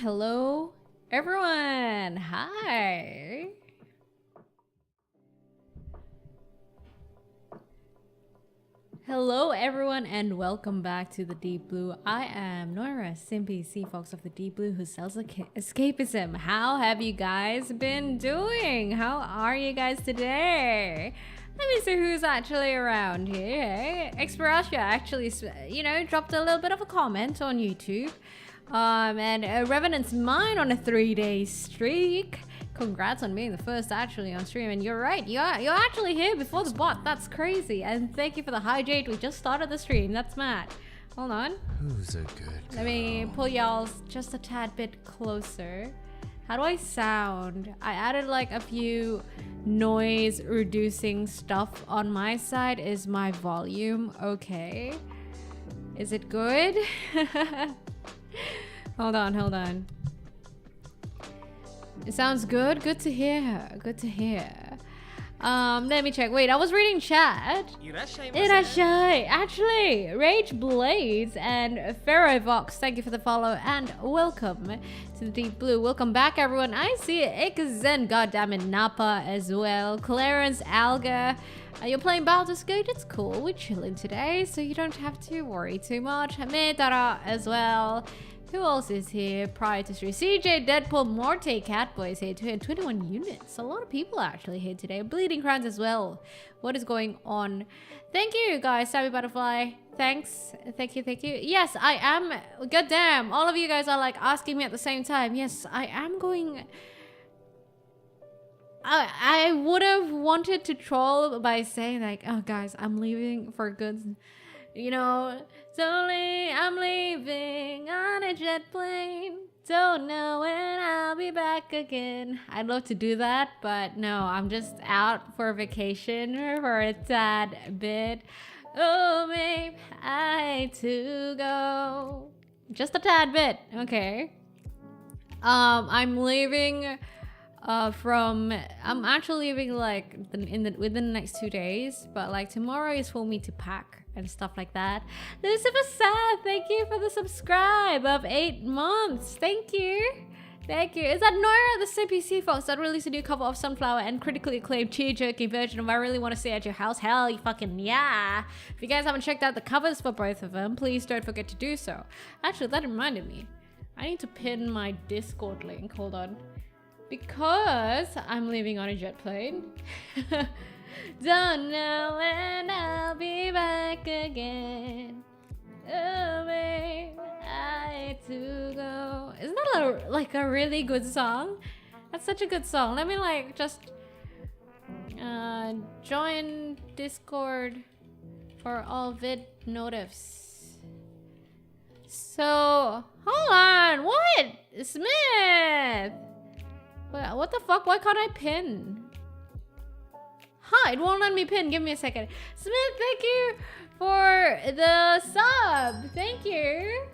Hello, everyone. Hi. Hello, everyone, and welcome back to the Deep Blue. I am Noira, simpy sea fox of the Deep Blue, who sells escapism. How have you guys been doing? How are you guys today? Let me see who's actually around here. Hey, Expiratia actually, dropped a little bit of a comment on YouTube. And Revenant's mine on a 3-day streak. Congrats on being the first actually on stream. And you're right, you're actually here before the bot. That's crazy. And thank you for the hi Jade. We just started the stream. That's mad. Hold on. Who's a good girl? Let me pull y'all just a tad bit closer. How do I sound? I added like a few noise reducing stuff on my side. Is my volume okay? Is it good? Hold on. It sounds good. Good to hear. Let me check. Wait, I was reading chat. Irashai. Actually, Rage Blades and Pharaohvox, thank you for the follow and welcome to the Deep Blue. Welcome back, everyone. I see Ikazen, goddammit, Napa as well. Clarence, Alga. You're playing Baldur's Gate? It's cool. We're chilling today, so you don't have to worry too much. Medara as well. Who else is here prior to stream? CJ, Deadpool, Morte, Catboy is here too, and 21 units. A lot of people are actually here today. Bleeding Crowns as well. What is going on? Thank you, guys. Savvy Butterfly. Thanks. Thank you. Yes, I am. Goddamn. All of you guys are like asking me at the same time. Yes, I am going... I would have wanted to troll by saying like, oh guys, I'm leaving for good. You know, slowly I'm leaving on a jet plane. Don't know when I'll be back again. I'd love to do that, but no, I'm just out for vacation for a tad bit. Oh, babe, I to go. Just a tad bit, okay. I'm leaving I'm actually leaving like within the next 2 days, but like tomorrow is for me to pack and stuff like that. Lucifer Sad, thank you for the subscribe of 8 months. Thank you. Is that Noira, the simpy sea fox that released a new cover of Sunflower and critically acclaimed cheer jerky version of I Really Want to Stay at Your House? Hell, you fucking yeah. If you guys haven't checked out the covers for both of them, please don't forget to do so. Actually, that reminded me. I need to pin my Discord link. Hold on. Because I'm leaving on a jet plane. Don't know when I'll be back again. Oh, babe, I to go. Isn't that like a really good song? That's such a good song. Let me like just join Discord for all vid notifs. So, hold on. What? Smith! What the fuck? Why can't I pin? Huh, it won't let me pin. Give me a second. Smith, thank you for the sub. Thank you.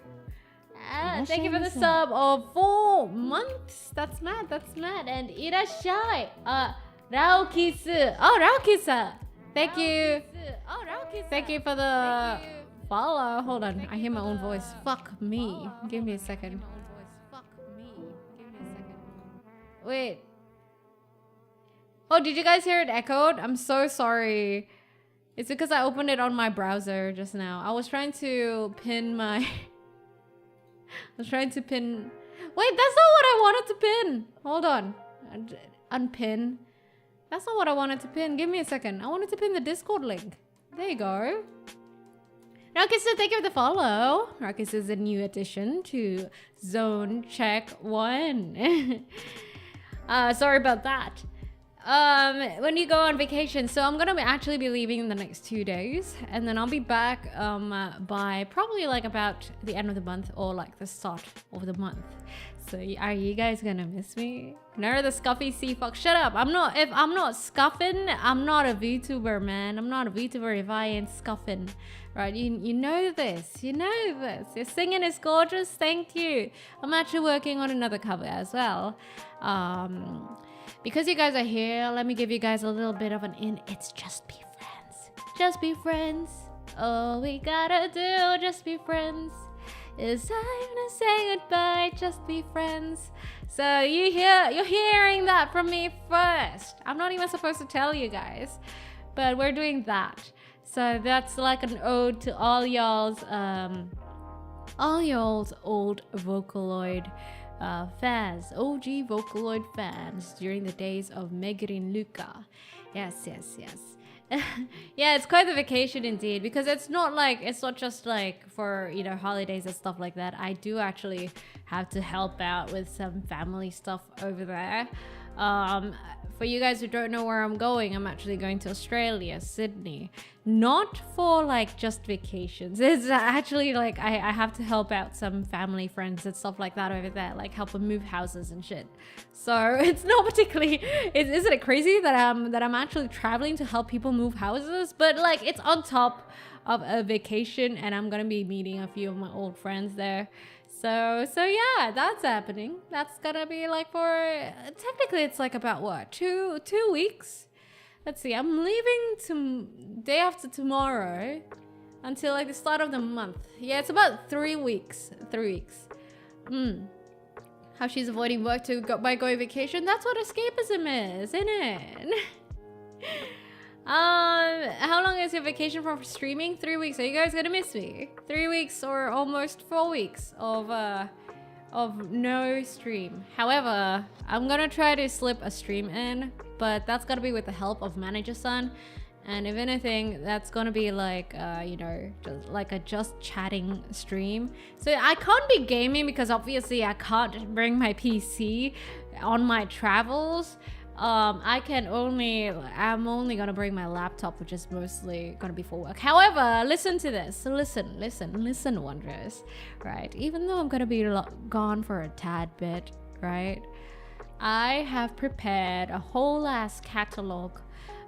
Thank you for the sub of 4 months. That's mad. That's mad. And irashai. Raokisu. Oh, Raokisu. Thank you. Thank you for the follow. Hold on. I hear my own voice. Fuck me. Give me a second. Wait. Oh, did you guys hear it echoed? I'm so sorry. It's because I opened it on my browser just now. I was trying to pin my... Wait, that's not what I wanted to pin. Hold on. Unpin. That's not what I wanted to pin. Give me a second. I wanted to pin the Discord link. There you go. Rakis, thank you for the follow. Rakis is a new addition to Zone Check 1. Sorry about that. When you go on vacation, so I'm gonna actually be leaving in the next 2 days, and then I'll be back by probably like about the end of the month or like the start of the month. So are you guys gonna miss me? Noira the Scuffy Sea Fox. Shut up. If I'm not scuffing, I'm not a VTuber, man. I'm not a VTuber if I ain't scuffing. Right, you know this. You know this. Your singing is gorgeous. Thank you. I'm actually working on another cover as well. Because you guys are here, let me give you guys a little bit of an in. It's just be friends. Just be friends. All we gotta do, just be friends. Is time to say goodbye, just be friends. So you're hearing that from me first. I'm not even supposed to tell you guys, but we're doing that. So that's like an ode to all y'all's old Vocaloid fans, OG Vocaloid fans during the days of Megarin Luca. Yes. Yeah, it's quite the vacation indeed, because it's not just like for, you know, holidays and stuff like that. I do actually have to help out with some family stuff over there. For you guys who don't know where I'm going, I'm actually going to Australia, Sydney. Not for like just vacations. It's actually like I have to help out some family friends and stuff like that over there, like help them move houses and shit. So it's not particularly, isn't it crazy that I'm actually traveling to help people move houses? But like it's on top of a vacation, and I'm gonna be meeting a few of my old friends there. So yeah, that's happening. That's gonna be like for, technically it's like about what, two weeks? Let's see, I'm leaving day after tomorrow until like the start of the month. Yeah, it's about 3 weeks. 3 weeks. How she's avoiding work by going vacation. That's what escapism is, isn't it? How long is your vacation for streaming? 3 weeks. Are you guys gonna miss me? 3 weeks or almost 4 weeks of no stream. However, I'm gonna try to slip a stream in, but that's gotta be with the help of Manager-san. And if anything, that's gonna be like, you know, just like a just chatting stream. So I can't be gaming because obviously I can't bring my PC on my travels. I'm only gonna bring my laptop, which is mostly gonna be for work. However, listen to this. Listen, Wanderers. Right? Even though I'm gonna be gone for a tad bit, right? I have prepared a whole ass catalog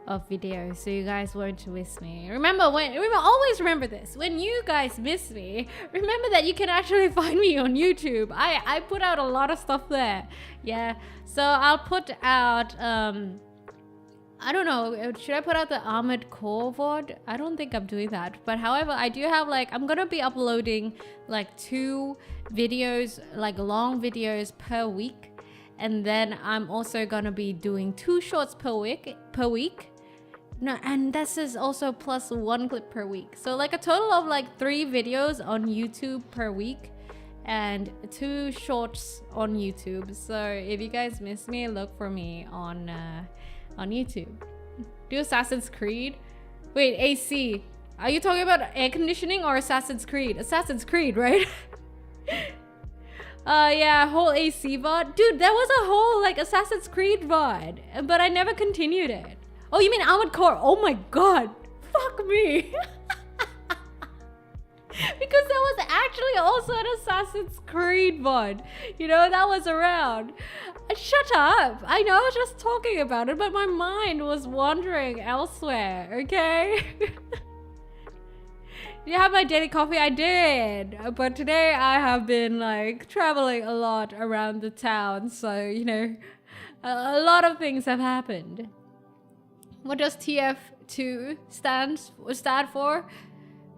of videos so you guys won't miss me. Always remember this. When you guys miss me, remember that you can actually find me on YouTube. I put out a lot of stuff there. Yeah. So I'll put out I don't know, should I put out the Armored Core VOD? I don't think I'm doing that. But however, I do have like, I'm gonna be uploading like 2 videos, like long videos per week. And then I'm also gonna be doing 2 shorts per week. No, and this is also plus 1 clip per week. So like a total of like 3 videos on YouTube per week and 2 shorts on YouTube. So if you guys miss me, look for me on YouTube. Do Assassin's Creed. Wait, AC. Are you talking about air conditioning or Assassin's Creed? Assassin's Creed, right? Yeah, whole AC VOD. Dude, there was a whole like Assassin's Creed VOD, but I never continued it. Oh, you mean Armored Core? Oh my god. Fuck me. Because there was actually also an Assassin's Creed VOD. You know, that was around. Shut up. I know I was just talking about it, but my mind was wandering elsewhere, okay? you have my daily coffee? I did. But today I have been like traveling a lot around the town. So, you know, a lot of things have happened. What does TF2 stand for?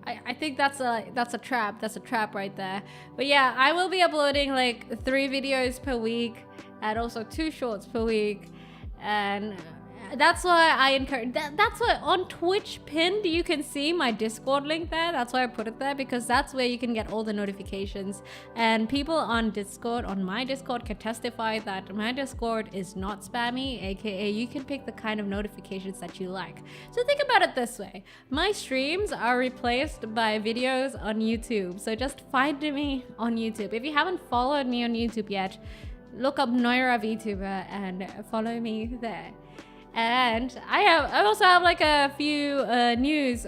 I think that's a trap. That's a trap right there. But yeah, I will be uploading like 3 videos per week and also 2 shorts per week. And that's why I encourage that's why on Twitch pinned you can see my Discord link there. That's why I put it there, because that's where you can get all the notifications, and people on Discord, on my Discord, can testify that my Discord is not spammy, aka you can pick the kind of notifications that you like. So think about it this way: my streams are replaced by videos on YouTube, so just find me on YouTube. If you haven't followed me on YouTube yet, look up Noira vtuber and follow me there. And I also have like a few news.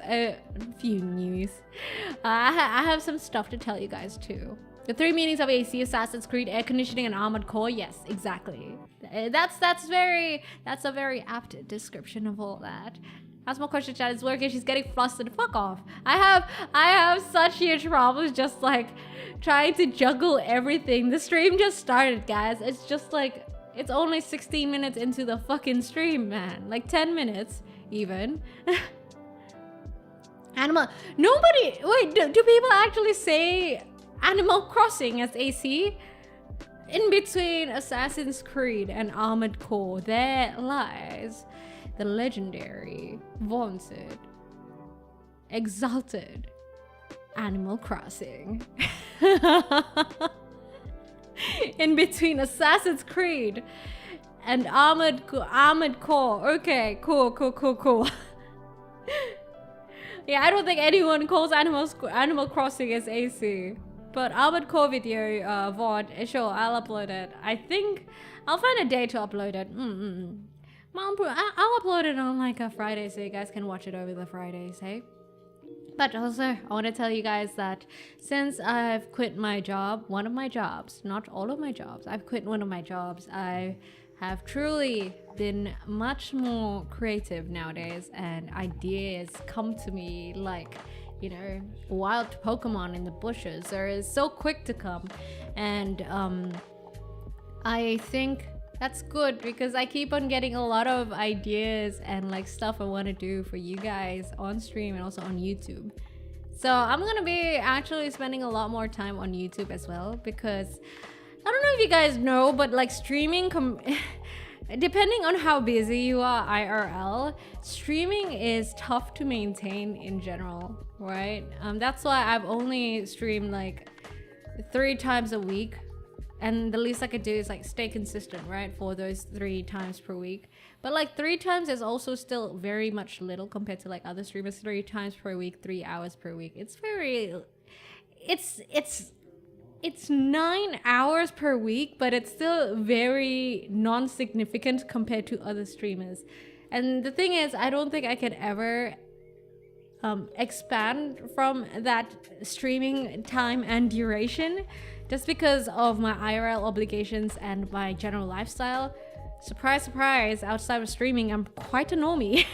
I have some stuff to tell you guys too. The 3 meanings of AC: Assassin's Creed, air conditioning, and armored core. Yes, exactly. That's a very apt description of all that. Ask more questions, chat. It's working. She's getting flustered. Fuck off. I have such huge problems just like trying to juggle everything. The stream just started, guys. It's just like, it's only 16 minutes into the fucking stream, man. Like 10 minutes, even. Nobody, wait, do people actually say Animal Crossing as AC? In between Assassin's Creed and Armored Core, there lies the legendary, vaunted, exalted Animal Crossing. In between Assassin's Creed and Armored Core. Okay, cool. Yeah, I don't think anyone calls Animal Crossing as AC. But Armored Core video, VOD, sure, I'll upload it. I think I'll find a day to upload it. I'll upload it on like a Friday so you guys can watch it over the Fridays, hey? But also, I want to tell you guys that since I've quit my job, one of my jobs, not all of my jobs, I've quit one of my jobs, I have truly been much more creative nowadays, and ideas come to me like, you know, wild Pokemon in the bushes. They're so quick to come. And I think that's good, because I keep on getting a lot of ideas and like stuff I want to do for you guys on stream and also on YouTube. So I'm gonna be actually spending a lot more time on YouTube as well, because I don't know if you guys know, but like streaming, depending on how busy you are IRL, streaming is tough to maintain in general, right? That's why I've only streamed like 3 times a week. And the least I could do is like stay consistent, right? For those 3 times per week. But like 3 times is also still very much little compared to like other streamers. 3 times per week, 3 hours per week. It's very, it's 9 hours per week, but it's still very non-significant compared to other streamers. And the thing is, I don't think I could ever expand from that streaming time and duration, just because of my IRL obligations and my general lifestyle. Surprise, surprise, outside of streaming, I'm quite a normie.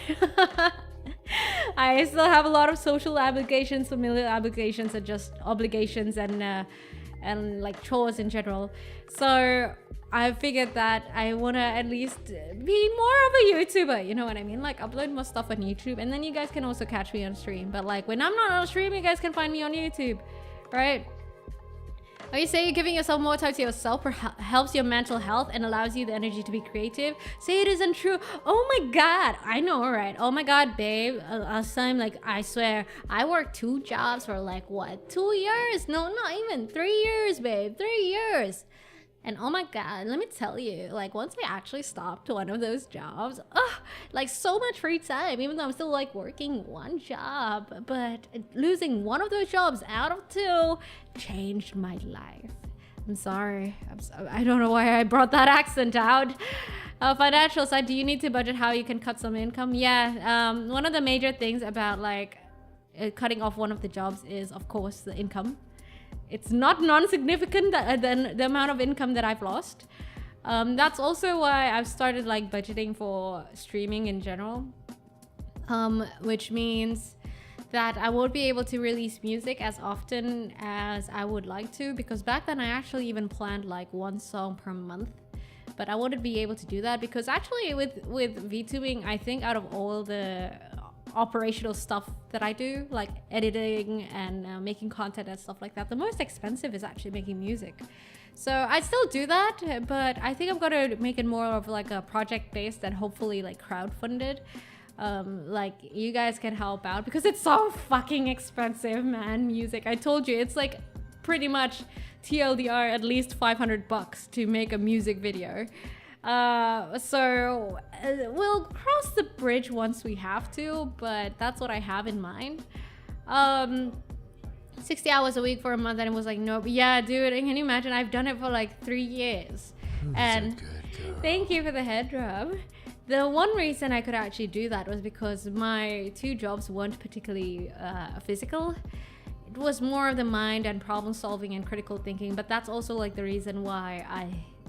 I still have a lot of social obligations, familial obligations, and just obligations and like chores in general. So I figured that I want to at least be more of a YouTuber, you know what I mean? Like upload more stuff on YouTube, and then you guys can also catch me on stream. But like when I'm not on stream, you guys can find me on YouTube, right? Are you saying giving yourself more time to yourself helps your mental health and allows you the energy to be creative? Say it isn't true. Oh my god, I know, right? Oh my god, babe. Last time, like, I swear, I worked 2 jobs for like, what, 2 years? No, not even 3 years, babe. 3 years. And oh my god, let me tell you, like once I actually stopped one of those jobs, like so much free time, even though I'm still like working 1 job, but losing one of those jobs out of 2 changed my life. I'm sorry. I don't know why I brought that accent out. Financial side, do you need to budget how you can cut some income? Yeah, one of the major things about like cutting off one of the jobs is, of course, the income. It's not non-significant than the amount of income that I've lost. That's also why I've started like budgeting for streaming in general, which means that I won't be able to release music as often as I would like to, because back then I actually even planned like one song per month, but I wouldn't be able to do that because actually with VTubing, I think out of all the operational stuff that I do, like editing and making content and stuff like that, the most expensive is actually making music. So I still do that, but I think I'm gonna make it more of like a project based and hopefully like crowdfunded. Like you guys can help out because it's so fucking expensive, man. Music, I told you, it's like pretty much TLDR at least $500 to make a music video. So we'll cross the bridge once we have to, but that's what I have in mind. 60 hours a week for a month, and it was like, nope. Yeah, dude, and can you imagine? I've done it for like 3 years. And thank you for the head rub. The one reason I could actually do that was because my 2 jobs weren't particularly physical. It was more of the mind and problem solving and critical thinking, but that's also like the reason why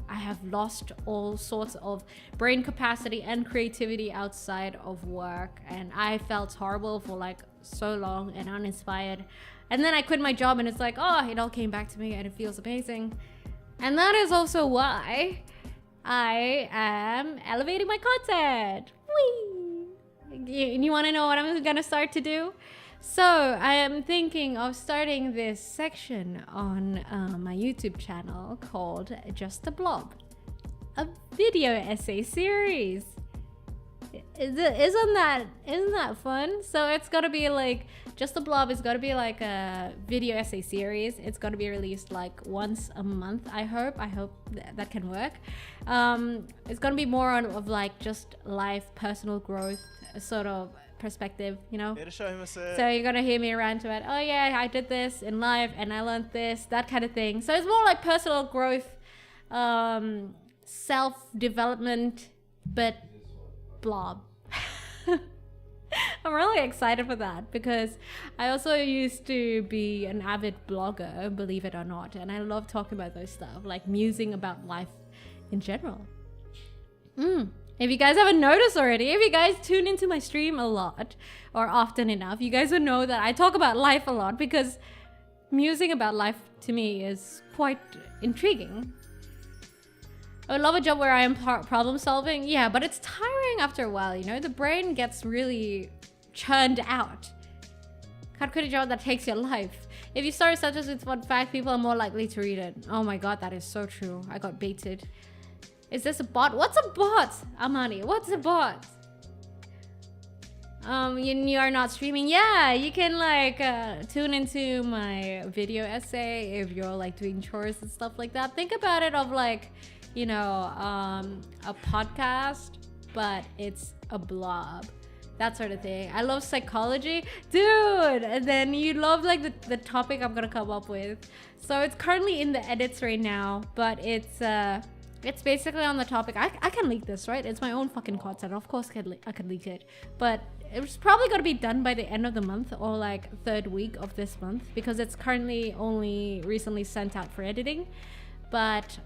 I have lost all sorts of brain capacity and creativity outside of work, and I felt horrible for like so long and uninspired. And then I quit my job and it's like, oh, it all came back to me and it feels amazing. And that is also why I am elevating my content. Whee! You want to know what I'm gonna start to do? So I am thinking of starting this section on my YouTube channel called Just a Blob, a video essay series. Isn't that fun? So it's gonna be like Just a Blob is gonna be like a video essay series. It's gonna be released like once a month. I hope that can work. It's gonna be more of like just life, personal growth sort of perspective, you know. So you're gonna hear me rant about, oh yeah, I did this in life and I learned this, that kind of thing. So it's more like personal growth, self-development, but blob. I'm really excited for that because I also used to be an avid blogger, believe it or not, and I love talking about those stuff, like musing about life in general. If you guys haven't noticed already, if you guys tune into my stream a lot or often enough, you guys will know that I talk about life a lot because musing about life to me is quite intriguing. I would love a job where I am problem solving. Yeah, but it's tiring after a while, you know? The brain gets really churned out. Can't quit a job that takes your life. If you start a sentence with one fact, people are more likely to read it. Oh my god, that is so true. I got baited. Is this a bot? What's a bot? Amani, what's a bot? You are not streaming. Yeah, you can like tune into my video essay if you're like doing chores and stuff like that. Think about it of like, you know, a podcast, but it's a blob. That sort of thing. I love psychology. Dude, and then you love like the topic I'm gonna come up with. So it's currently in the edits right now, but it's basically on the topic. I can leak this, right? It's my own fucking content. Of course I can leak it. But it's probably gonna be done by the end of the month or like 3rd week of this month because it's currently only recently sent out for editing. But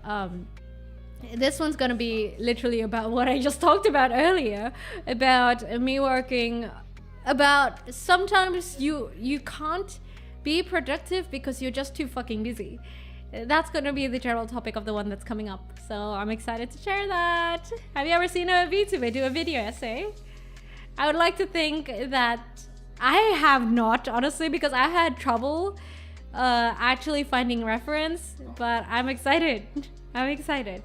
this one's gonna be literally about what I just talked about earlier, about me working, about sometimes you can't be productive because you're just too fucking busy. That's gonna be the general topic of the one that's coming up. So I'm excited to share that. Have you ever seen a VTuber do a video essay? I would like to think that I have not, honestly, because I had trouble actually finding reference, but I'm excited. I'm excited.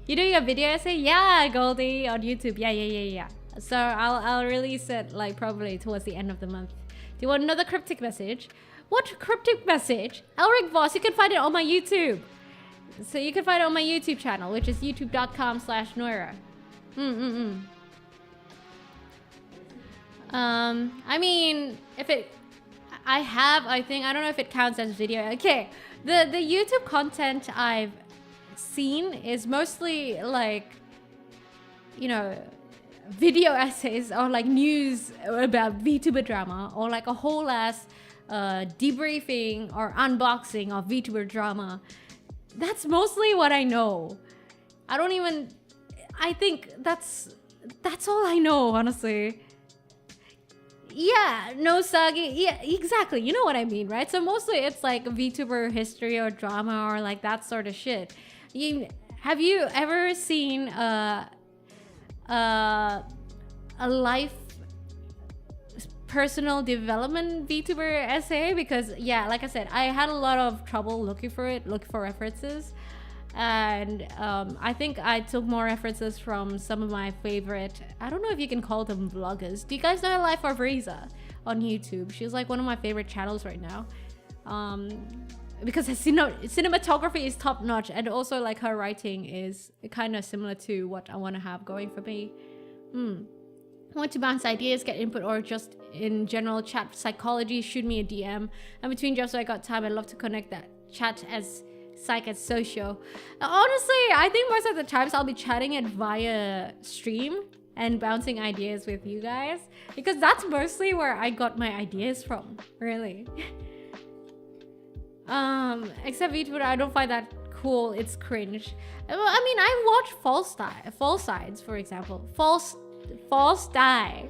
You doing a video essay? Yeah, Goldie, on YouTube. Yeah. So I'll release it like probably towards the end of the month. Do you want another cryptic message? What cryptic message? Elric Voss, you can find it on my YouTube. So you can find it on my YouTube channel, which is youtube.com/Noira. I mean, I don't know if it counts as video. Okay, the YouTube content I've seen is mostly like, you know, video essays or like news about VTuber drama or like a whole ass debriefing or unboxing of VTuber drama. That's mostly what I know. I think that's all I know, honestly. Yeah, no sagi. Yeah, exactly. You know what I mean, right? So mostly it's like VTuber history or drama or like that sort of shit. Have you ever seen a life personal development VTuber essay? Because yeah, like I said, I had a lot of trouble looking for references. And I think I took more references from some of my favorite, I don't know if you can call them vloggers. Do you guys know Life of Riza on YouTube? She's like one of my favorite channels right now. Because her cinematography is top notch, and also like her writing is kind of similar to what I want to have going for me. I want to bounce ideas, get input, or just in general chat psychology, shoot me a DM. And between jobs, so I got time, I'd love to connect that chat as psych and social. Honestly, I think most of the times I'll be chatting it via stream and bouncing ideas with you guys, because that's mostly where I got my ideas from, really. Except VTuber, I don't find that cool. It's cringe. I mean, I watch False Sides, for example. False Die.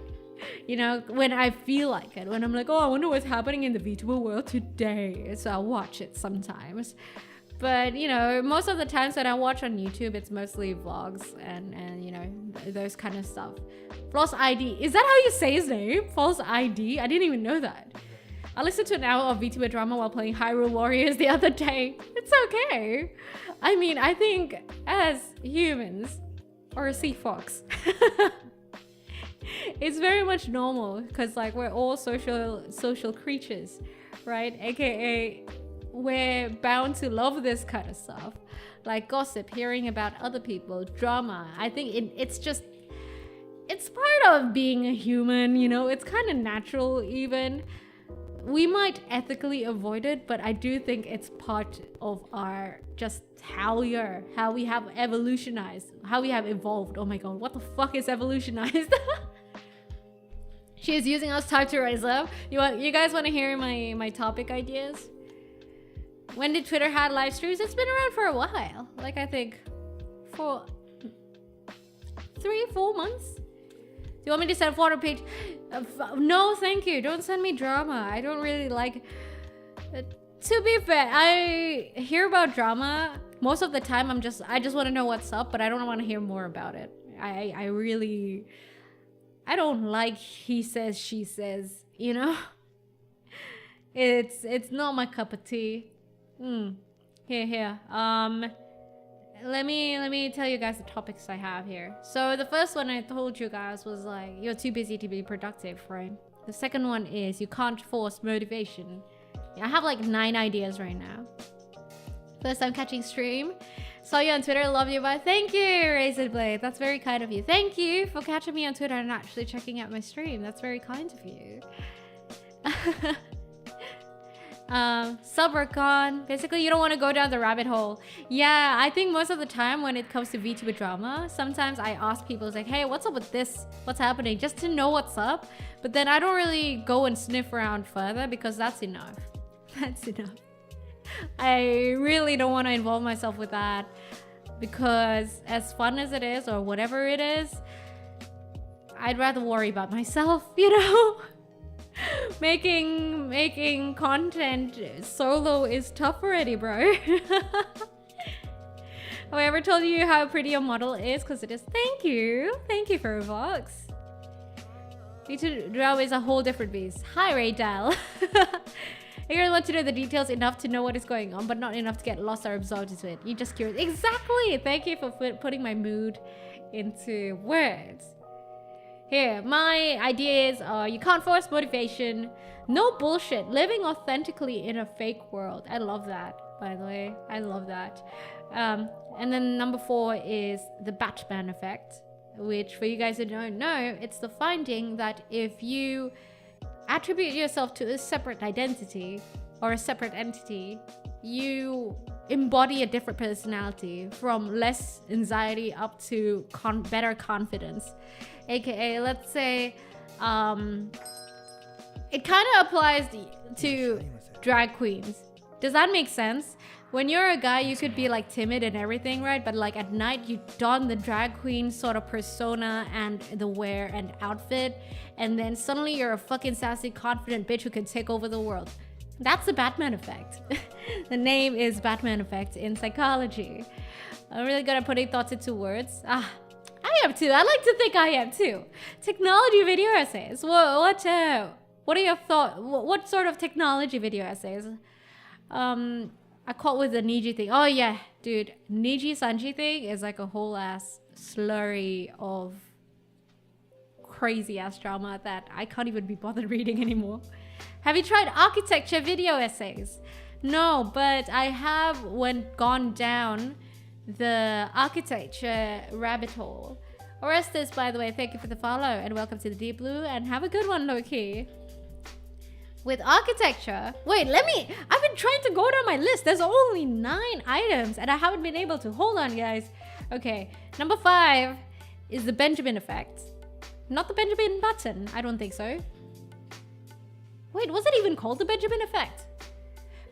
You know, when I feel like it, when I'm like, oh, I wonder what's happening in the VTuber world today, so I'll watch it sometimes. But you know, most of the times that I watch on YouTube, it's mostly vlogs and you know, those kind of stuff. False ID, is that how you say his name? False ID? I didn't even know that. I listened to an hour of VTuber drama while playing Hyrule Warriors the other day. It's okay. I mean, I think as humans, or a sea fox, it's very much normal, because like we're all social creatures, right? AKA we're bound to love this kind of stuff, like gossip, hearing about other people, drama. I think it's part of being a human, you know. It's kind of natural. Even we might ethically avoid it, but I do think it's part of our just how we have evolutionized, how we have evolved. Oh my god, what the fuck is evolutionized? She is using us time to rise up. You guys want to hear my topic ideas? When did Twitter had live streams? It's been around for a while. Like I think for 3-4 months. Do you want me to send a photo page? No, thank you. Don't send me drama. I don't really like. To be fair, I hear about drama most of the time. I just want to know what's up, but I don't want to hear more about it. I don't like he says, she says. You know, it's not my cup of tea. Here. Let me tell you guys the topics I have here. So the first one I told you guys was like, you're too busy to be productive, right? The second one is you can't force motivation. I have like 9 ideas right now. First time catching stream. Saw you on Twitter, love you, bye. Thank you, Razorblade. That's very kind of you. Thank you for catching me on Twitter and actually checking out my stream. That's very kind of you. Subracon. Basically, you don't want to go down the rabbit hole. Yeah, I think most of the time when it comes to VTuber drama, sometimes I ask people, it's like, hey, what's up with this? What's happening? Just to know what's up. But then I don't really go and sniff around further, because that's enough. That's enough. I really don't want to involve myself with that, because as fun as it is, or whatever it is, I'd rather worry about myself, you know? making content solo is tough already, bro. Have I ever told you how pretty your model is? Because it is. Thank you for Vox. VTuber is a whole different beast. Hi, Raydell. You really want to know the details enough to know what is going on, but not enough to get lost or absorbed into it. You're just curious. Exactly. Thank you for putting my mood into words. Here, my ideas are: you can't force motivation, no bullshit, living authentically in a fake world. I love that, by the way. I love that. And then number 4 is the Batman effect, which, for you guys who don't know, it's the finding that if you attribute yourself to a separate identity or a separate entity, you embody a different personality, from less anxiety up to better confidence. AKA, let's say, it kind of applies to drag queens. Does that make sense? When you're a guy, you could be like timid and everything, right? But like at night, you don the drag queen sort of persona and the wear and outfit, and then suddenly you're a fucking sassy, confident bitch who can take over the world. That's the Batman effect. The name is Batman effect in psychology. I'm really good at putting thoughts into words. I am too. I like to think I am too. Technology video essays. What are your thoughts? What sort of technology video essays? I caught with the Niji thing. Oh yeah, dude. Niji Sanji thing is like a whole ass slurry of crazy ass drama that I can't even be bothered reading anymore. Have you tried architecture video essays? No, but I have gone down the architecture rabbit hole. Orestes, by the way, thank you for the follow and welcome to the Deep Blue and have a good one, Loki. With architecture, wait, I've been trying to go down my list. There's only 9 items and I haven't been able to. Hold on, guys. Okay, number 5 is the Benjamin effect. Not the Benjamin Button, I don't think so. Wait, was it even called the Benjamin effect?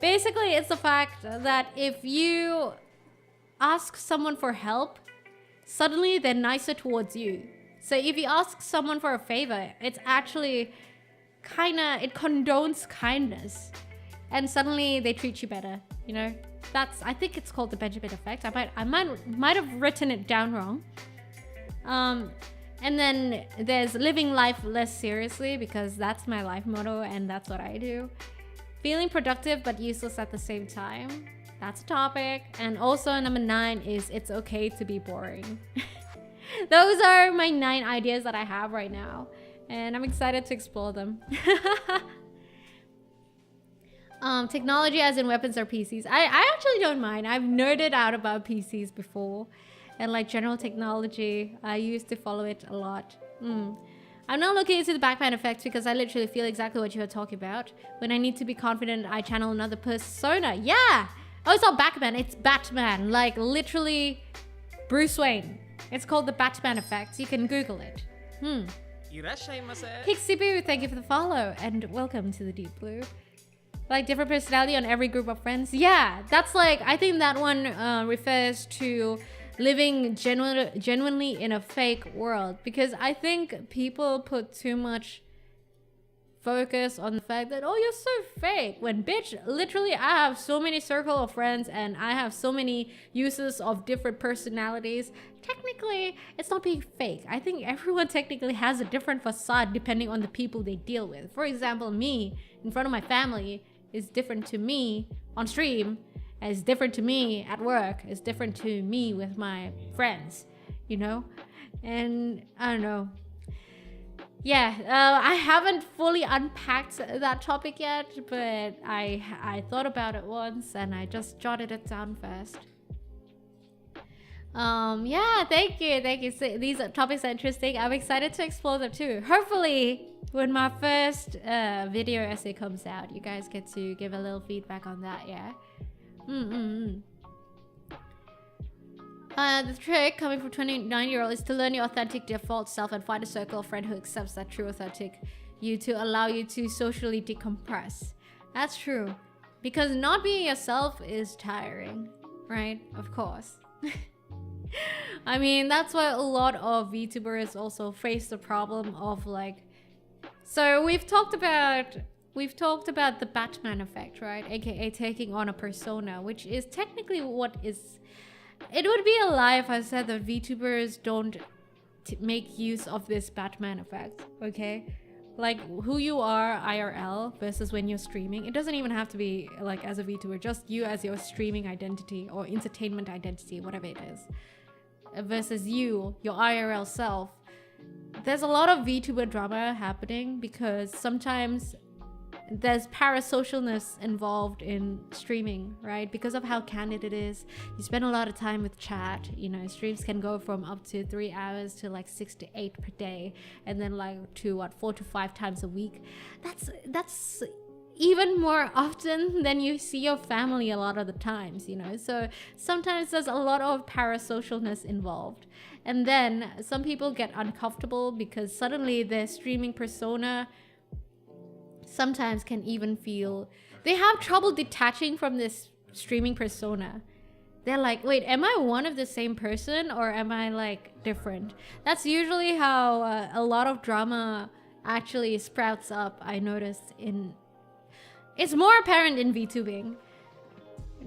Basically, it's the fact that if you ask someone for help, suddenly they're nicer towards you. So if you ask someone for a favor, it's actually it condones kindness. And suddenly they treat you better, you know? I think it's called the Benjamin effect. I might have written it down wrong. And then there's living life less seriously because that's my life motto and that's what I do. Feeling productive but useless at the same time. That's a topic. And also number 9 is it's okay to be boring. Those are my 9 ideas that I have right now. And I'm excited to explore them. Technology as in weapons or PCs. I actually don't mind. I've nerded out about PCs before. And like general technology, I used to follow it a lot. I'm not looking into the Batman effect because I literally feel exactly what you are talking about. When I need to be confident, I channel another persona. Yeah! Oh, it's not Batman, it's Batman. Like literally Bruce Wayne. It's called the Batman effect. You can Google it. Hixibu, thank you for the follow and welcome to the Deep Blue. Like different personality on every group of friends. Yeah, that's like, I think that one refers to living genuinely in a fake world, because I think people put too much focus on the fact that, oh, you're so fake, when bitch, literally I have so many circle of friends and I have so many uses of different personalities. Technically it's not being fake. I think everyone technically has a different facade depending on the people they deal with. For example, me in front of my family is different to me on stream, is different to me at work, is different to me with my friends, you know? And I don't know. Yeah, I haven't fully unpacked that topic yet, but I thought about it once and I just jotted it down first. Yeah, thank you. So these topics are interesting. I'm excited to explore them too. Hopefully, when my first video essay comes out, you guys get to give a little feedback on that, yeah? The trick coming from 29-year-old is to learn your authentic default self and find a circle of friends who accepts that true authentic you to allow you to socially decompress. That's true. Because not being yourself is tiring, right? Of course. I mean, that's why a lot of VTubers also face the problem of like... So we've talked about the Batman effect, right? AKA taking on a persona, which is technically what is... It would be a lie if I said that VTubers don't make use of this Batman effect, okay? Like who you are IRL versus when you're streaming. It doesn't even have to be like as a VTuber, just you as your streaming identity or entertainment identity, whatever it is. Versus your IRL self. There's a lot of VTuber drama happening because sometimes there's parasocialness involved in streaming, right? Because of how candid it is. You spend a lot of time with chat, you know, streams can go from up to 3 hours to like 6 to 8 per day, and then like to what, 4 to 5 times a week. That's even more often than you see your family a lot of the times, you know. So sometimes there's a lot of parasocialness involved. And then some people get uncomfortable because suddenly their streaming persona sometimes can even feel they have trouble detaching from this streaming persona. They're like, wait, am I one of the same person or am I like different? That's usually how a lot of drama actually sprouts up. I noticed it's more apparent in VTubing.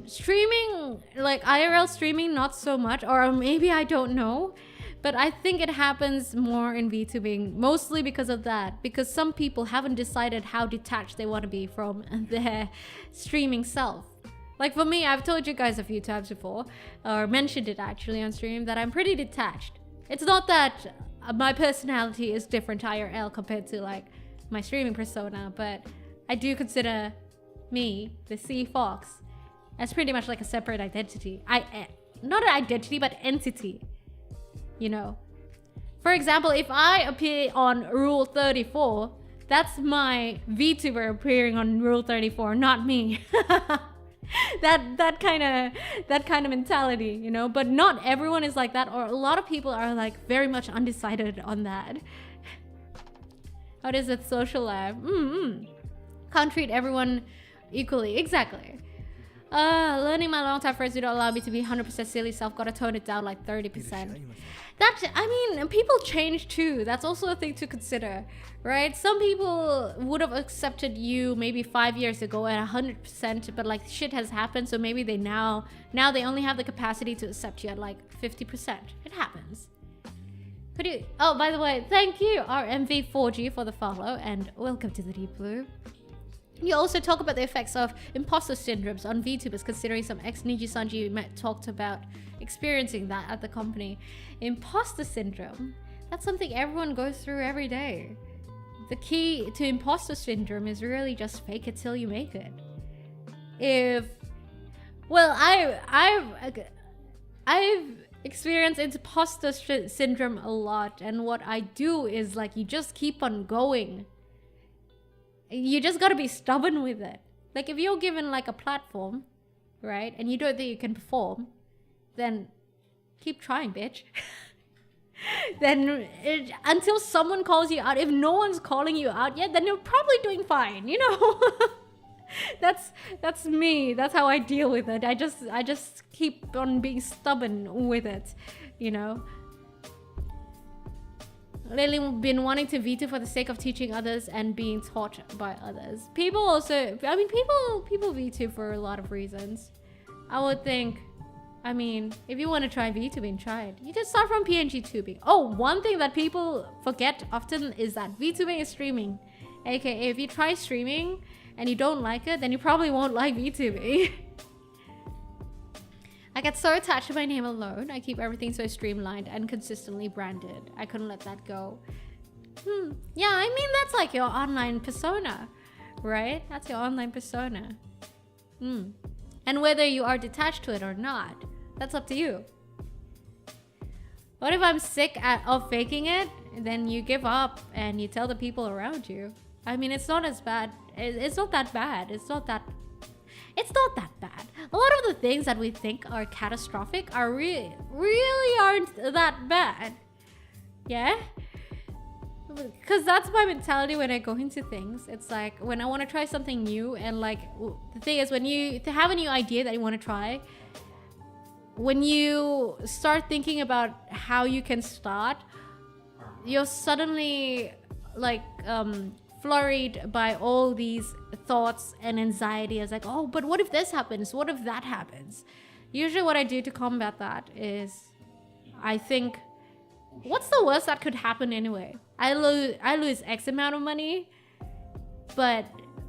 Streaming, like IRL streaming, not so much, or maybe I don't know. But I think it happens more in VTubing, mostly because of that. Because some people haven't decided how detached they want to be from their streaming self. Like for me, I've told you guys a few times before, or mentioned it actually on stream, that I'm pretty detached. It's not that my personality is different IRL compared to like my streaming persona, but I do consider me, the Sea Fox, as pretty much like a separate identity. Not an identity, but entity. You know, for example, if I appear on Rule 34, that's my VTuber appearing on Rule 34, not me. that kind of mentality, you know. But not everyone is like that, or a lot of people are like very much undecided on that. How does it social life? Can't treat everyone equally. Exactly. Learning my long time friends do not allow me to be 100% silly self. Gotta tone it down like 30%. I mean, people change too. That's also a thing to consider, right? Some people would have accepted you maybe 5 years ago at 100%, but like shit has happened, so maybe they now they only have the capacity to accept you at like 50%. It happens. Oh, by the way, thank you RMV4G for the follow, and welcome to the Deep Blue. You also talk about the effects of imposter syndromes on VTubers, considering some ex-Niji Sanji talked about experiencing that at the company. Imposter syndrome, that's something everyone goes through every day. The key to imposter syndrome is really just fake it till you make it. I've experienced imposter syndrome a lot, and what I do is like you just keep on going. You just gotta be stubborn with it. Like if you're given like a platform, right, and you don't think you can perform, then keep trying, bitch. Until someone calls you out. If no one's calling you out yet, then you're probably doing fine, you know. That's me. That's how I deal with it. I just keep on being stubborn with it, you know. Lately been wanting to VTube for the sake of teaching others and being taught by others. People also, I mean, people VTube for a lot of reasons. I would think, I mean, if you want to try VTubing, try it. You just start from PNG tubing. Oh, one thing that people forget often is that VTubing is streaming. AKA, if you try streaming and you don't like it, then you probably won't like VTubing. I get so attached to my name alone. I keep everything so streamlined and consistently branded. I couldn't let that go. Yeah, I mean, that's like your online persona, right? That's your online persona. And whether you are detached to it or not, that's up to you. What if I'm sick of faking it? Then you give up and you tell the people around you. I mean, it's not as bad. It's not that bad. It's not that bad. A lot of the things that we think are catastrophic are really aren't that bad. Yeah? Because that's my mentality when I go into things. It's like when I want to try something new, and like the thing is, to have a new idea that you want to try, when you start thinking about how you can start, you're suddenly like flurried by all these thoughts and anxiety. It's like, oh, but what if this happens? What if that happens? Usually what I do to combat that is I think, what's the worst that could happen anyway? I lose X amount of money, but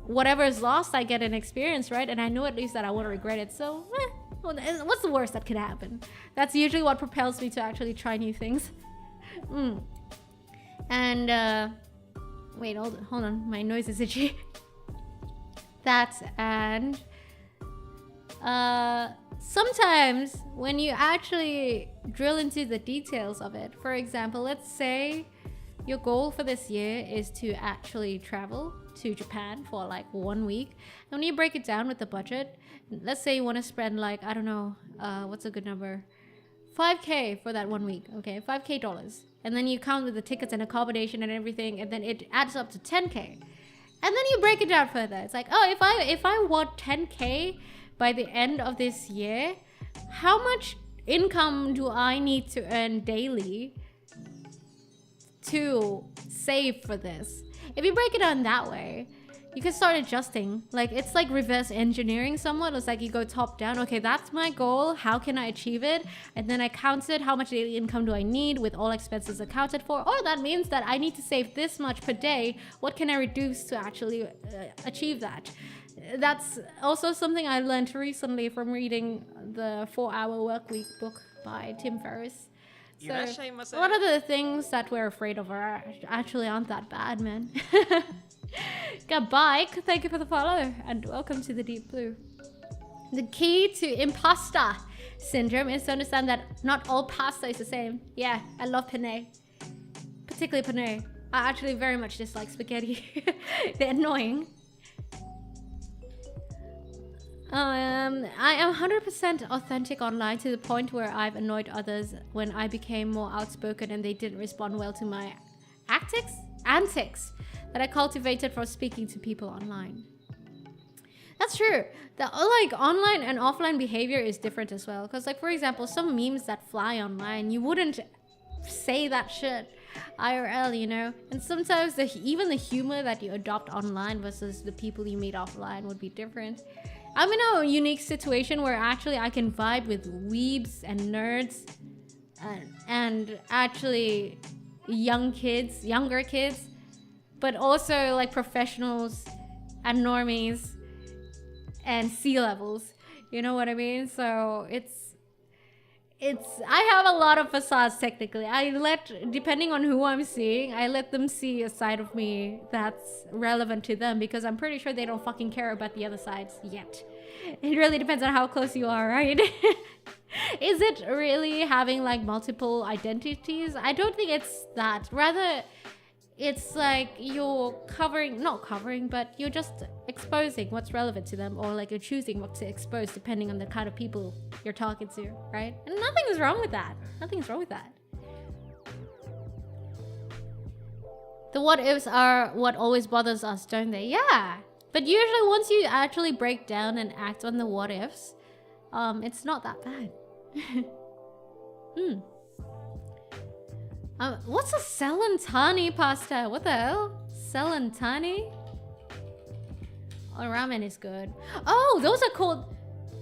whatever is lost, I get an experience, right? And I know at least that I won't regret it. So what's the worst that could happen? That's usually what propels me to actually try new things. And wait, hold on, my nose is itchy. And sometimes when you actually drill into the details of it, for example, let's say your goal for this year is to actually travel to Japan for like 1 week. And when you break it down with the budget, let's say you want to spend like, I don't know, what's a good number? $5K for that 1 week, okay, $5K. And then you count with the tickets and accommodation and everything, and then it adds up to 10K. And then you break it down further. It's like, oh, if I want 10K by the end of this year, how much income do I need to earn daily to save for this? If you break it down that way, you can start adjusting. Like, it's like reverse engineering somewhat. It's like you go top down. Okay, that's my goal. How can I achieve it? And then I counted how much daily income do I need with all expenses accounted for. Or that means that I need to save this much per day. What can I reduce to actually achieve that? That's also something I learned recently from reading the 4-Hour Workweek book by Tim Ferriss. So a lot of the things that we're afraid of are actually aren't that bad, man. Got Bike, thank you for the follow, and welcome to the Deep Blue. The key to imposter syndrome is to understand that not all pasta is the same. Yeah, I love penne, particularly penne. I actually very much dislike spaghetti. They're annoying. I am 100% authentic online to the point where I've annoyed others when I became more outspoken and they didn't respond well to my antics that I cultivated for speaking to people online. That's true. The like online and offline behavior is different as well. Because like, for example, some memes that fly online, you wouldn't say that shit IRL, you know? And sometimes even the humor that you adopt online versus the people you meet offline would be different. I'm in a unique situation where actually I can vibe with weebs and nerds and actually younger kids, but also like professionals and normies and C-levels. You know what I mean? So I have a lot of facades technically. Depending on who I'm seeing, I let them see a side of me that's relevant to them because I'm pretty sure they don't fucking care about the other sides yet. It really depends on how close you are, right? Is it really having like multiple identities? I don't think it's that. Rather, it's like you're not covering, but you're just exposing what's relevant to them, or like you're choosing what to expose depending on the kind of people you're talking to, right? And nothing is wrong with that. Nothing's wrong with that. The what ifs are what always bothers us, don't they? Yeah. But usually once you actually break down and act on the what ifs, it's not that bad. What's a Celentani pasta? What the hell? Celentani? Oh, ramen is good. Oh, those are called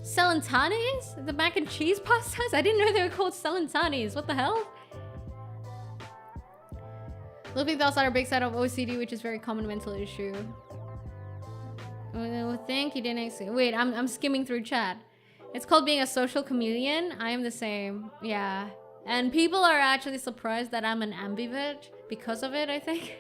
Celentanis? The mac and cheese pastas? I didn't know they were called Celentanis. What the hell? Looping thoughts are a big side of OCD, which is a very common mental issue. Think you didn't... Wait, I'm skimming through chat. It's called being a social chameleon. I am the same. Yeah. And people are actually surprised that I'm an ambivert because of it, I think.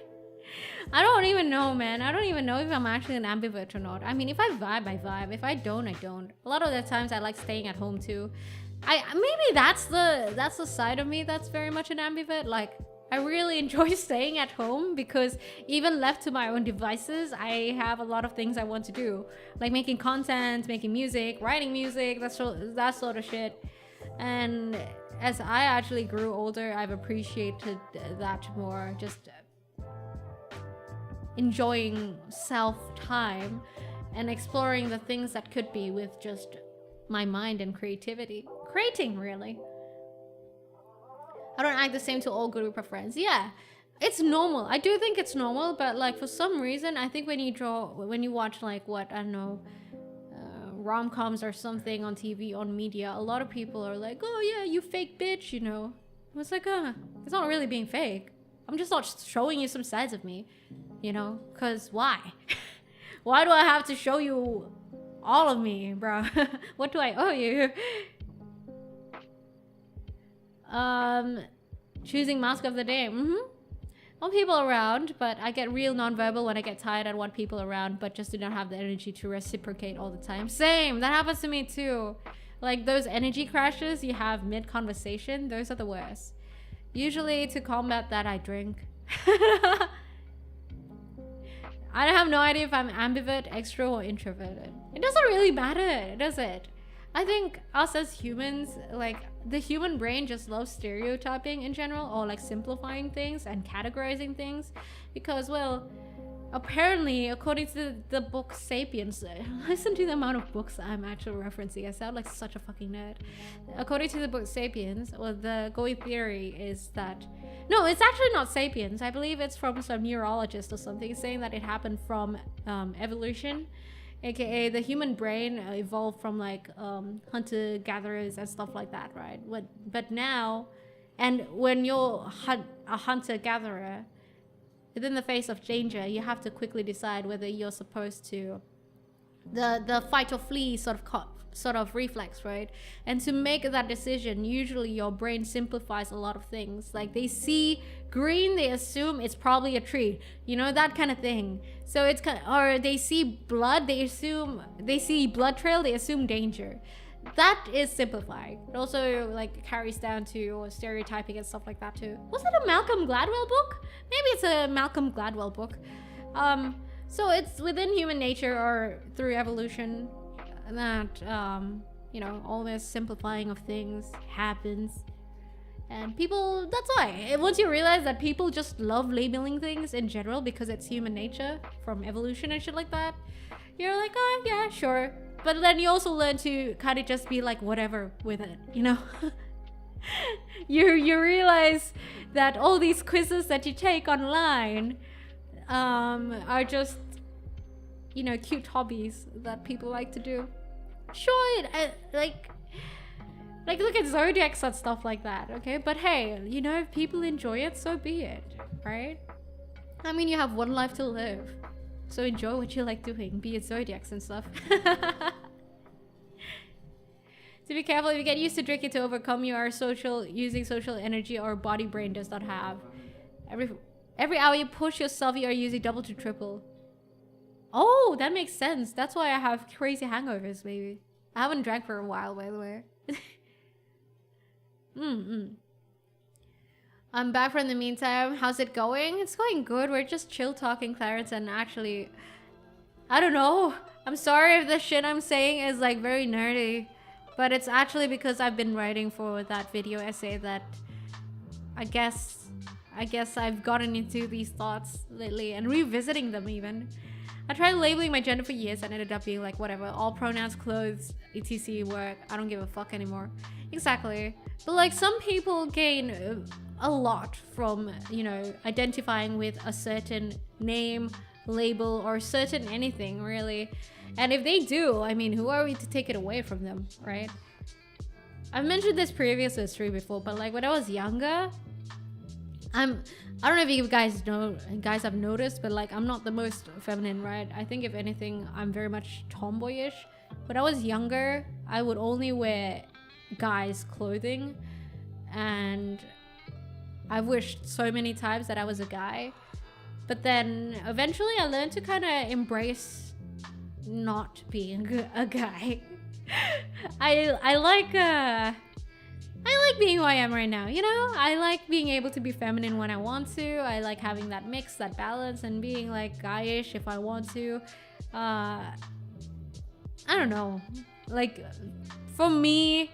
I don't even know, man. I don't even know if I'm actually an ambivert or not. I mean, if I vibe, I vibe. If I don't, I don't. A lot of the times I like staying at home too. Maybe that's the side of me that's very much an ambivert. Like, I really enjoy staying at home because even left to my own devices, I have a lot of things I want to do. Like making content, making music, writing music, that sort of shit. And as I actually grew older, I've appreciated that more. Just enjoying self-time and exploring the things that could be with just my mind and creativity. Creating, really. I don't act the same to all group of friends. Yeah, it's normal. I do think it's normal, but like for some reason, I think when you watch like what, I don't know, rom-coms or something on TV, on media, a lot of people are like, oh yeah, you fake bitch, you know. I was like, it's not really being fake. I'm just not showing you some sides of me, you know, because why? Why do I have to show you all of me, bro? What do I owe you? Choosing mask of the day. Want people around, but I get real non-verbal when I get tired and want people around, but just do not have the energy to reciprocate all the time. Same, that happens to me too. Like those energy crashes you have mid-conversation, those are the worst. Usually to combat that, I drink. I have no idea if I'm ambivert, extro, or introverted. It doesn't really matter, does it? I think us as humans, like the human brain just loves stereotyping in general, or like simplifying things and categorizing things because, well, apparently, according to the book Sapiens, listen to the amount of books I'm actually referencing. I sound like such a fucking nerd. According to the book Sapiens, or the going theory is that, no, it's actually not Sapiens. I believe it's from some neurologist or something saying that it happened from evolution, aka the human brain evolved from like hunter-gatherers and stuff like that, right? But now, and when you're a hunter-gatherer, within the face of danger, you have to quickly decide whether you're supposed to the fight or flee sort of reflex, right? And to make that decision, usually your brain simplifies a lot of things. Like they see green, they assume it's probably a tree, you know, that kind of thing. So it's kind of, or they see blood, they see blood trail, they assume danger. That is simplifying. It also like carries down to stereotyping and stuff like that too. Was it a Malcolm Gladwell book? Maybe it's a Malcolm Gladwell book. So it's within human nature or through evolution that you know, all this simplifying of things happens. And people, that's why once you realize that people just love labeling things in general because it's human nature from evolution and shit like that, you're like, oh yeah, sure. But then you also learn to kind of just be like whatever with it, you know? you realize that all these quizzes that you take online are just, you know, cute hobbies that people like to do. Sure, like look at zodiacs and stuff like that, okay? But hey, you know, if people enjoy it, so be it, right? I mean, you have one life to live. So enjoy what you like doing, be it zodiacs and stuff. To be careful, if you get used to drinking to overcome your using social energy or body brain does not have. Every hour you push yourself, you are using double to triple. Oh, that makes sense. That's why I have crazy hangovers, maybe. I haven't drank for a while, by the way. I'm back from the meantime. How's it going? It's going good. We're just chill talking, Clarence, and actually, I don't know. I'm sorry if the shit I'm saying is like very nerdy, but it's actually because I've been writing for that video essay that I guess I've gotten into these thoughts lately and revisiting them even. I tried labeling my gender for years and ended up being like, whatever, all pronouns, clothes, etc. work. I don't give a fuck anymore. Exactly. But like some people gain a lot from, you know, identifying with a certain name, label, or certain anything really. And if they do, I mean, who are we to take it away from them, right? I've mentioned this previous history before, but like when I was younger, I don't know if you guys have noticed, but like I'm not the most feminine, right? I think if anything, I'm very much tomboyish. When I was younger, I would only wear guys' clothing, and I wished so many times that I was a guy. But then eventually I learned to kind of embrace not being a guy. I like being who I am right now, you know? I like being able to be feminine when I want to. I like having that mix, that balance, and being like guyish if I want to. I don't know. Like, for me,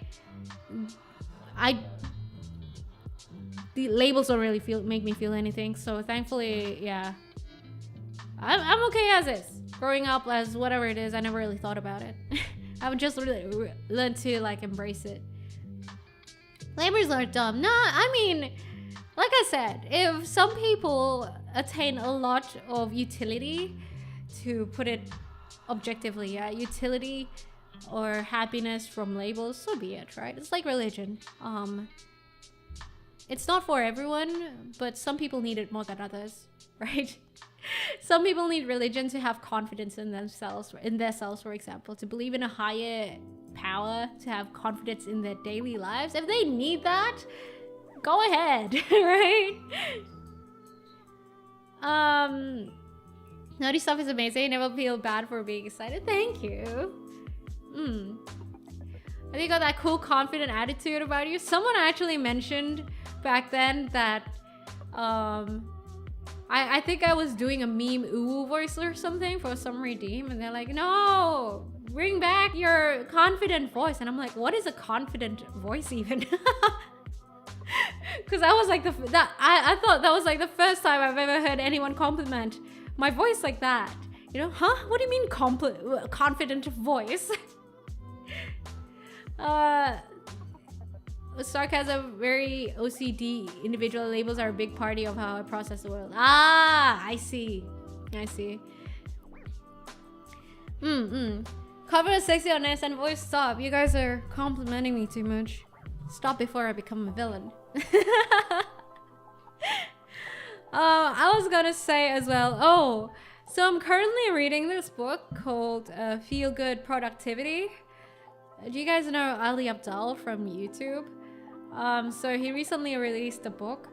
the labels don't really make me feel anything. So thankfully, yeah, I'm okay as is. Growing up as whatever it is, I never really thought about it. I would just really learn to like embrace it. Labels are dumb. Nah, I mean, like I said, if some people attain a lot of utility, to put it objectively, yeah, utility or happiness from labels, so be it, right? It's like religion. It's not for everyone, but some people need it more than others, right? Some people need religion to have confidence in themselves, for example, to believe in a higher power, to have confidence in their daily lives. If they need that, go ahead, right? Naughty stuff is amazing. I never feel bad for being excited. Thank you. I think you got that cool, confident attitude about you. Someone actually mentioned back then that I think I was doing a meme ooh voice or something for some redeem, and they're like, no, bring back your confident voice. And I'm like, what is a confident voice even? Because I was like I thought that was like the first time I've ever heard anyone compliment my voice like that. You know, huh? What do you mean confident voice? Sarcasm, very OCD. Individual labels are a big party of how I process the world. Ah, I see. I see. Cover sexy on S and voice. Stop. You guys are complimenting me too much. Stop before I become a villain. I was gonna say as well. Oh, so I'm currently reading this book called Feel Good Productivity. Do you guys know Ali Abdal from YouTube? So he recently released a book,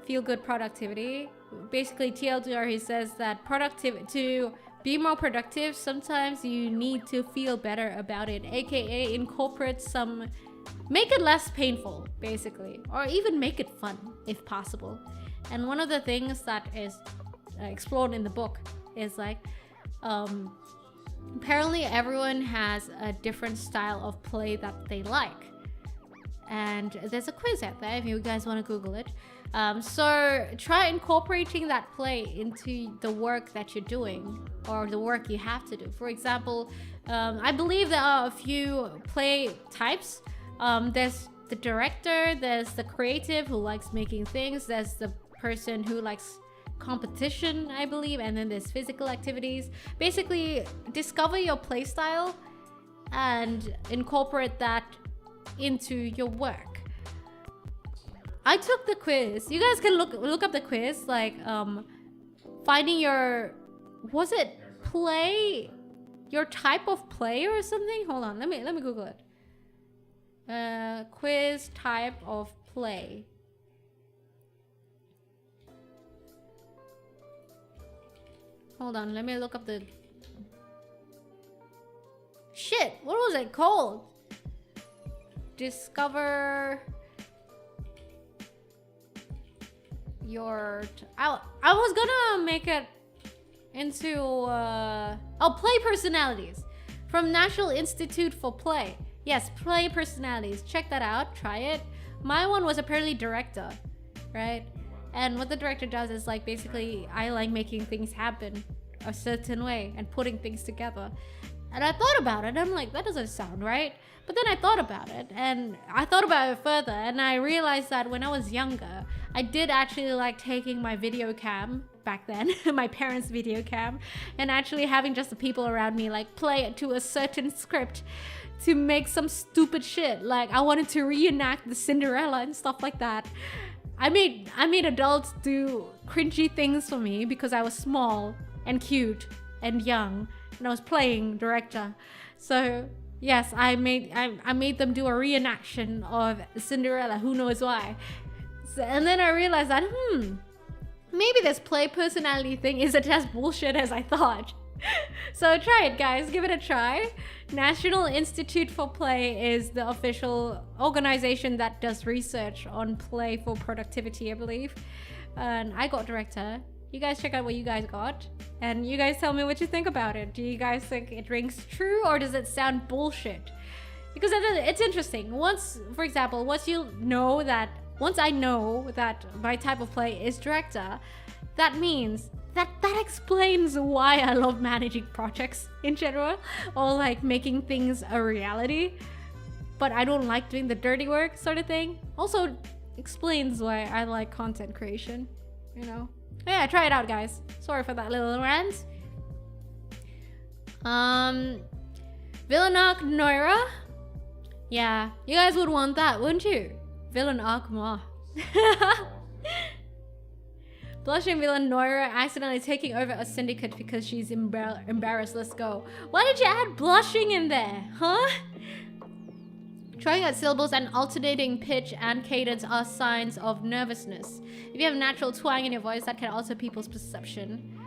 Feel Good Productivity. Basically, TLDR, he says that to be more productive, sometimes you need to feel better about it, aka incorporate make it less painful, basically, or even make it fun if possible. And one of the things that is explored in the book is like, apparently everyone has a different style of play that they like. And there's a quiz out there if you guys want to Google it. So try incorporating that play into the work that you're doing or the work you have to do. For example, I believe there are a few play types. There's the director, there's the creative who likes making things, there's the person who likes competition, I believe, and then there's physical activities. Basically, discover your play style and incorporate that into your work. I took the quiz. You guys can look up the quiz, like finding your, was it play, your type of play or something? Hold on, let me Google it. Quiz type of play. Hold on, let me look up the... Shit, what was it called? Discover your... I was gonna make it into... play personalities. From National Institute for Play. Yes, play personalities. Check that out, try it. My one was apparently director, right? And what the director does is like, basically, I like making things happen a certain way and putting things together. And I thought about it, and I'm like, that doesn't sound right. But then I thought about it, and I thought about it further, and I realized that when I was younger, I did actually like taking my video cam back then, my parents' video cam, and actually having just the people around me like play it to a certain script to make some stupid shit. Like I wanted to reenact the Cinderella and stuff like that. I made adults do cringy things for me because I was small and cute and young and I was playing director. So yes, I made them do a reenaction of Cinderella, who knows why. So, and then I realized that maybe this play personality thing isn't as bullshit as I thought. So try it, guys, give it a try. National Institute for Play is the official organization that does research on play for productivity, I believe. And I got director. You guys check out what you guys got, and you guys tell me what you think about it. Do you guys think it rings true, or does it sound bullshit? Because it's interesting. Once I know that my type of play is director, that means that explains why I love managing projects in general, or like making things a reality, but I don't like doing the dirty work sort of thing. Also explains why I like content creation, you know? Yeah, try it out, guys. Sorry for that little rant. Villain arc Noira. Yeah, you guys would want that, wouldn't you? Villain arc moi. Blushing villain Noira accidentally taking over a syndicate because she's embarrassed. Let's go. Why did you add blushing in there, huh? Trying out syllables and alternating pitch and cadence are signs of nervousness. If you have natural twang in your voice, that can alter people's perception.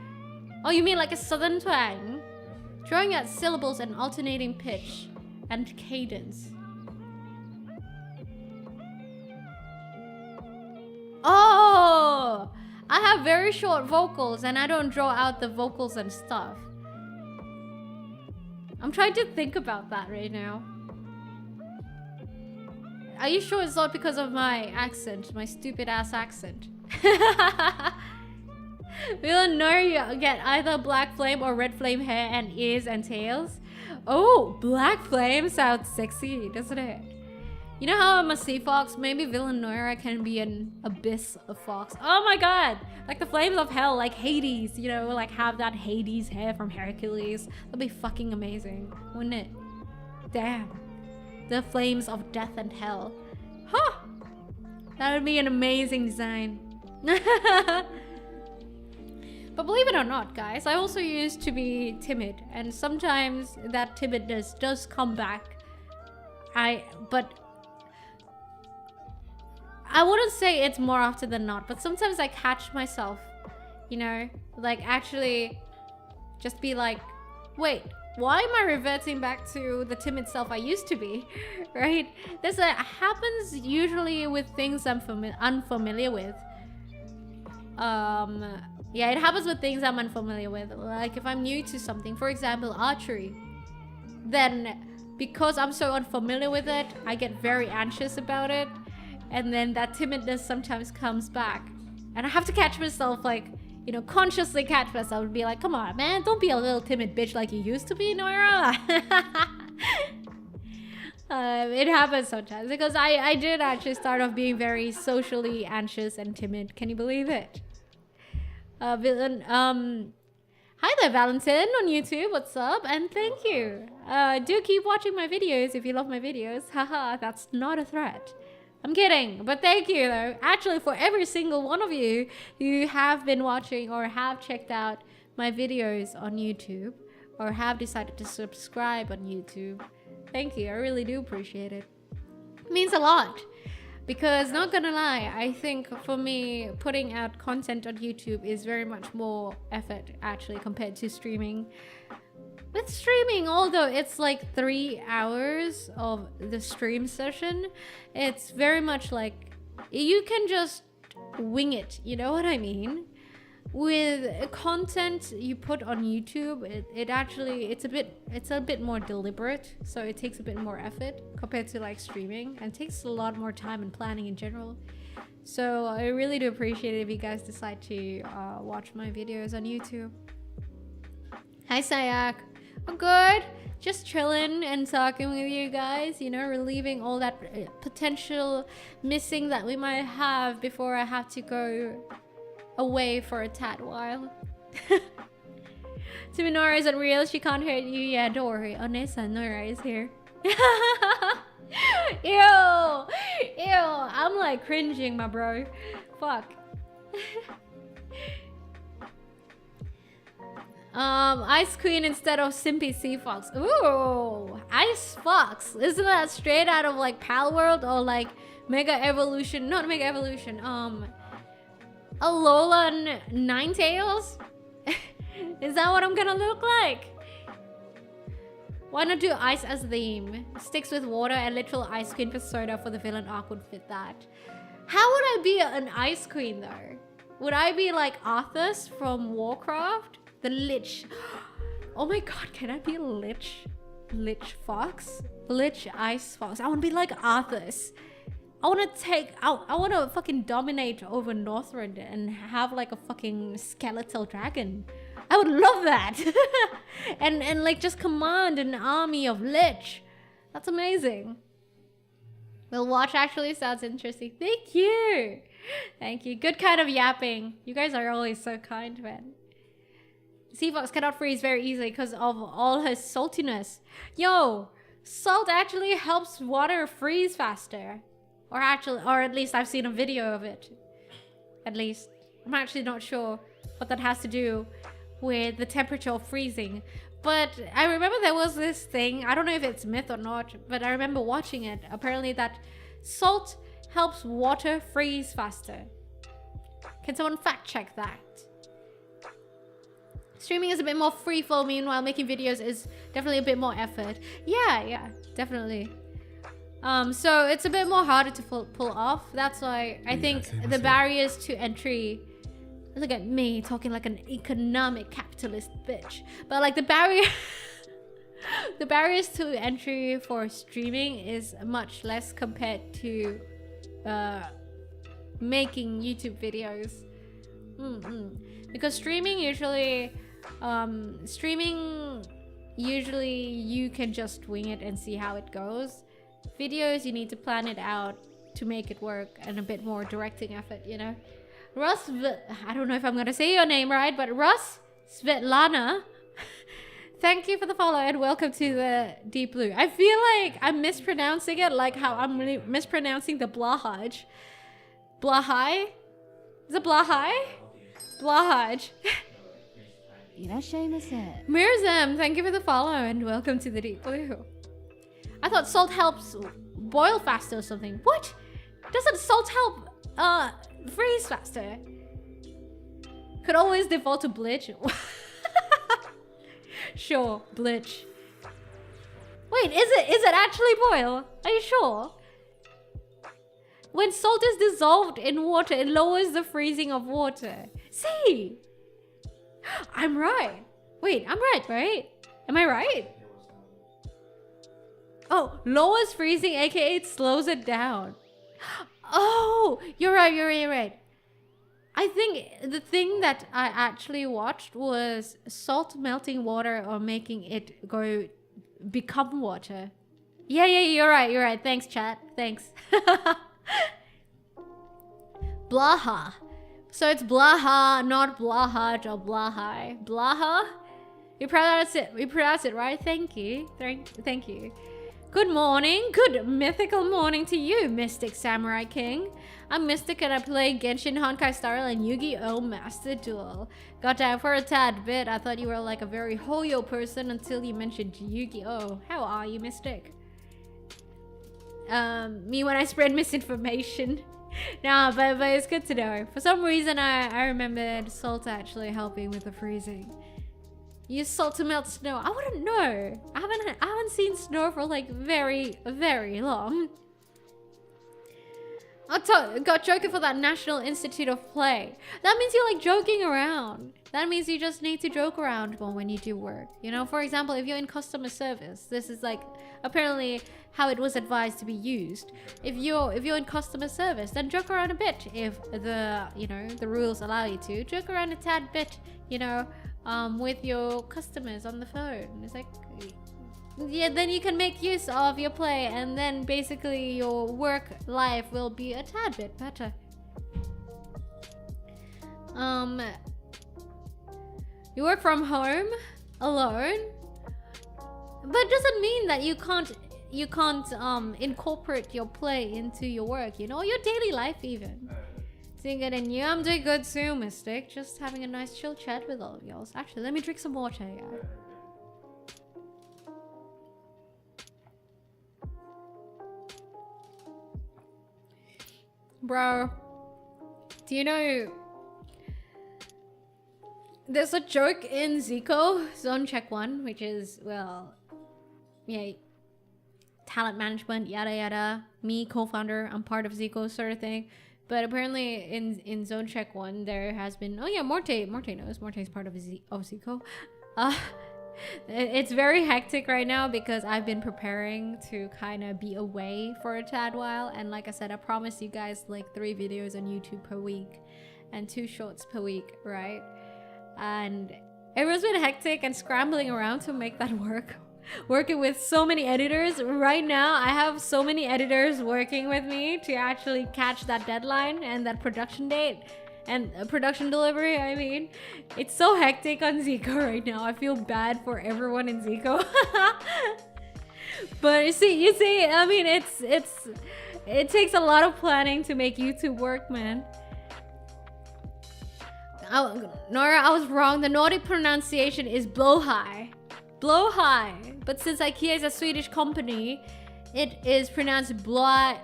Oh, you mean like a southern twang? Drawing out syllables and alternating pitch and cadence. Oh! I have very short vocals and I don't draw out the vocals and stuff. I'm trying to think about that right now. Are you sure it's not because of my accent? My stupid ass accent? Will Noira get either black flame or red flame hair and ears and tails? Oh, black flame sounds sexy, doesn't it? You know how I'm a sea fox? Maybe Villain Noira can be an abyss of fox. Oh my god! Like the flames of hell, like Hades, you know, like have that Hades hair from Hercules. That'd be fucking amazing, wouldn't it? Damn. The flames of death and hell. Huh! That would be an amazing design. But believe it or not, guys, I also used to be timid, and sometimes that timidness does come back. But I wouldn't say it's more often than not, but sometimes I catch myself, you know, like actually just be like, wait, why am I reverting back to the timid self I used to be, right? This happens usually with things I'm unfamiliar with. Yeah, it happens with things I'm unfamiliar with. Like if I'm new to something, for example, archery, then because I'm so unfamiliar with it, I get very anxious about it. And then that timidness sometimes comes back. And I have to catch myself, like, you know, consciously catch myself and be like, come on, man, don't be a little timid bitch like you used to be, Noira. It happens sometimes because I did actually start off being very socially anxious and timid. Can you believe it? Hi there, Valentin on YouTube. What's up? And thank you. Do keep watching my videos if you love my videos. Haha, that's not a threat. I'm kidding, but thank you though. Actually, for every single one of you who have been watching or have checked out my videos on YouTube or have decided to subscribe on YouTube, thank you. I really do appreciate it. It means a lot. Because not gonna lie, I think for me, putting out content on YouTube is very much more effort actually compared to streaming. With streaming, although it's like 3 hours of the stream session, it's very much like you can just wing it, you know what I mean? With content you put on YouTube, it's a bit more deliberate, so it takes a bit more effort compared to like streaming, and takes a lot more time and planning in general. So I really do appreciate it if you guys decide to watch my videos on YouTube. Hi Sayak. I'm good. Just chilling and talking with you guys, you know, relieving all that potential missing that we might have before I have to go away for a tad while. To Noira isn't real, she can't hurt you. Yeah, don't worry. Onesa, Noira is here. Ew! Ew! I'm like cringing, my bro. Fuck. Ice Queen instead of Simpy Sea Fox. Ooh, Ice Fox. Isn't that straight out of like Pal World or like Mega Evolution? Not Mega Evolution. Alolan Ninetales? Is that what I'm gonna look like? Why not do ice as theme? Sticks with water and literal Ice Queen persona for the villain arc would fit that. How would I be an Ice Queen though? Would I be like Arthas from Warcraft? The Lich. Oh my god, can I be a Lich? Lich Fox? Lich Ice Fox. I want to be like Arthas. I want to fucking dominate over Northrend and have like a fucking skeletal dragon. I would love that. and like just command an army of Lich. That's amazing. Well, watch actually sounds interesting. Thank you. Thank you. Good kind of yapping. You guys are always so kind, man. Sea Fox cannot freeze very easily because of all her saltiness. Yo, salt actually helps water freeze faster. Or at least I've seen a video of it. At least. I'm actually not sure what that has to do with the temperature of freezing. But I remember there was this thing, I don't know if it's myth or not, but I remember watching it. Apparently that salt helps water freeze faster. Can someone fact check that? Streaming is a bit more free-flow, meanwhile making videos is definitely a bit more effort. Yeah, definitely. So it's a bit more harder to pull off. That's why I think the barriers to entry... Look at me talking like an economic capitalist bitch. But like the barrier... the barriers to entry for streaming is much less compared to making YouTube videos. Because streaming usually you can just wing it and see how it goes. Videos, you need to plan it out to make it work, and a bit more directing effort, you know. I don't know if I'm gonna say your name right, but Russ Svetlana, thank you for the follow and welcome to the Deep Blue. I feel like I'm mispronouncing it, like how I'm mispronouncing the Blahaj. Blahai? Is it Blahai? Blahaj. Mirzam, thank you for the follow and welcome to the Deep Blue. I thought salt helps boil faster or something. What? Doesn't salt help freeze faster? Could always default to bleach. Sure, bleach. Wait, is it actually boil? Are you sure? When salt is dissolved in water, it lowers the freezing of water. See? I'm right. Wait, I'm right? Am I right? Oh, lowers freezing, aka it slows it down. Oh, you're right. I think the thing that I actually watched was salt melting water or making it become water. Yeah, you're right. Thanks, chat. Thanks. Blaha. So it's Blaha, not Blahaj or Blahai. Blaha? We pronounce it right? Thank you. Thank you. Good morning. Good mythical morning to you, Mystic Samurai King. I'm Mystic and I play Genshin Honkai Star Rail and Yu-Gi-Oh! Master Duel. Got down for a tad bit. I thought you were like a very Hoyo person until you mentioned Yu-Gi-Oh! How are you, Mystic? Me when I spread misinformation. Nah, but it's good to know. For some reason, I remembered salt actually helping with the freezing. Use salt to melt snow. I wouldn't know. I haven't seen snow for like very, very long. Got joking for that National Institute of Play. That means you're like joking around. That means you just need to joke around more when you do work. You know, for example, if you're in customer service, this is like apparently how it was advised to be used. If you're in customer service, then joke around a bit. If the rules allow you to, joke around a tad bit. You know, with your customers on the phone. It's like, yeah, then you can make use of your play, and then basically your work life will be a tad bit better. You work from home alone, but it doesn't mean that you can't incorporate your play into your work, you know, your daily life even. Seeing it in you, I'm doing good too, Mystic. Just having a nice chill chat with all of y'all. Actually, let me drink some water, yeah. Bro, do you know there's a joke in Zico, Zone Check 1, which is, well, yeah, talent management, yada yada. Me, co-founder, I'm part of Zico sort of thing. But apparently in Zone Check 1, there has been... Oh yeah, Morte knows. Morte's part of Zico. It's very hectic right now because I've been preparing to kind of be away for a tad while. And like I said, I promised you guys like 3 videos on YouTube per week and 2 shorts per week, right? And everyone's been hectic and scrambling around to make that work. Working with so many editors. Right now, I have so many editors working with me to actually catch that deadline and that production date. And production delivery, I mean. It's so hectic on Zico right now. I feel bad for everyone in Zico. But you see, I mean, it takes a lot of planning to make YouTube work, man. Noira, I was wrong. The Nordic pronunciation is blowhigh. Blowhigh. But since IKEA is a Swedish company, it is pronounced blow.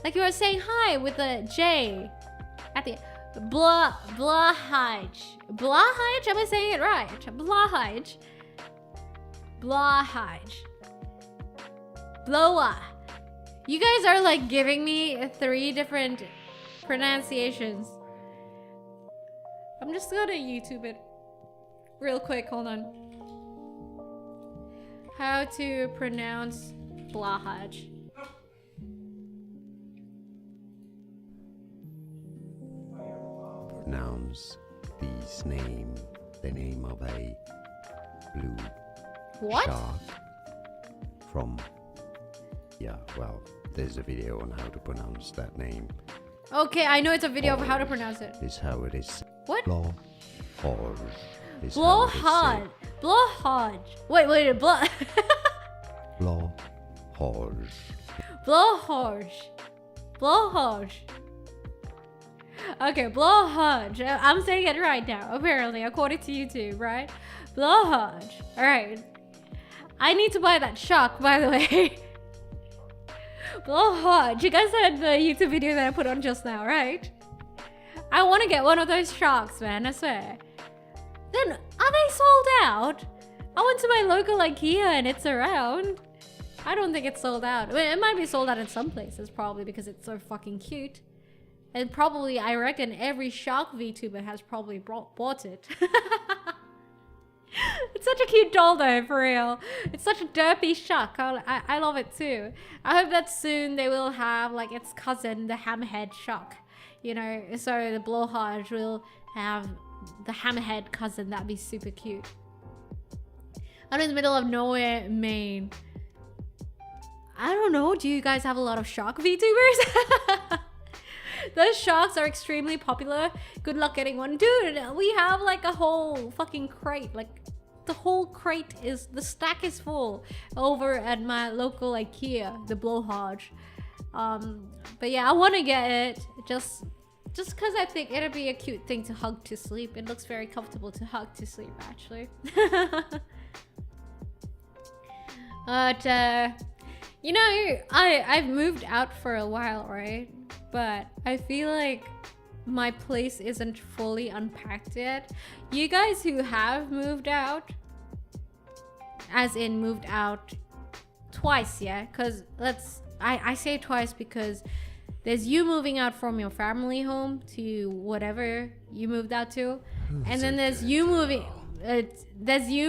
Like you were saying hi with a J at the Blahaj. Blahaj? Am I saying it right? Blahaj. Blahaj. Blowa. You guys are like giving me 3 different pronunciations. I'm just gonna YouTube it real quick. Hold on. How to pronounce Blahaj. pronounce this name, the name of a blue What? shark from... Yeah, well, there's a video on how to pronounce that name. Okay, I know it's a video of how to pronounce it. Is how it is. What? Blowhard. Is how it is Blowhard. said. Blowhard. Wait, Blowhard. Blowhard. Blowhard. Okay, blowhard. I'm saying it right now, apparently, according to YouTube, right? Blowhard. Alright. I need to buy that shark, by the way. Blowhard. You guys heard the YouTube video that I put on just now, right? I want to get one of those sharks, man, I swear. Then, are they sold out? I went to my local IKEA and it's around. I don't think it's sold out. I mean, it might be sold out in some places, probably because it's so fucking cute. And probably, I reckon every shark VTuber has probably bought it. It's such a cute doll though, for real. It's such a derpy shark. I love it too. I hope that soon they will have like its cousin, the hammerhead shark. You know, so the blowhard will have the hammerhead cousin. That'd be super cute. I'm in the middle of nowhere, Maine. I don't know. Do you guys have a lot of shark VTubers? Those sharks are extremely popular. Good luck getting one. Dude, we have like a whole fucking crate. Like the whole crate is, the stack is full over at my local IKEA, the blowhard. But yeah, I want to get it just because I think it'll be a cute thing to hug to sleep. It looks very comfortable to hug to sleep, actually. But you know, I've moved out for a while, right? But I feel like my place isn't fully unpacked yet. You guys who have moved out, as in moved out twice, yeah? Because I say twice because there's you moving out from your family home to whatever you moved out to. And then there's you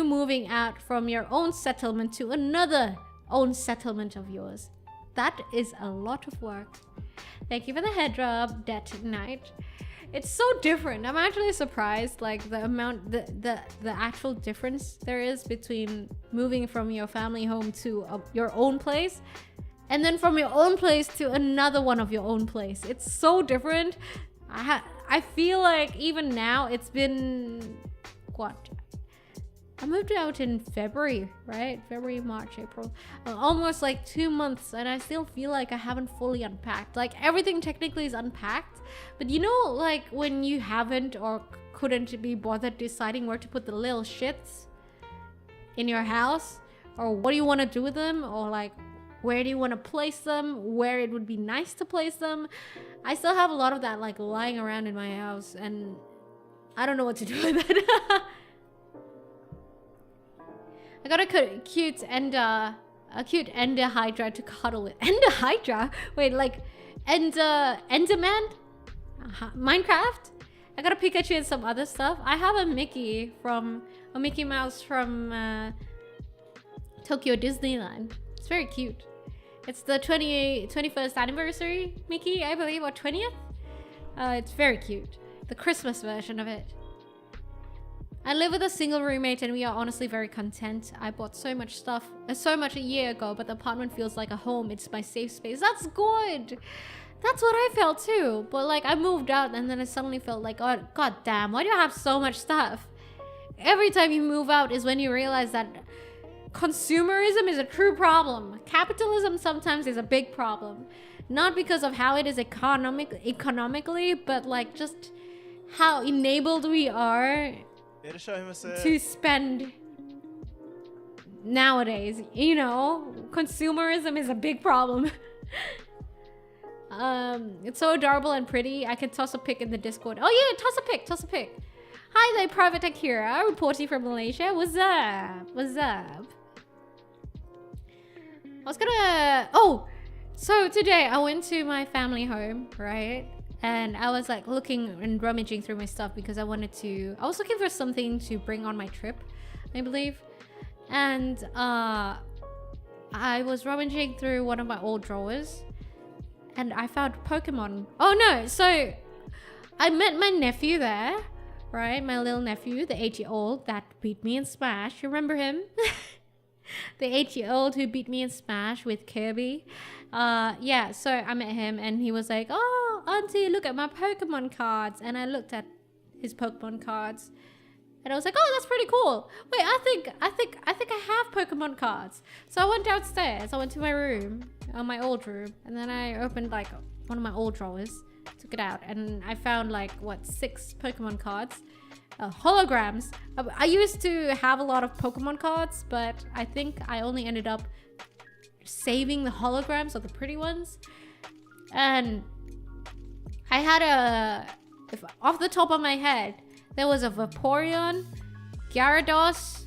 moving out from your own settlement to another own settlement of yours. That is a lot of work. Thank you for the head rub, Debt Night. It's so different. I'm actually surprised, like the amount, the actual difference there is between moving from your family home to your own place, and then from your own place to another one of your own place. It's so different. I feel like even now it's been what? I moved out in February, right? February, March, April. Almost like 2 months, and I still feel like I haven't fully unpacked. Like everything technically is unpacked, but you know, like when you haven't or couldn't be bothered deciding where to put the little shits in your house, or what do you want to do with them, or like where do you want to place them, where it would be nice to place them. I still have a lot of that like lying around in my house, and I don't know what to do with it. I got a cute ender hydra to cuddle with. Ender hydra? Wait, like Enderman? Minecraft? I got a Pikachu and some other stuff. I have a Mickey Mouse from Tokyo Disneyland. It's very cute. It's the 21st anniversary Mickey, I believe, or 20th. It's very cute. The Christmas version of it. I live with a single roommate and we are honestly very content. I bought so much stuff, so much a year ago, but the apartment feels like a home. It's my safe space. That's good. That's what I felt too. But like I moved out and then I suddenly felt like, oh, god damn, why do I have so much stuff? Every time you move out is when you realize that consumerism is a true problem. Capitalism sometimes is a big problem. Not because of how it is economically, but like just how enabled we are to spend nowadays. You know, consumerism is a big problem. It's so adorable and pretty. I can toss a pic in the Discord. Oh yeah, toss a pic. Hi there, Private Akira, reporting from Malaysia. What's up? So today I went to my family home, right? And I was like looking and rummaging through my stuff because I was looking for something to bring on my trip, I believe. And I was rummaging through one of my old drawers and I found Pokemon. Oh no, so I met my nephew there, right? My little nephew, the 8-year-old that beat me in Smash. You remember him? The 8-year-old who beat me in Smash with Kirby. Yeah, so I met him and he was like, oh, auntie, look at my Pokemon cards. And I looked at his Pokemon cards and I was like, oh, that's pretty cool. Wait, I think I have Pokemon cards. So I went downstairs. I went to my room, my old room, and then I opened like one of my old drawers, took it out, and I found like 6 Pokemon cards, holograms. I used to have a lot of Pokemon cards, but I think I only ended up saving the holograms of the pretty ones. And I had off the top of my head, there was a Vaporeon, Gyarados,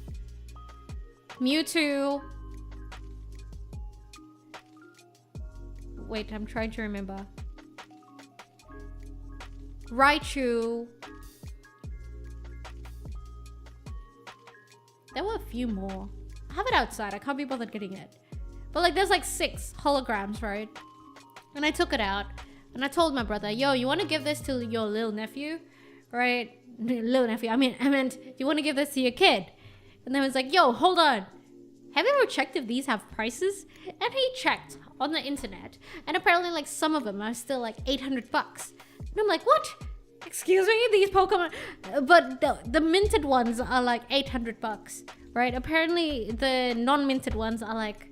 Mewtwo. Wait, I'm trying to remember. Raichu. There were a few more. I have it outside. I can't be bothered getting it. But like, there's like 6 holograms, right? And I took it out and I told my brother, yo, you want to give this to your little nephew? Right? Little nephew. I meant, you want to give this to your kid? And then I was like, yo, hold on. Have you ever checked if these have prices? And he checked on the internet. And apparently like some of them are still like 800 bucks. And I'm like, what? Excuse me, these Pokemon, but the minted ones are like 800 bucks, right? Apparently the non-minted ones are like,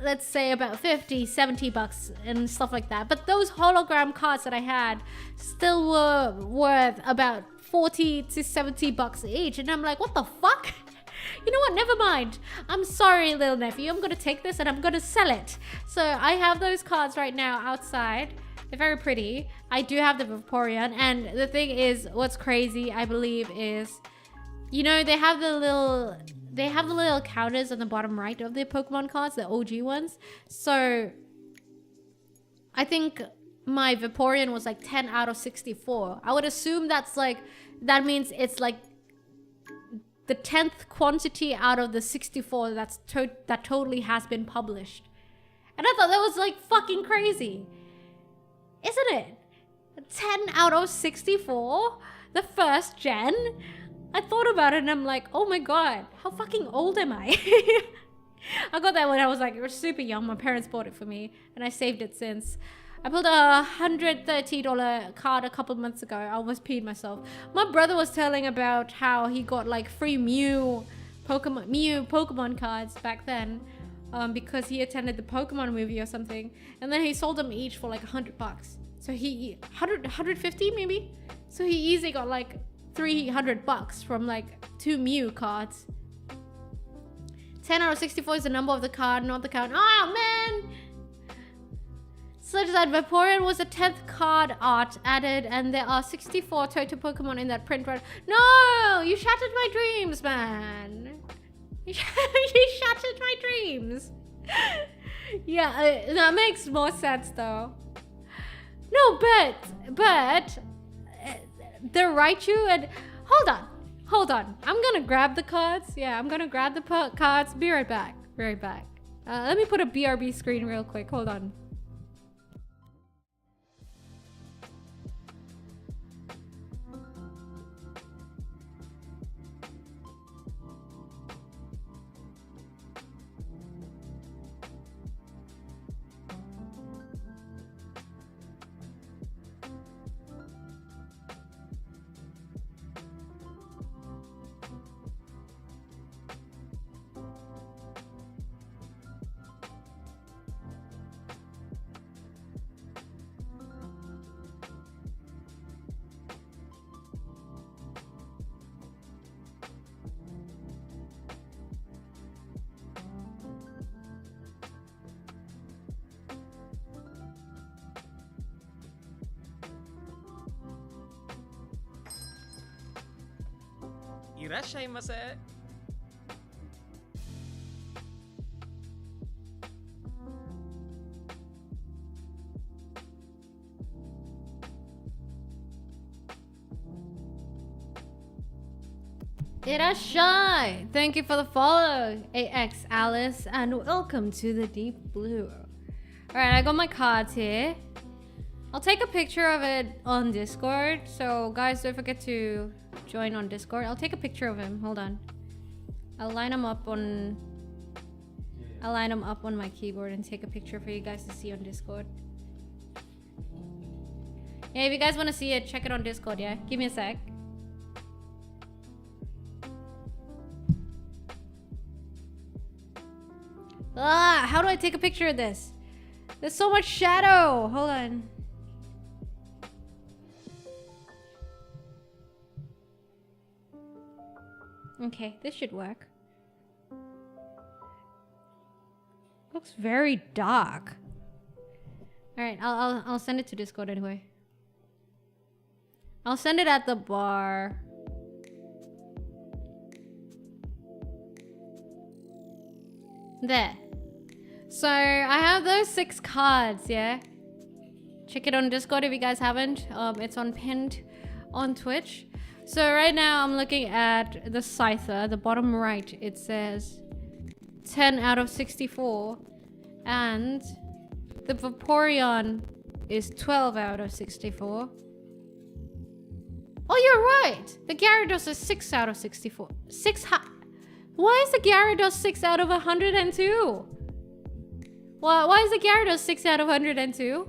let's say about 50, 70 bucks and stuff like that. But those hologram cards that I had still were worth about 40 to 70 bucks each. And I'm like, what the fuck? You know what? Never mind. I'm sorry, little nephew. I'm going to take this and I'm going to sell it. So I have those cards right now outside. They're very pretty. I do have the Vaporeon. And the thing is, what's crazy, I believe, is, you know, they have the little counters on the bottom right of the Pokemon cards, the OG ones. So I think my Vaporeon was like 10 out of 64. I would assume that's like, that means it's like the 10th quantity out of the 64 that totally has been published. And I thought that was like fucking crazy. Isn't it? 10 out of 64? The first gen? I thought about it and I'm like, oh my god, how fucking old am I? I got that when I was like super young. My parents bought it for me and I saved it since. I pulled a $130 card a couple months ago. I almost peed myself. My brother was telling about how he got like free Mew Pokemon cards back then, because he attended the Pokemon movie or something, and then he sold them each for like 100 bucks. So he 150 maybe. So he easily got like 300 bucks from like 2 Mew cards. 10 out of 64 is the number of the card, not the count. Oh man! Such that Vaporeon was the 10th card art added, and there are 64 total Pokemon in that print run. No! You shattered my dreams, man! You shattered my dreams! Yeah, that makes more sense though. No, but the Raichu and... Hold on. I'm gonna grab the cards. Yeah, I'm gonna grab the cards. Be right back. Let me put a BRB screen real quick. Hold on. Irashaimase. Irashai! Thank you for the follow, AX Alice, and welcome to the Deep Blue. Alright, I got my cards here. I'll take a picture of it on Discord. So guys, don't forget to join on Discord. I'll take a picture of him. Hold on. I'll line him up on my keyboard and take a picture for you guys to see on Discord. Yeah, if you guys want to see it, check it on Discord, yeah? Give me a sec. Ah, how do I take a picture of this? There's so much shadow. Hold on. Okay, this should work. Looks very dark. All right, I'll send it to Discord anyway. I'll send it at the bar. There. So I have those 6 cards, yeah? Check it on Discord if you guys haven't. It's on pinned on Twitch. So right now I'm looking at the Scyther, the bottom right. It says 10 out of 64. And the Vaporeon is 12 out of 64. Oh, you're right! The Gyarados is 6 out of 64. Why is the Gyarados 6 out of 102? Why is the Gyarados 6 out of 102?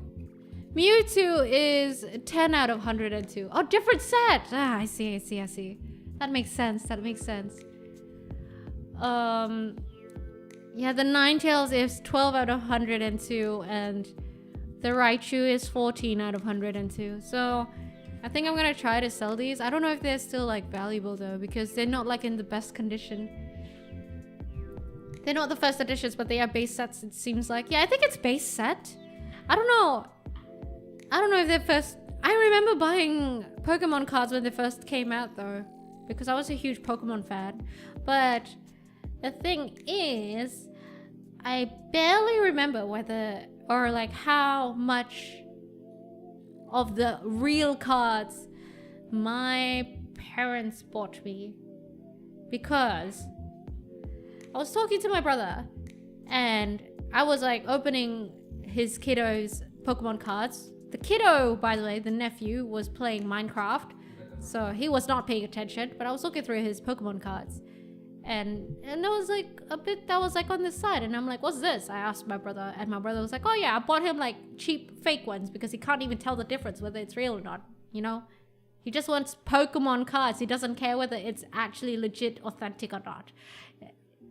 Mewtwo is 10 out of 102. Oh, different set! Ah, I see. That makes sense. Yeah, the Ninetales is 12 out of 102, and the Raichu is 14 out of 102. So I think I'm gonna try to sell these. I don't know if they're still like valuable though, because they're not like in the best condition. They're not the first editions, but they are base sets, it seems like. Yeah, I think it's base set. I don't know if they're first... I remember buying Pokemon cards when they first came out though, because I was a huge Pokemon fan. But the thing is, I barely remember whether or like how much of the real cards my parents bought me, because I was talking to my brother and I was like opening his kiddo's Pokemon cards. The kiddo, by the way, the nephew, was playing Minecraft, so he was not paying attention, but I was looking through his Pokemon cards. And there was like a bit that was like on this side, and I'm like, what's this? I asked my brother, and my brother was like, oh yeah, I bought him like cheap fake ones because he can't even tell the difference whether it's real or not, you know? He just wants Pokemon cards. He doesn't care whether it's actually legit, authentic or not.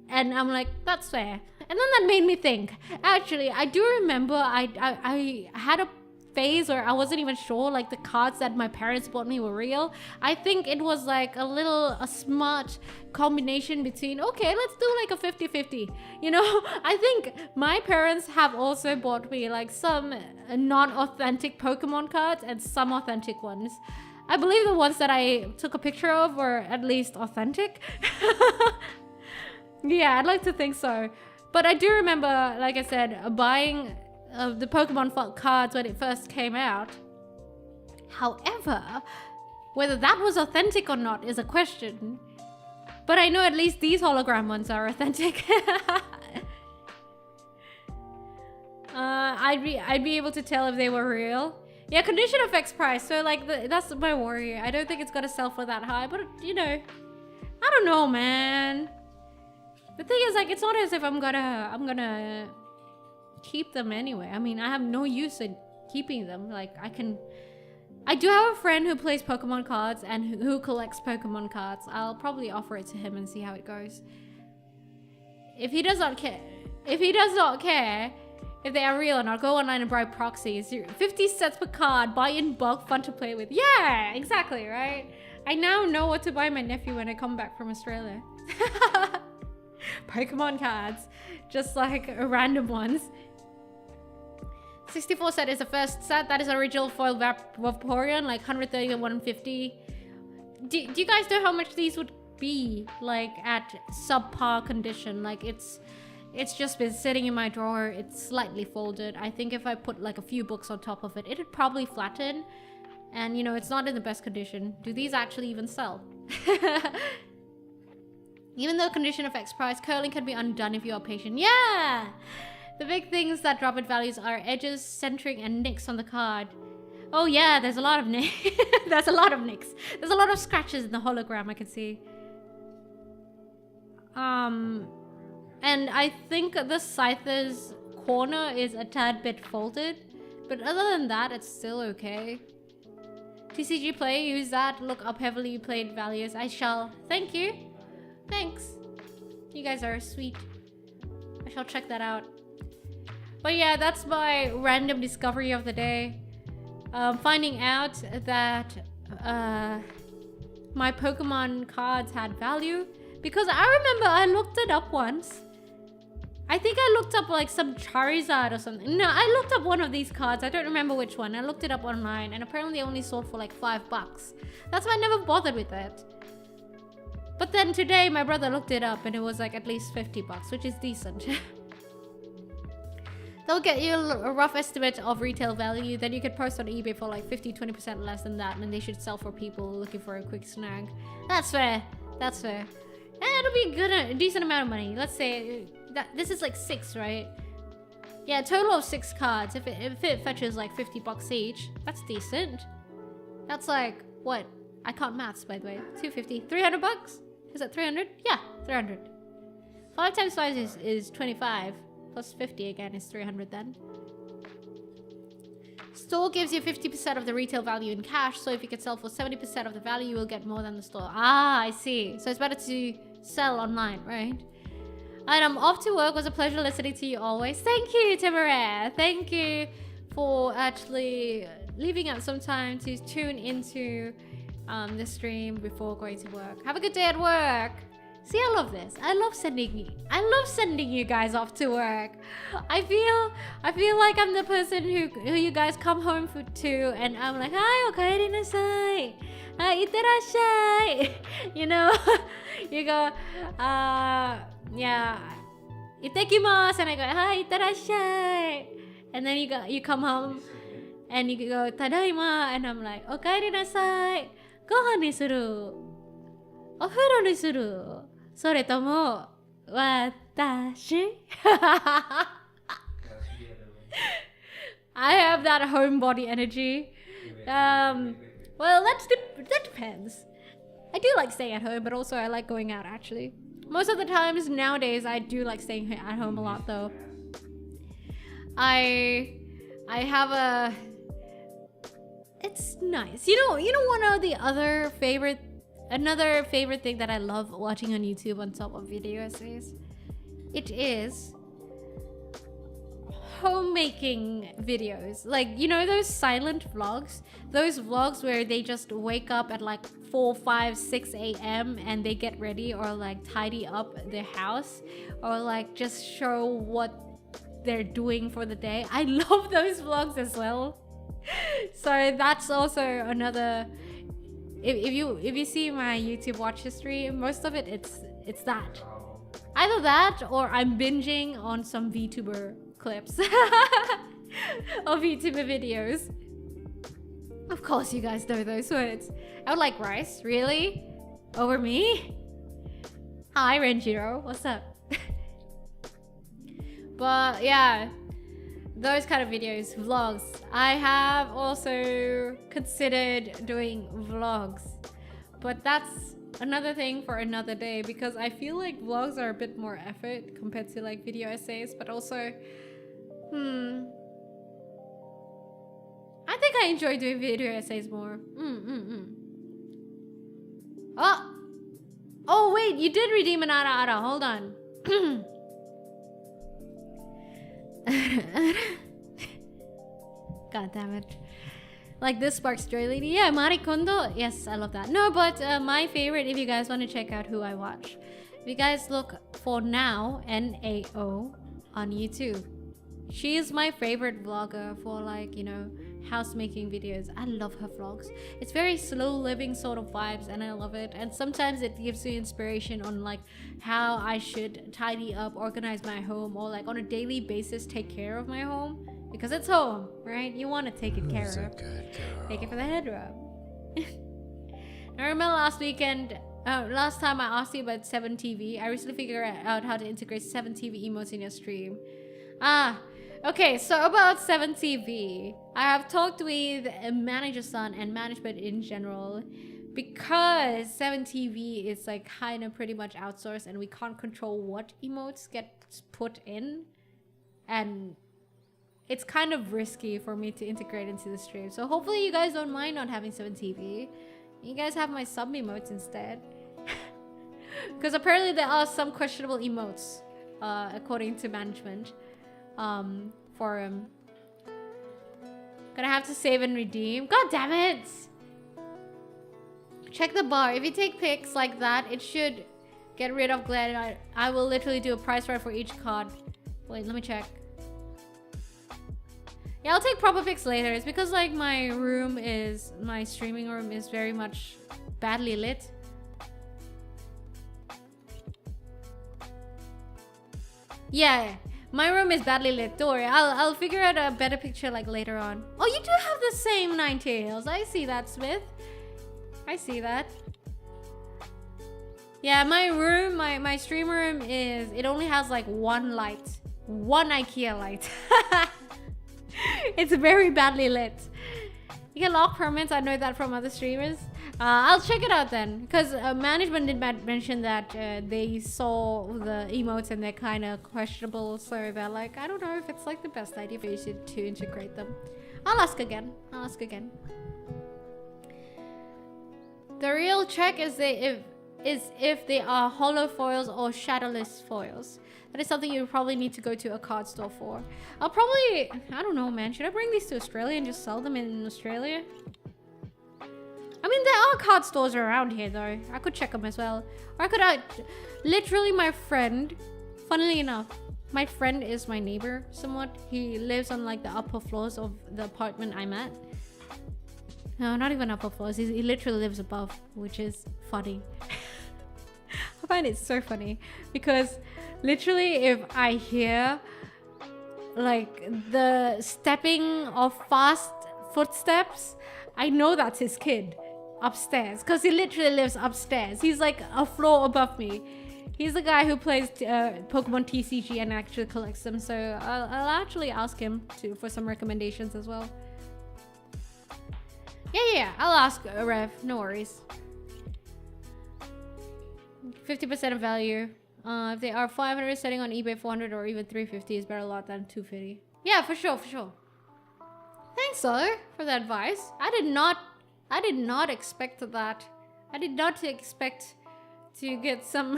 And I'm like, that's fair. And then that made me think, actually, I do remember I had a phase where I wasn't even sure like the cards that my parents bought me were real. I think it was like a smart combination between, okay, let's do like a 50-50, you know? I think my parents have also bought me like some non-authentic Pokemon cards and some authentic ones. I believe the ones that I took a picture of were at least authentic. Yeah, I'd like to think so. But I do remember, like I said, buying the Pokemon cards when it first came out. However, whether that was authentic or not is a question. But I know at least these hologram ones are authentic. I'd be able to tell if they were real. Yeah, condition affects price. So like that's my worry. I don't think it's gonna sell for that high. But you know, I don't know, man. The thing is, like, it's not as if I'm gonna keep them anyway. I mean, I have no use in keeping them. Like, I do have a friend who plays Pokemon cards and who collects Pokemon cards. I'll probably offer it to him and see how it goes. If he does not care if they are real or not, go online and buy proxies. 50 sets per card, buy in bulk, fun to play with. Yeah, exactly, right? I now know what to buy my nephew when I come back from Australia. Pokemon cards, just like random ones. 64 set is the first set. That is original foil Vaporeon, like 130 and 150. Do you guys know how much these would be, like at subpar condition? Like it's just been sitting in my drawer. It's slightly folded. I think if I put like a few books on top of it, it'd probably flatten. And you know, it's not in the best condition. Do these actually even sell? Even though condition affects price, curling can be undone if you are patient. Yeah! The big things that drop in values are edges, centering, and nicks on the card. Oh yeah, there's a lot of nicks. There's a lot of nicks. There's a lot of scratches in the hologram I can see. And I think the Scyther's corner is a tad bit folded. But other than that, it's still okay. TCG Play, use that. Look up heavily played values. I shall. Thank you. Thanks. You guys are sweet. I shall check that out. But yeah, that's my random discovery of the day. Finding out that my Pokemon cards had value. Because I remember I looked it up once. I think I looked up like some Charizard or something. No, I looked up one of these cards. I don't remember which one. I looked it up online and apparently only sold for like $5. That's why I never bothered with it. But then today my brother looked it up and it was like at least $50, which is decent. They'll get you a rough estimate of retail value. Then you could post on eBay for like 50-20% less than that, and they should sell for people looking for a quick snag. That's fair. That's fair. It'll be a decent amount of money. Let's say that this is like 6, right? Yeah, a total of 6 cards. If it fetches like $50 each, that's decent. That's like what? I can't maths, by the way. 250, $300. Is that 300? Yeah, 300. 5 times 5 is 25. Plus 50 again is 300 then. Store gives you 50% of the retail value in cash, so if you can sell for 70% of the value, you will get more than the store. Ah, I see. So it's better to sell online, right? And I'm off to work. It was a pleasure listening to you always. Thank you, Timere. Thank you for actually leaving out some time to tune into the stream before going to work. Have a good day at work. See, I love this. I love sending you guys off to work. I feel like I'm the person who you guys come home to, and I'm like, hi, okaeri nasai. Itterashai. You know, you go, yeah, itekimasu, and I go, hi, itterashai. And then you come home, and you go, tadaima, and I'm like, okaeri nasai. Gohan ni suru. Ofuro ni suru. Soretomo watashi. I have that homebody energy. Well, that depends. I do like staying at home, but also I like going out actually. Most of the times nowadays, I do like staying at home a lot though. I have a. It's nice. You know one of the other another favorite thing that I love watching on YouTube on top of video essays, it is homemaking videos. Like, you know those silent vlogs? Those vlogs where they just wake up at like 4, 5, 6 a.m. and they get ready or like tidy up their house or like just show what they're doing for the day. I love those vlogs as well. So that's also another. If you see my YouTube watch history, most of it it's that. Either that or I'm binging on some VTuber clips or VTuber videos. Of course you guys know those words. I would like rice, really? Over me? Hi Renjiro, what's up? But yeah, those kind of videos, vlogs. I have also considered doing vlogs, but that's another thing for another day because I feel like vlogs are a bit more effort compared to like video essays, but also, I think I enjoy doing video essays more. Oh wait, you did redeem an ara. Hold on. God damn it. Like this sparks joy lady. Yeah, Mari Kondo. Yes, I love that. No, but my favorite, if you guys want to check out who I watch, if you guys look for Now, Nao, on YouTube. She is my favorite vlogger for like, you know, house making videos. I love her vlogs. It's very slow living sort of vibes and I love it. And sometimes it gives me inspiration on like how I should tidy up, organize my home, or like on a daily basis take care of my home. Because it's home, right? You want to take it care of. Take it for the head rub. I remember last time I asked you about 7TV. I recently figured out how to integrate 7TV emotes in your stream. Okay, so about 7TV. I have talked with manager-san and management in general because 7TV is like kind of pretty much outsourced and we can't control what emotes get put in. And it's kind of risky for me to integrate into the stream. So hopefully you guys don't mind not having 7TV. You guys have my sub emotes instead. Because apparently there are some questionable emotes, according to management. Forum. Gonna have to save and redeem. God damn it! Check the bar. If you take pics like that, it should get rid of glare. I will literally do a price run for each card. Wait, let me check. Yeah, I'll take proper pics later. It's because like my streaming room is very much badly lit. Yeah. My room is badly lit. Don't worry. I'll figure out a better picture like later on. Oh, you do have the same Ninetales. I see that, Smith. I see that. Yeah, my room, my stream room it only has like one light. One IKEA light. It's very badly lit. You get lock permits. I know that from other streamers. I'll check it out then, because management did mention that they saw the emotes and they're kind of questionable, so they're like, I don't know if it's like the best idea for you to integrate them. I'll ask again. The real check is if they are hollow foils or shadowless foils. That is something you probably need to go to a card store for. I don't know, man. Should I bring these to Australia and just sell them in Australia? I mean, there are card stores around here, though. I could check them as well. Or I could... literally, my friend... Funnily enough, my friend is my neighbor, somewhat. He lives on, like, the upper floors of the apartment I'm at. No, not even upper floors. He literally lives above, which is funny. I find it so funny. Because, literally, if I hear, like, the stepping of fast footsteps, I know that's his kid. Upstairs, because he literally lives upstairs. He's like a floor above me. He's the guy who plays Pokemon TCG and actually collects them, so I'll actually ask him for some recommendations as well. Yeah, I'll ask Rev, no worries. 50% of value. If they are 500, selling on eBay 400 or even 350 is better a lot than 250. Yeah, for sure. Thanks, sir, for the advice. I did not expect that. I did not expect to get some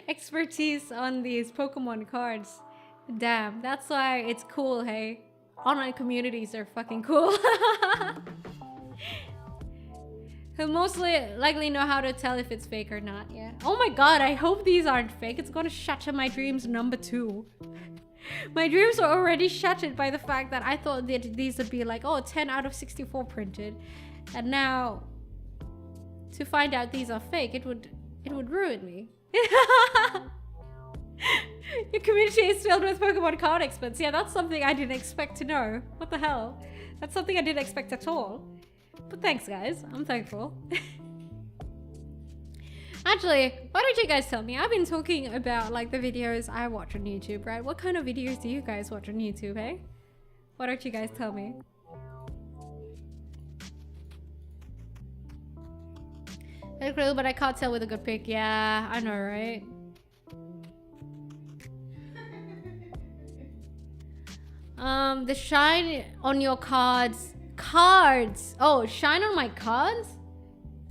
expertise on these Pokemon cards. Damn, that's why it's cool, hey? Online communities are fucking cool. He'll mostly likely know how to tell if it's fake or not, yeah. Oh my god, I hope these aren't fake. It's gonna shatter my dreams #2. My dreams are already shattered by the fact that I thought that these would be like, oh, 10 out of 64 printed. And now, to find out these are fake, it would ruin me. Your community is filled with Pokemon card experts. Yeah, that's something I didn't expect to know. What the hell? That's something I didn't expect at all. But thanks, guys. I'm thankful. Actually, why don't you guys tell me? I've been talking about like the videos I watch on YouTube, right? What kind of videos do you guys watch on YouTube, eh? Why don't you guys tell me? Incredible, but I can't tell with a good pick. Yeah, I know, right? The shine on your cards. Oh, shine on my cards?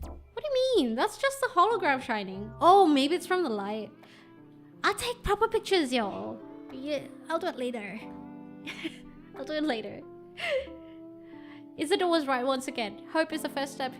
What do you mean? That's just the hologram shining. Oh, maybe it's from the light. I'll take proper pictures, y'all. Yeah, I'll do it later. I'll do it later. Is it always right once again? Hope is the first step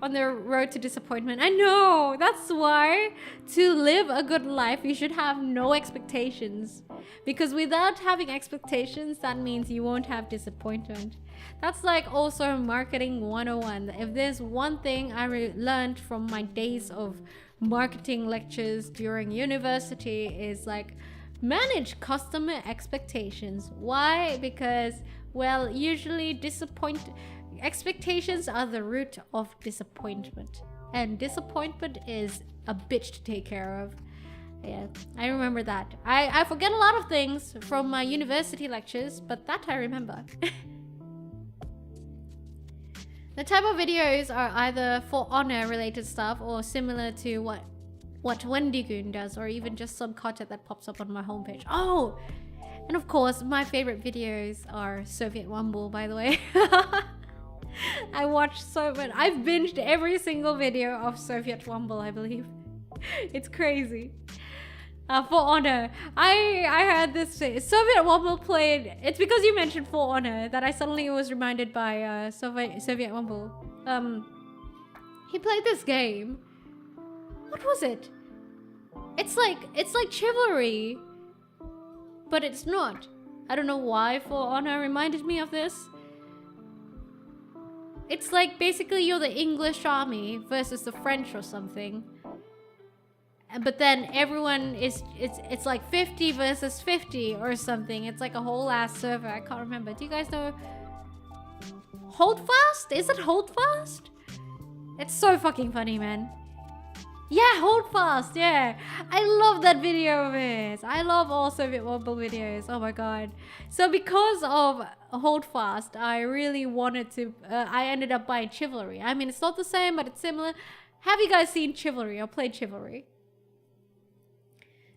on the road to disappointment. I know! That's why to live a good life, you should have no expectations. Because without having expectations, that means you won't have disappointment. That's like also marketing 101. If there's one thing I learned from my days of marketing lectures during university is like manage customer expectations. Why? Because, well, usually expectations are the root of disappointment. And disappointment is a bitch to take care of. Yeah, I remember that. I forget a lot of things from my university lectures, but that I remember. The type of videos are either for honor related stuff or similar to what Wendigoon does, or even just some content that pops up on my homepage. Oh, and of course, my favorite videos are Soviet Wumble, by the way. I watched so much. I've binged every single video of Soviet Wumble, I believe. It's crazy. For Honor, I heard this Soviet Wumble played. It's because you mentioned For Honor that I suddenly was reminded by Soviet Wumble. He played this game. What was it? It's like Chivalry, but it's not. I don't know why For Honor reminded me of this. It's like basically you're the English army versus the French or something. But then everyone it's like 50 versus 50 or something. It's like a whole ass server. I can't remember. Do you guys know? Holdfast? Is it Holdfast? It's so fucking funny, man. Yeah, Holdfast. Yeah, I love that video of it. I love all Soviet Wumble videos. Oh my god. So because of Holdfast, I really wanted to. I ended up buying Chivalry. I mean, it's not the same, but it's similar. Have you guys seen Chivalry or played Chivalry?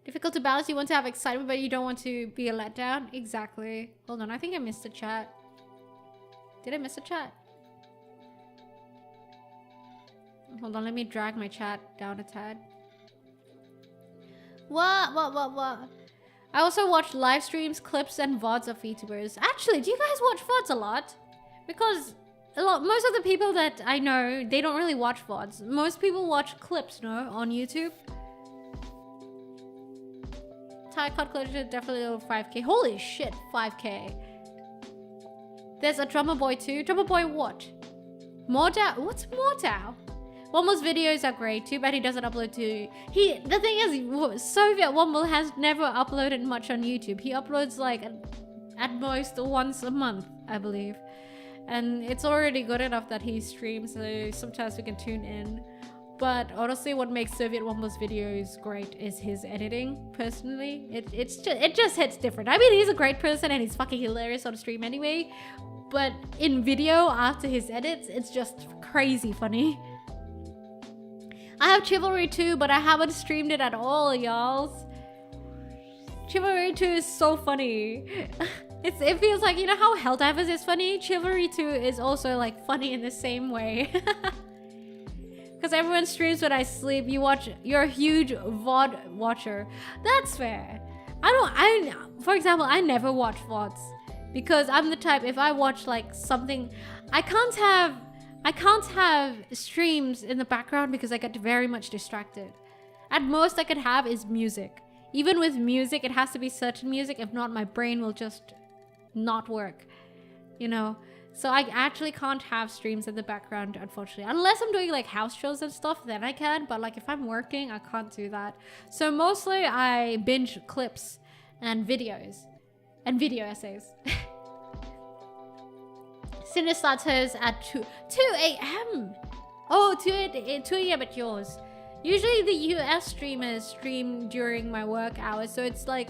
Difficult to balance. You want to have excitement, but you don't want to be a letdown. Exactly. Hold on. I think I missed a chat. Did I miss a chat? Hold on. Let me drag my chat down a tad. What? I also watch live streams, clips, and VODs of VTubers. Actually, do you guys watch VODs a lot? Because most of the people that I know, they don't really watch VODs. Most people watch clips, no, on YouTube. Tie cut collection definitely over 5k. Holy shit, 5k. There's a Drummer Boy too. Drummer Boy what? Mordau? What's Mordau? Wumble's videos are great. Too bad he doesn't upload to... The thing is, Soviet Wumble has never uploaded much on YouTube. He uploads like at most once a month, I believe. And it's already good enough that he streams, so sometimes we can tune in. But honestly, what makes Soviet Wumble's videos great is his editing, personally. It just hits different. I mean, he's a great person and he's fucking hilarious on stream anyway. But in video, after his edits, it's just crazy funny. I have Chivalry 2, but I haven't streamed it at all, y'all. Chivalry 2 is so funny. It feels like, you know how Helldivers is funny? Chivalry 2 is also like funny in the same way. Because everyone streams when I sleep. You're a huge VOD watcher. That's fair. For example, I never watch VODs. Because I'm the type, if I watch like something, I can't have streams in the background because I get very much distracted. At most I could have is music. Even with music, it has to be certain music. If not, my brain will just not work. You know? So I actually can't have streams in the background, unfortunately. Unless I'm doing like house shows and stuff, then I can. But like if I'm working, I can't do that. So mostly I binge clips and videos. And video essays. Cine starts hers at 2 a.m. Oh, 2 a.m. at yours. Usually the US streamers stream during my work hours. So it's like...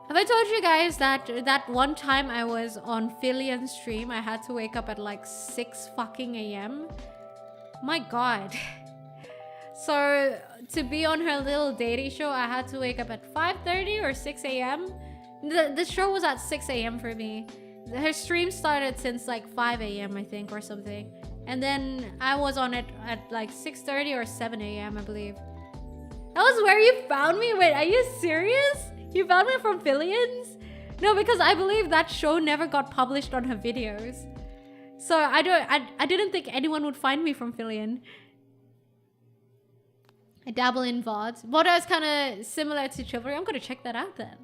Have I told you guys that one time I was on Filian's stream, I had to wake up at like 6 fucking a.m. My god. So to be on her little dating show, I had to wake up at 5:30 or 6 a.m. The show was at 6 a.m. for me. Her stream started since like 5 a.m. I think or something. And then I was on it at like 6:30 or 7 a.m. I believe. That was where you found me? Wait, are you serious? You found me from Filian's? No, because I believe that show never got published on her videos. So I didn't think anyone would find me from Filian. I dabble in VODs. VOD is kind of similar to Chivalry. I'm going to check that out then.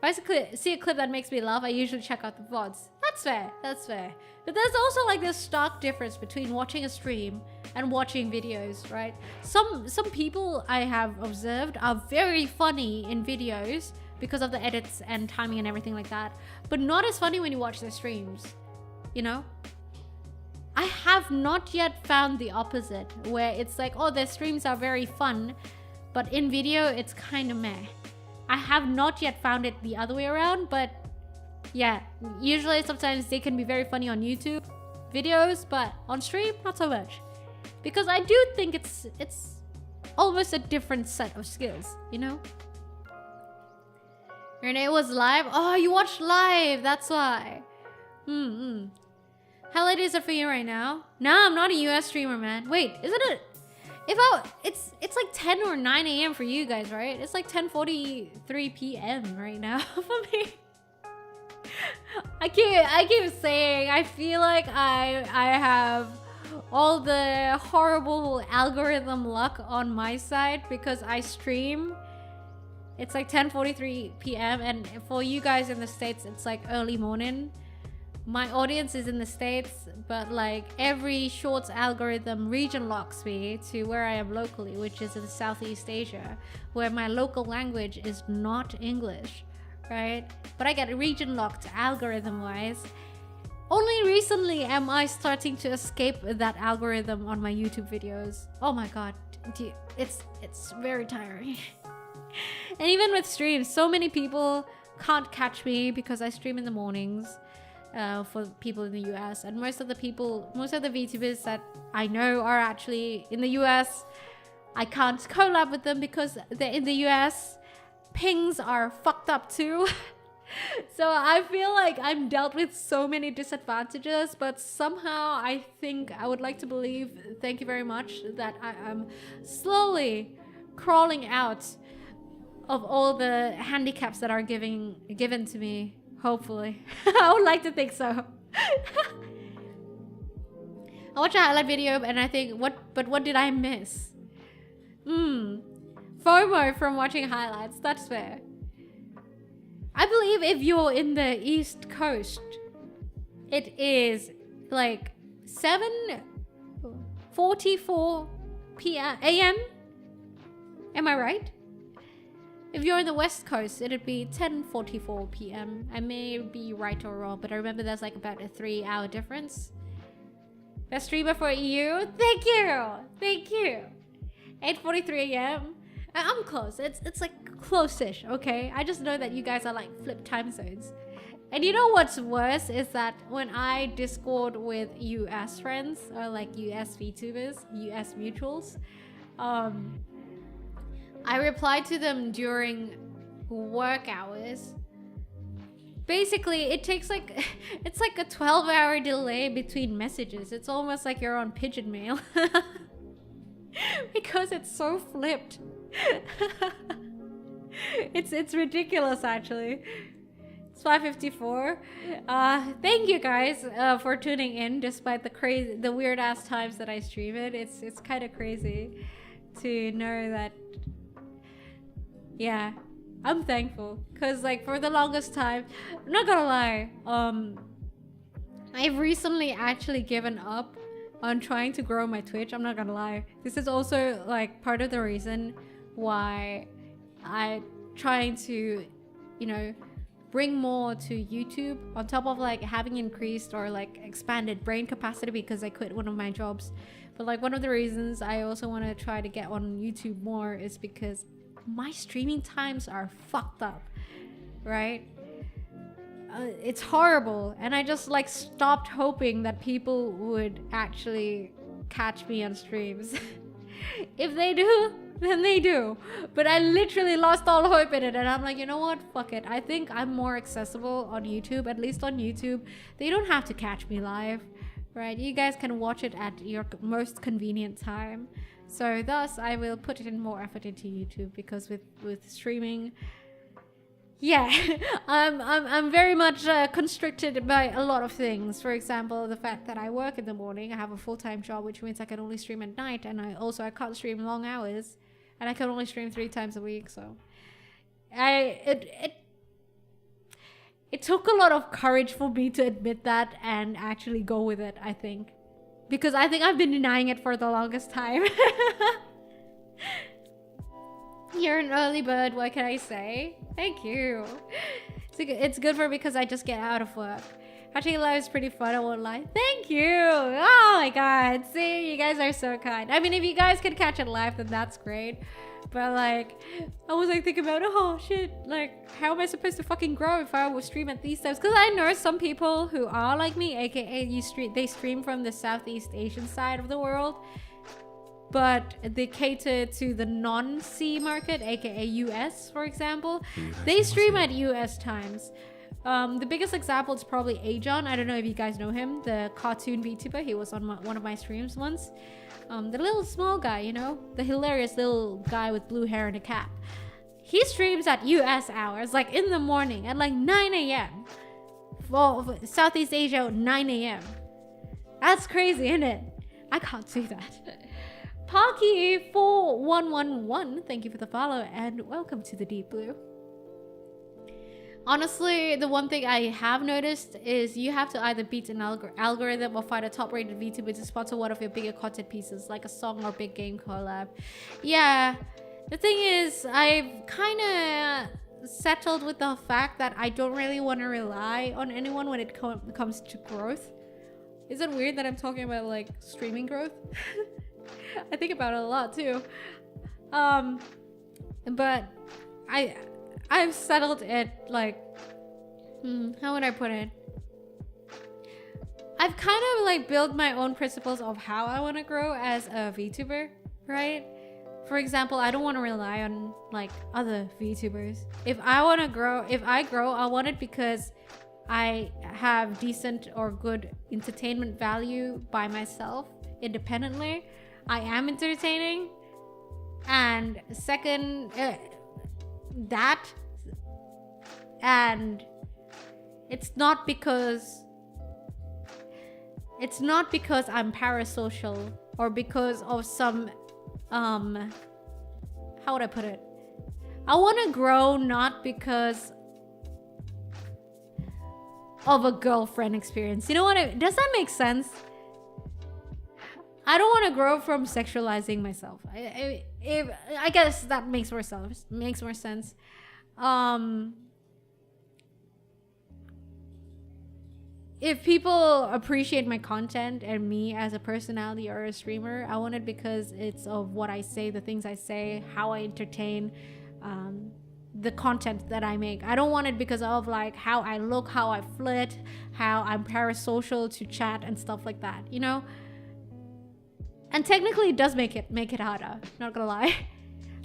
If I see a clip that makes me laugh, I usually check out the VODs. That's fair. That's fair. But there's also like this stark difference between watching a stream and watching videos, right? Some people I have observed are very funny in videos because of the edits and timing and everything like that, but not as funny when you watch their streams, you know? I have not yet found the opposite, where it's like, oh, their streams are very fun, but in video it's kind of meh. I have not yet found it the other way around, but yeah, usually sometimes they can be very funny on YouTube videos, but on stream not so much, because I do think it's almost a different set of skills, you know. Renee was live. Oh, you watched live, that's why. How late is it for you right now? Nah, I'm not a US streamer, man. Wait, isn't it? It's like 10 or 9 a.m. for you guys, right? It's like 10:43 p.m. right now for me. I keep saying I feel like I have all the horrible algorithm luck on my side because I stream. It's like 10:43 p.m. and for you guys in the States it's like early morning. My audience is in the States, but like every shorts algorithm region locks me to where I am locally, which is in Southeast Asia, where my local language is not English, right? But I get region locked algorithm wise. Only recently am I starting to escape that algorithm on my YouTube videos. Oh my god, it's very tiring. And even with streams, so many people can't catch me because I stream in the mornings. For people in the US, and most of the VTubers that I know are actually in the US. I can't collab with them because they're in the US. Pings are fucked up too. So I feel like I'm dealt with so many disadvantages, but somehow I think I would like to believe, thank you very much, that I'm slowly crawling out of all the handicaps that are given to me. Hopefully. I would like to think so. I watched a highlight video and I think, what did I miss? FOMO from watching highlights, that's fair. I believe if you're in the East Coast, it is like 7:44 a.m. Am I right? If you're in the West Coast, it'd be 10:44 p.m. I may be right or wrong, but I remember there's like about a 3-hour difference. Best streamer for EU? Thank you! Thank you! 8:43 a.m. I'm close. It's like close-ish, okay? I just know that you guys are like flip time zones. And you know what's worse is that when I Discord with US friends, or like US VTubers, US mutuals, I reply to them during work hours. Basically, it takes like, it's like a 12-hour delay between messages. It's almost like you're on pigeon mail. Because it's so flipped. It's ridiculous actually. It's 5:54. Thank you guys for tuning in despite the weird ass times that I stream it. It's kind of crazy to know that. Yeah, I'm thankful because like for the longest time, I'm not gonna lie, I've recently actually given up on trying to grow my Twitch. I'm not gonna lie. This is also like part of the reason why I'm trying to, you know, bring more to YouTube on top of like having increased or like expanded brain capacity because I quit one of my jobs. But like one of the reasons I also want to try to get on YouTube more is because my streaming times are fucked up, right? It's horrible, and I just like stopped hoping that people would actually catch me on streams. If they do, then they do, but I literally lost all hope in it, and I'm like, you know what, fuck it. I think I'm more accessible on YouTube. At least on YouTube they don't have to catch me live, right? You guys can watch it at your most convenient time. So thus I will put in more effort into YouTube, because with streaming, yeah, I'm very much constricted by a lot of things. For example, the fact that I work in the morning. I have a full-time job, which means I can only stream at night, and I can't stream long hours, and I can only stream 3 times a week. So it took a lot of courage for me to admit that and actually go with it, I think. Because I think I've been denying it for the longest time. You're an early bird, what can I say? Thank you. It's good for because I just get out of work. Catching live is pretty fun, I won't lie. Thank you. Oh my god. See, you guys are so kind. I mean, if you guys can catch it live, then that's great. But like, I was like thinking about, oh shit, like how am I supposed to fucking grow if I would stream at these times? Because I know some people who are like me, aka they stream from the Southeast Asian side of the world, but they cater to the non-C market, aka US, for example. They stream at US times. The biggest example is probably Ajon. I don't know if you guys know him, the cartoon VTuber. He was on one of my streams once. The little small guy, you know, the hilarious little guy with blue hair and a cap. He streams at US hours, like in the morning at like 9 a.m. For Southeast Asia, 9 a.m. That's crazy, isn't it? I can't do that. Parky4111, thank you for the follow and welcome to the Deep Blue. Honestly, the one thing I have noticed is you have to either beat an algorithm or find a top-rated VTuber to sponsor one of your bigger content pieces, like a song or big game collab. Yeah, the thing is, I've kind of settled with the fact that I don't really want to rely on anyone when it comes to growth. Is it weird that I'm talking about like streaming growth? I think about it a lot too. But I've settled it like, how would I put it? I've kind of like built my own principles of how I want to grow as a VTuber, right? For example, I don't want to rely on like other VTubers. If I grow, I want it because I have decent or good entertainment value by myself, independently. I am entertaining. And second, that, and it's not because I'm parasocial or because of some how would I put it? I want to grow not because of a girlfriend experience. You know what? Does that make sense? I don't want to grow from sexualizing myself. I guess that makes more sense. If people appreciate my content and me as a personality or a streamer, I want it because it's of what I say, the things I say, how I entertain, the content that I make. I don't want it because of like how I look, how I flirt, how I'm parasocial to chat and stuff like that, you know? And technically it does make it harder, not gonna lie.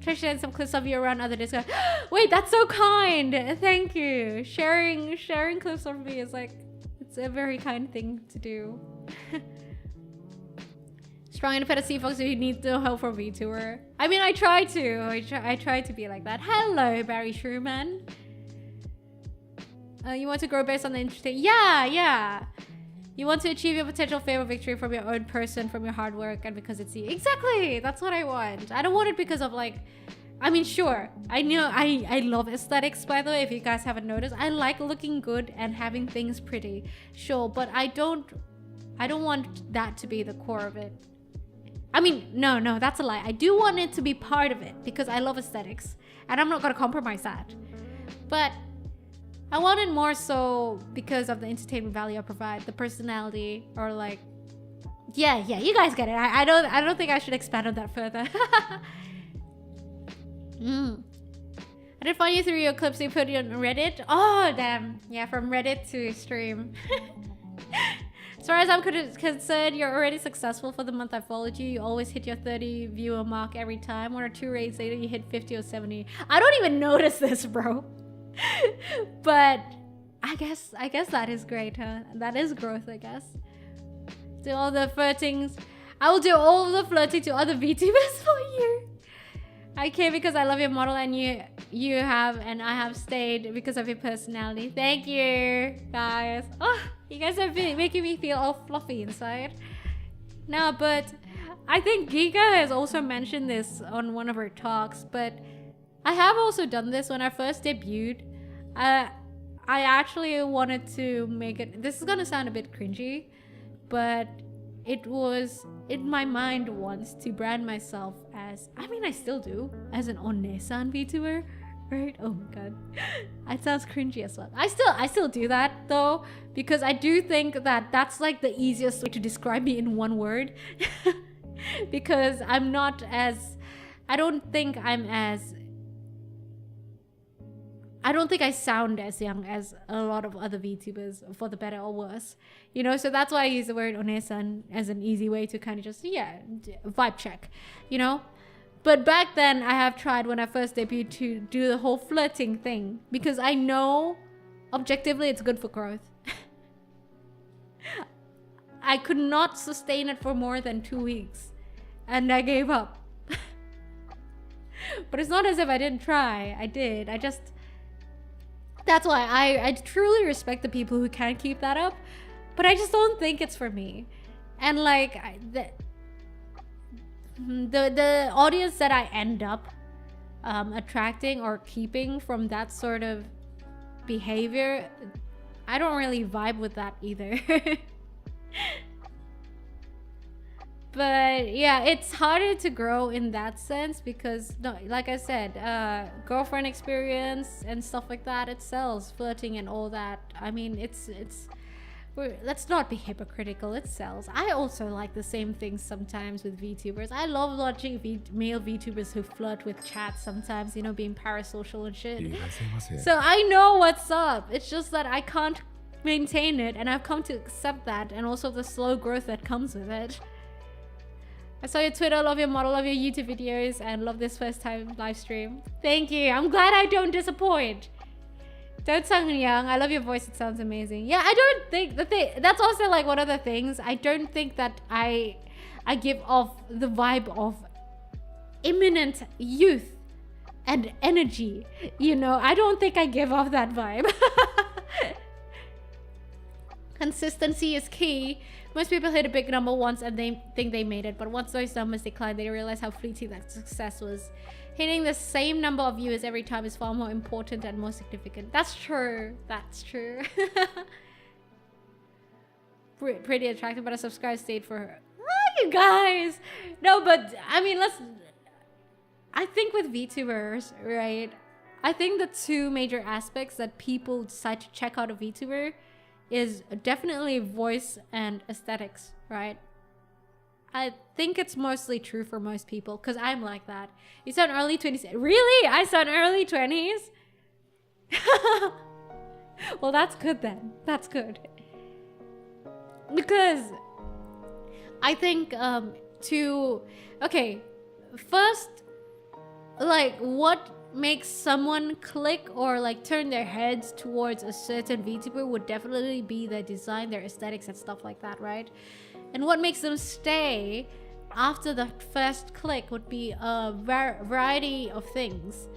Try sharing some clips of you around other Discord. Wait, that's so kind. Thank you. Sharing clips of me is like, it's a very kind thing to do. Strong independent sea fox who needs no help from VTuber. I mean, I try to be like that. Hello, Barry Sherman. You want to grow based on the interesting. Yeah. You want to achieve your potential fame or victory from your own person, from your hard work, and because it's you. Exactly. That's what I want. I don't want it because of like, I mean, sure. I know I love aesthetics, by the way, if you guys haven't noticed. I like looking good and having things pretty. Sure, but I don't want that to be the core of it. I mean, no, that's a lie. I do want it to be part of it because I love aesthetics and I'm not gonna compromise that. But I want it more so because of the entertainment value I provide, the personality, or like, yeah, you guys get it. I don't think I should expand on that further. I did find you through your clips you put on Reddit. Oh, damn. Yeah, from Reddit to stream. As far as I'm concerned, you're already successful for the month I followed you. You always hit your 30 viewer mark every time. 1 or 2 raids later, you hit 50 or 70. I don't even notice this, bro. But I guess that is great, huh? That is growth, I guess. Do all the flirtings. I will do all the flirting to other VTubers for you. I came because I love your model and you have, and I have stayed because of your personality. Thank you, guys. Oh, you guys have been making me feel all fluffy inside. No, but I think Giga has also mentioned this on one of her talks, but I have also done this when I first debuted. I actually wanted to make it, this is gonna sound a bit cringy, but it was in my mind once to brand myself as, I mean I still do, as an Onesan VTuber. Right? Oh my god. It sounds cringy as well. I still do that though, because I do think that that's like the easiest way to describe me in one word. Because I'm not as I don't think I sound as young as a lot of other VTubers, for the better or worse. You know, so that's why I use the word onesan as an easy way to kind of just, vibe check, you know? But back then, I have tried when I first debuted to do the whole flirting thing, because I know objectively it's good for growth. I could not sustain it for more than 2 weeks, and I gave up. But it's not as if I didn't try. I did. That's why I truly respect the people who can keep that up, but I just don't think it's for me. And like the audience that I end up attracting or keeping from that sort of behavior, I don't really vibe with that either. But yeah, it's harder to grow in that sense because, no, like I said, girlfriend experience and stuff like that, it sells. Flirting and all that. I mean, let's not be hypocritical, it sells. I also like the same things sometimes with VTubers. I love watching male VTubers who flirt with chat sometimes, you know, being parasocial and shit. So I know what's up. It's just that I can't maintain it, and I've come to accept that, and also the slow growth that comes with it. I saw your Twitter, love your model, love your YouTube videos, and love this first time live stream. Thank you. I'm glad I don't disappoint. Don't sound young. I love your voice. It sounds amazing. Yeah, I don't think that's also like one of the things. I don't think that I give off the vibe of imminent youth and energy. You know, I don't think I give off that vibe. Consistency is key. Most people hit a big number once and they think they made it, but once those numbers decline, they realize how fleeting that success was. Hitting the same number of viewers every time is far more important and more significant. That's true. That's true. Pretty attractive, but a subscriber stayed for her. Oh, you guys. No, but I mean, I think with VTubers, right? I think the two major aspects that people decide to check out a VTuber is definitely voice and aesthetics, right? I think it's mostly true for most people, because I'm like that. You sound early 20s. Really? I sound early 20s? Well, that's good then. That's good. Because I think okay, first, like, what makes someone click or like turn their heads towards a certain VTuber would definitely be their design, their aesthetics and stuff like that, right? And what makes them stay after the first click would be a variety of things.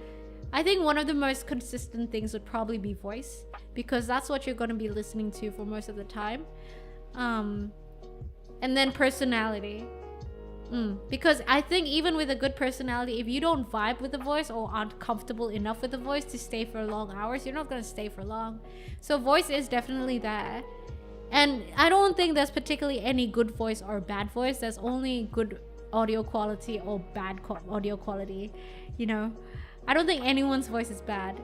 I think one of the most consistent things would probably be voice, because that's what you're going to be listening to for most of the time. And then personality. Because I think even with a good personality, if you don't vibe with the voice or aren't comfortable enough with the voice to stay for long hours, you're not going to stay for long. So voice is definitely there. And I don't think there's particularly any good voice or bad voice. There's only good audio quality or bad audio quality, you know. I don't think anyone's voice is bad.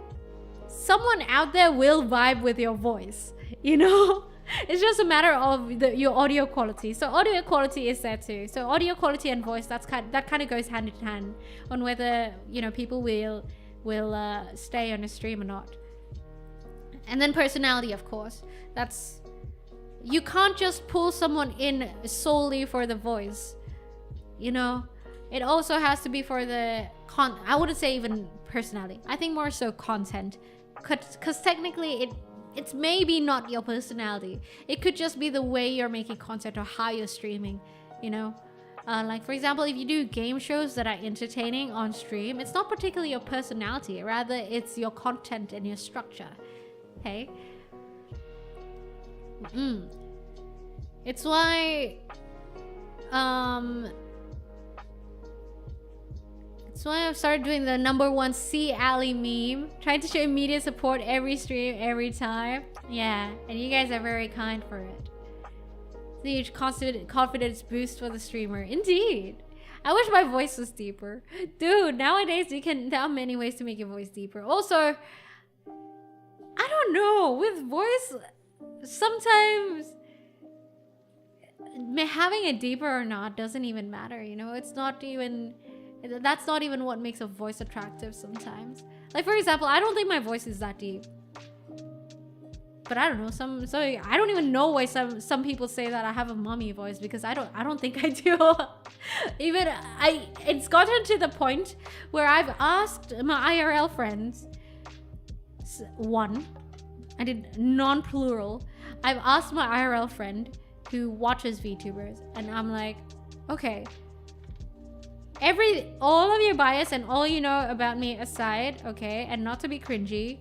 Someone out there will vibe with your voice, you know. It's just a matter of your audio quality. So audio quality is there too. So audio quality and voice, that kind of goes hand in hand on whether, you know, people will stay on a stream or not. And then personality, of course. You can't just pull someone in solely for the voice, you know. It also has to be for the I wouldn't say even personality. I think more so content, because technically it's maybe not your personality. It could just be the way you're making content or how you're streaming, you know. Like, for example, if you do game shows that are entertaining on stream, it's not particularly your personality. Rather, it's your content and your structure. Okay? It's why... That's why I've started doing the #1 C Alley meme. Trying to show immediate support every stream, every time. Yeah, and you guys are very kind for it. It's a huge confidence boost for the streamer. Indeed. I wish my voice was deeper. Dude, nowadays there are many ways to make your voice deeper. Also, I don't know, with voice, sometimes having it deeper or not doesn't even matter, you know? That's not even what makes a voice attractive sometimes. Like, for example, I don't think my voice is that deep. But I don't know, so I don't even know why some people say that I have a mommy voice, because I don't think I do. It's gotten to the point where I've asked my IRL friends, I did non-plural. I've asked my IRL friend who watches VTubers, and I'm like, okay, all of your bias and all you know about me aside, okay, and not to be cringy,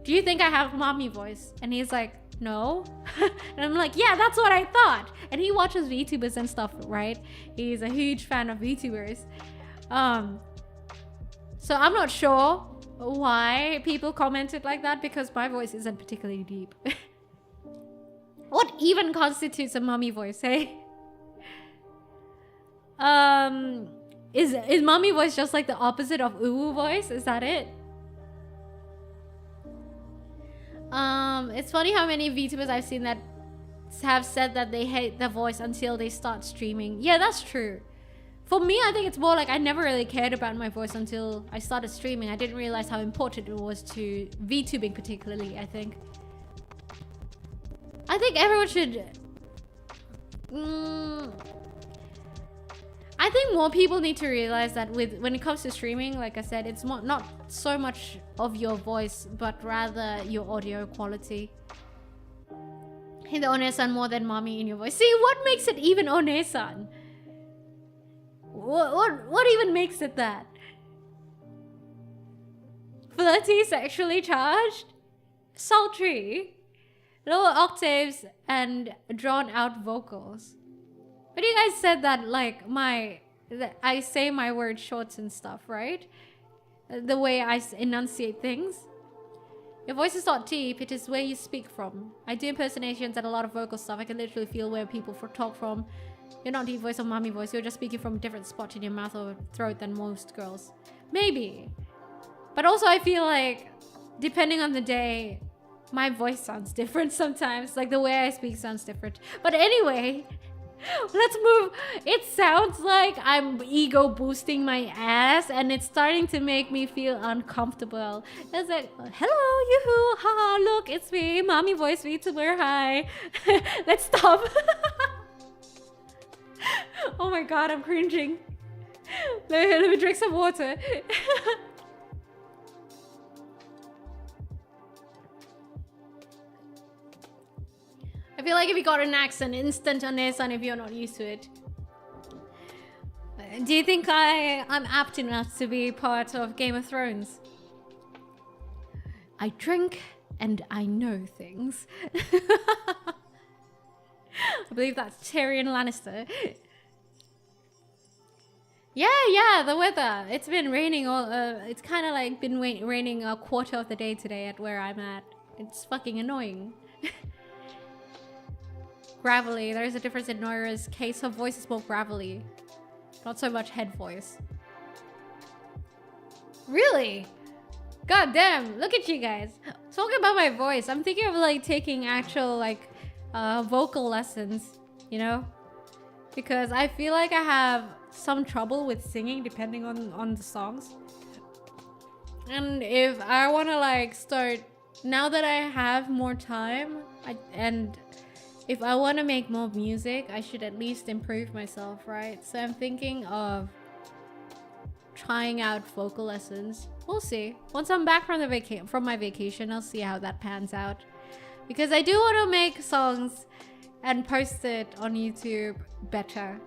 do you think I have a mommy voice? And he's like, no. And I'm like, yeah, that's what I thought. And he watches VTubers and stuff, right? He's a huge fan of VTubers. So I'm not sure why people commented like that, because my voice isn't particularly deep. What even constitutes a mommy voice, hey? Is mommy voice just like the opposite of uwu voice? Is that it? It's funny how many VTubers I've seen that have said that they hate their voice until they start streaming. Yeah, that's true. For me, I think it's more like I never really cared about my voice until I started streaming. I didn't realize how important it was to VTubing particularly, I think. I think everyone should... I think more people need to realize that when it comes to streaming, like I said, it's not so much of your voice, but rather your audio quality. Hit the Onesan more than mommy in your voice. See, what makes it even Onesan? What even makes it that? Flirty, sexually charged, sultry, lower octaves, and drawn out vocals. But you guys said that like I say my words short and stuff, right? The way I enunciate things. Your voice is not deep, it is where you speak from. I do impersonations and a lot of vocal stuff. I can literally feel where people talk from. You're not deep voice or mommy voice. You're just speaking from a different spot in your mouth or throat than most girls. Maybe. But also I feel like, depending on the day, my voice sounds different sometimes. Like the way I speak sounds different. But anyway, let's move. It sounds like I'm ego boosting my ass and it's starting to make me feel uncomfortable. It's like, hello, yoo-hoo, haha, look, it's me, mommy voice VTuber, hi. Let's stop. Oh my god, I'm cringing. Let me drink some water. I feel like if you got an accent, instant Onesan if you're not used to it. Do you think I'm apt enough to be part of Game of Thrones? I drink and I know things. I believe that's Tyrion Lannister. Yeah, the weather. It's been raining it's kind of like been raining a quarter of the day today at where I'm at. It's fucking annoying. Gravelly. There's a difference in Noira's case. Her voice is more gravelly. Not so much head voice. Really? God damn. Look at you guys. Talking about my voice. I'm thinking of like taking actual like vocal lessons, you know? Because I feel like I have some trouble with singing depending on the songs. And if I want to like start, now that I have more time, if I want to make more music, I should at least improve myself, right? So I'm thinking of trying out vocal lessons. We'll see. Once I'm back from my vacation, I'll see how that pans out. Because I do want to make songs and post it on YouTube better.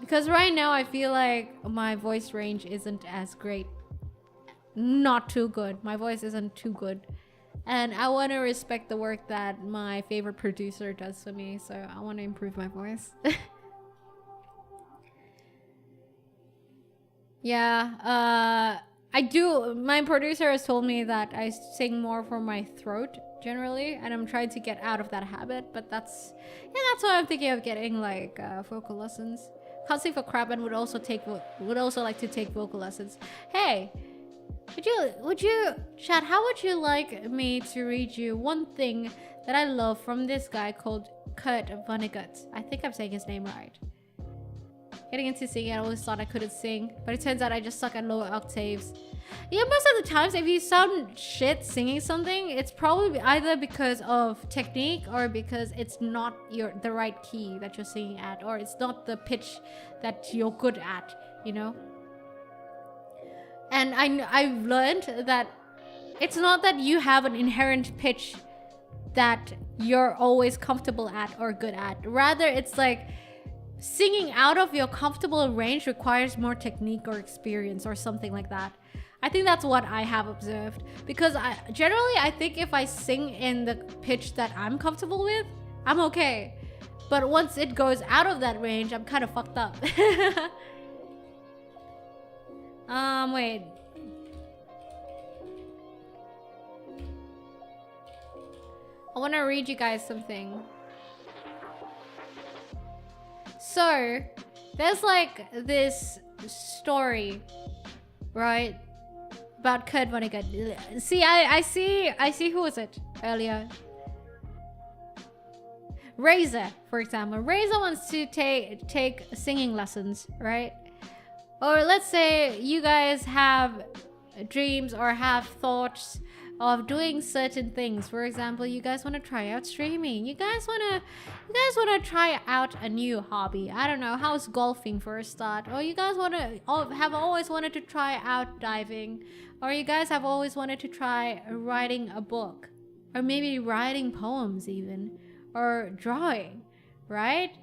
Because right now I feel like my voice range isn't as great. Not too good. My voice isn't too good. And I want to respect the work that my favorite producer does for me. So I want to improve my voice. Yeah. I do. My producer has told me that I sing more from my throat generally. And I'm trying to get out of that habit. But that's why I'm thinking of getting like vocal lessons. can't sing for crap and would also like to take vocal lessons. Hey, would you, Chad, how would you like me to read you one thing that I love from this guy called Kurt Vonnegut? I think I'm saying his name right. Getting into singing, I always thought I couldn't sing, but it turns out I just suck at lower octaves. Yeah, most of the times if you sound shit singing something, it's probably either because of technique or because it's not the right key that you're singing at, or it's not the pitch that you're good at, you know? And I've learned that it's not that you have an inherent pitch that you're always comfortable at or good at. Rather, it's like singing out of your comfortable range requires more technique or experience or something like that. I think that's what I have observed, because generally I think if I sing in the pitch that I'm comfortable with, I'm okay. But once it goes out of that range, I'm kind of fucked up. Wait. I want to read you guys something. So, there's like this story, right? About Kurt Vonnegut. See, I see who was it earlier? Razor, for example. Razor wants to take singing lessons, right? Or let's say you guys have dreams or have thoughts of doing certain things. For example, you guys want to try out streaming. You guys want to try out a new hobby. I don't know, how's golfing for a start? Or you guys have always wanted to try out diving. Or you guys have always wanted to try writing a book. Or maybe writing poems even. Or drawing, right?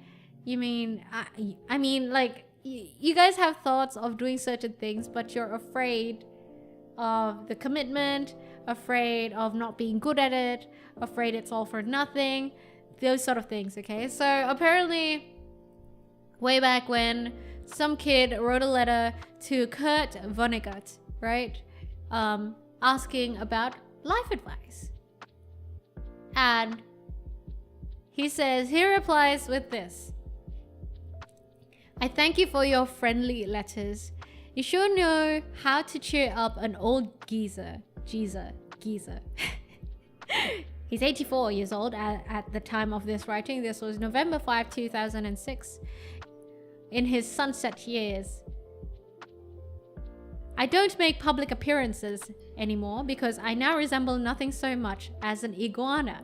You mean, I mean, like, you guys have thoughts of doing certain things, but you're afraid of the commitment, afraid of not being good at it, afraid it's all for nothing, those sort of things, okay? So apparently, way back when, some kid wrote a letter to Kurt Vonnegut, right? Asking about life advice. And he says, he replies with this: I thank you for your friendly letters. You sure know how to cheer up an old geezer. Geezer. He's 84 years old at the time of this writing. This was November 5, 2006. In his sunset years. I don't make public appearances anymore because I now resemble nothing so much as an iguana.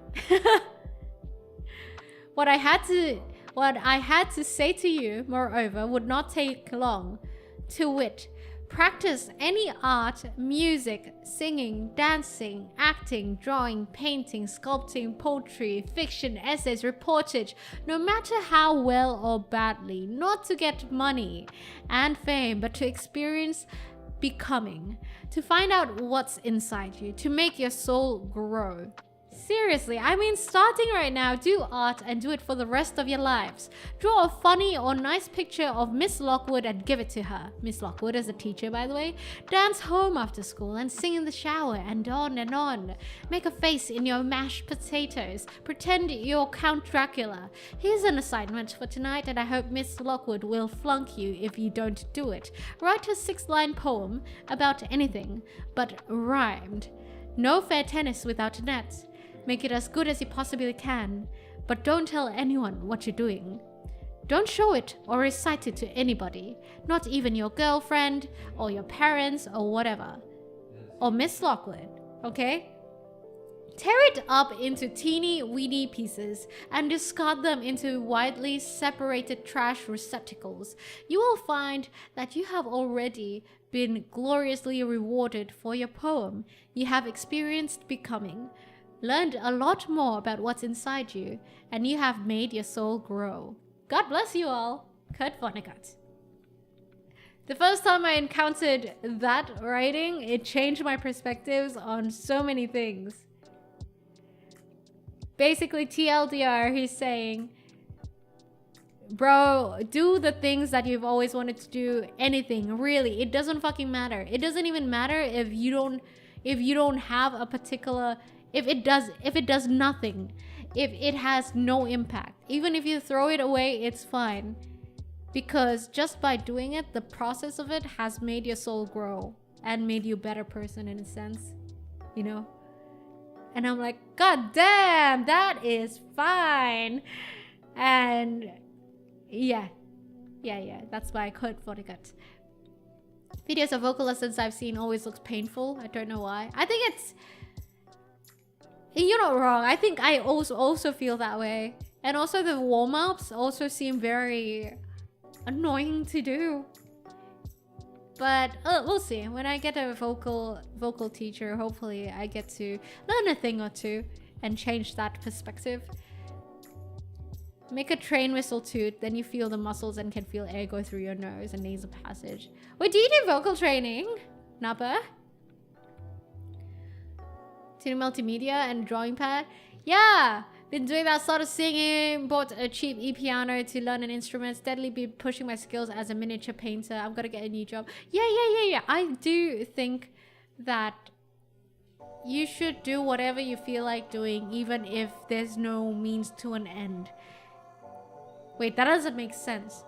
What I had to say to you, moreover, would not take long. To wit, practice any art, music, singing, dancing, acting, drawing, painting, sculpting, poetry, fiction, essays, reportage, no matter how well or badly, not to get money and fame, but to experience becoming, to find out what's inside you, to make your soul grow. Seriously, I mean, starting right now, do art and do it for the rest of your lives. Draw a funny or nice picture of Miss Lockwood and give it to her. Miss Lockwood is a teacher, by the way. Dance home after school and sing in the shower and on and on. Make a face in your mashed potatoes. Pretend you're Count Dracula. Here's an assignment for tonight, and I hope Miss Lockwood will flunk you if you don't do it. Write a 6-line poem about anything, but rhymed. No fair tennis without a net. Make it as good as you possibly can, but don't tell anyone what you're doing. Don't show it or recite it to anybody, not even your girlfriend or your parents or whatever. Or Miss Lockwood, okay? Tear it up into teeny weeny pieces and discard them into widely separated trash receptacles. You will find that you have already been gloriously rewarded for your poem. You have experienced becoming, learned a lot more about what's inside you, and you have made your soul grow. God bless you all. Kurt Vonnegut. The first time I encountered that writing, it changed my perspectives on so many things. Basically, TLDR, he's saying, bro, do the things that you've always wanted to do. Anything, really. It doesn't fucking matter. It doesn't even matter if you don't have a particular... If it does nothing, if it has no impact, even if you throw it away, it's fine, because just by doing it, the process of it has made your soul grow and made you a better person in a sense, you know? And I'm like, God damn, that is fine. And yeah, that's why I quote Vonnegut. Videos of vocal lessons I've seen always looks painful. I don't know why. I think it's... You're not wrong. I think I also feel that way. And also the warm-ups also seem very annoying to do. But we'll see. When I get a vocal teacher, hopefully I get to learn a thing or two and change that perspective. Make a train whistle toot, then you feel the muscles and can feel air go through your nose and nasal passage. Wait, do you do vocal training, Napa? To multimedia and drawing pad? Yeah! Been doing that sort of singing, bought a cheap e-piano to learn an instrument, steadily be pushing my skills as a miniature painter. I'm gonna get a new job. Yeah. I do think that you should do whatever you feel like doing, even if there's no means to an end. Wait, that doesn't make sense.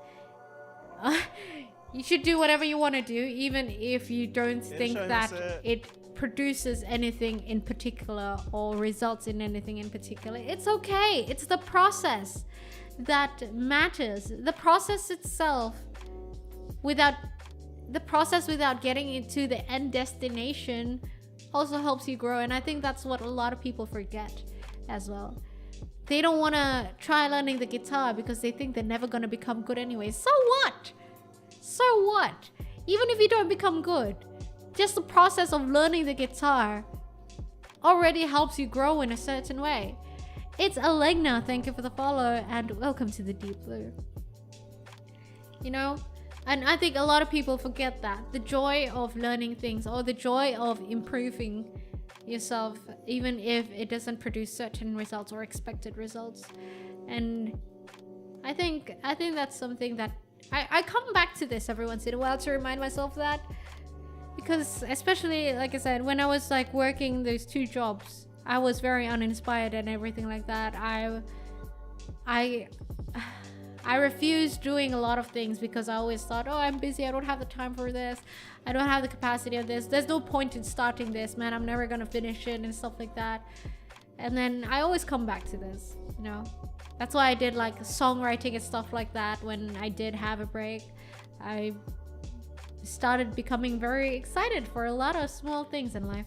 You should do whatever you want to do, even if you don't think that it produces anything in particular or results in anything in particular. It's okay. It's the process that matters. The process itself, without getting into the end destination, also helps you grow. And I think that's what a lot of people forget as well. They don't want to try learning the guitar because they think they're never going to become good anyway. So what? So what? Even if you don't become good, just the process of learning the guitar already helps you grow in a certain way. It's Alegna, thank you for the follow, and welcome to the Deep Blue. You know? And I think a lot of people forget that. The joy of learning things, or the joy of improving yourself, even if it doesn't produce certain results or expected results. And I think that's something that I come back to this every once in a while to remind myself that, because especially, like I said, when I was like working those 2 jobs, I was very uninspired and everything like that. I refused doing a lot of things because I always thought, oh, I'm busy, I don't have the time for this, I don't have the capacity of this, there's no point in starting this, man, I'm never gonna finish it and stuff like that. And then I always come back to this, you know. That's why I did like songwriting and stuff like that. When I did have a break, I started becoming very excited for a lot of small things in life.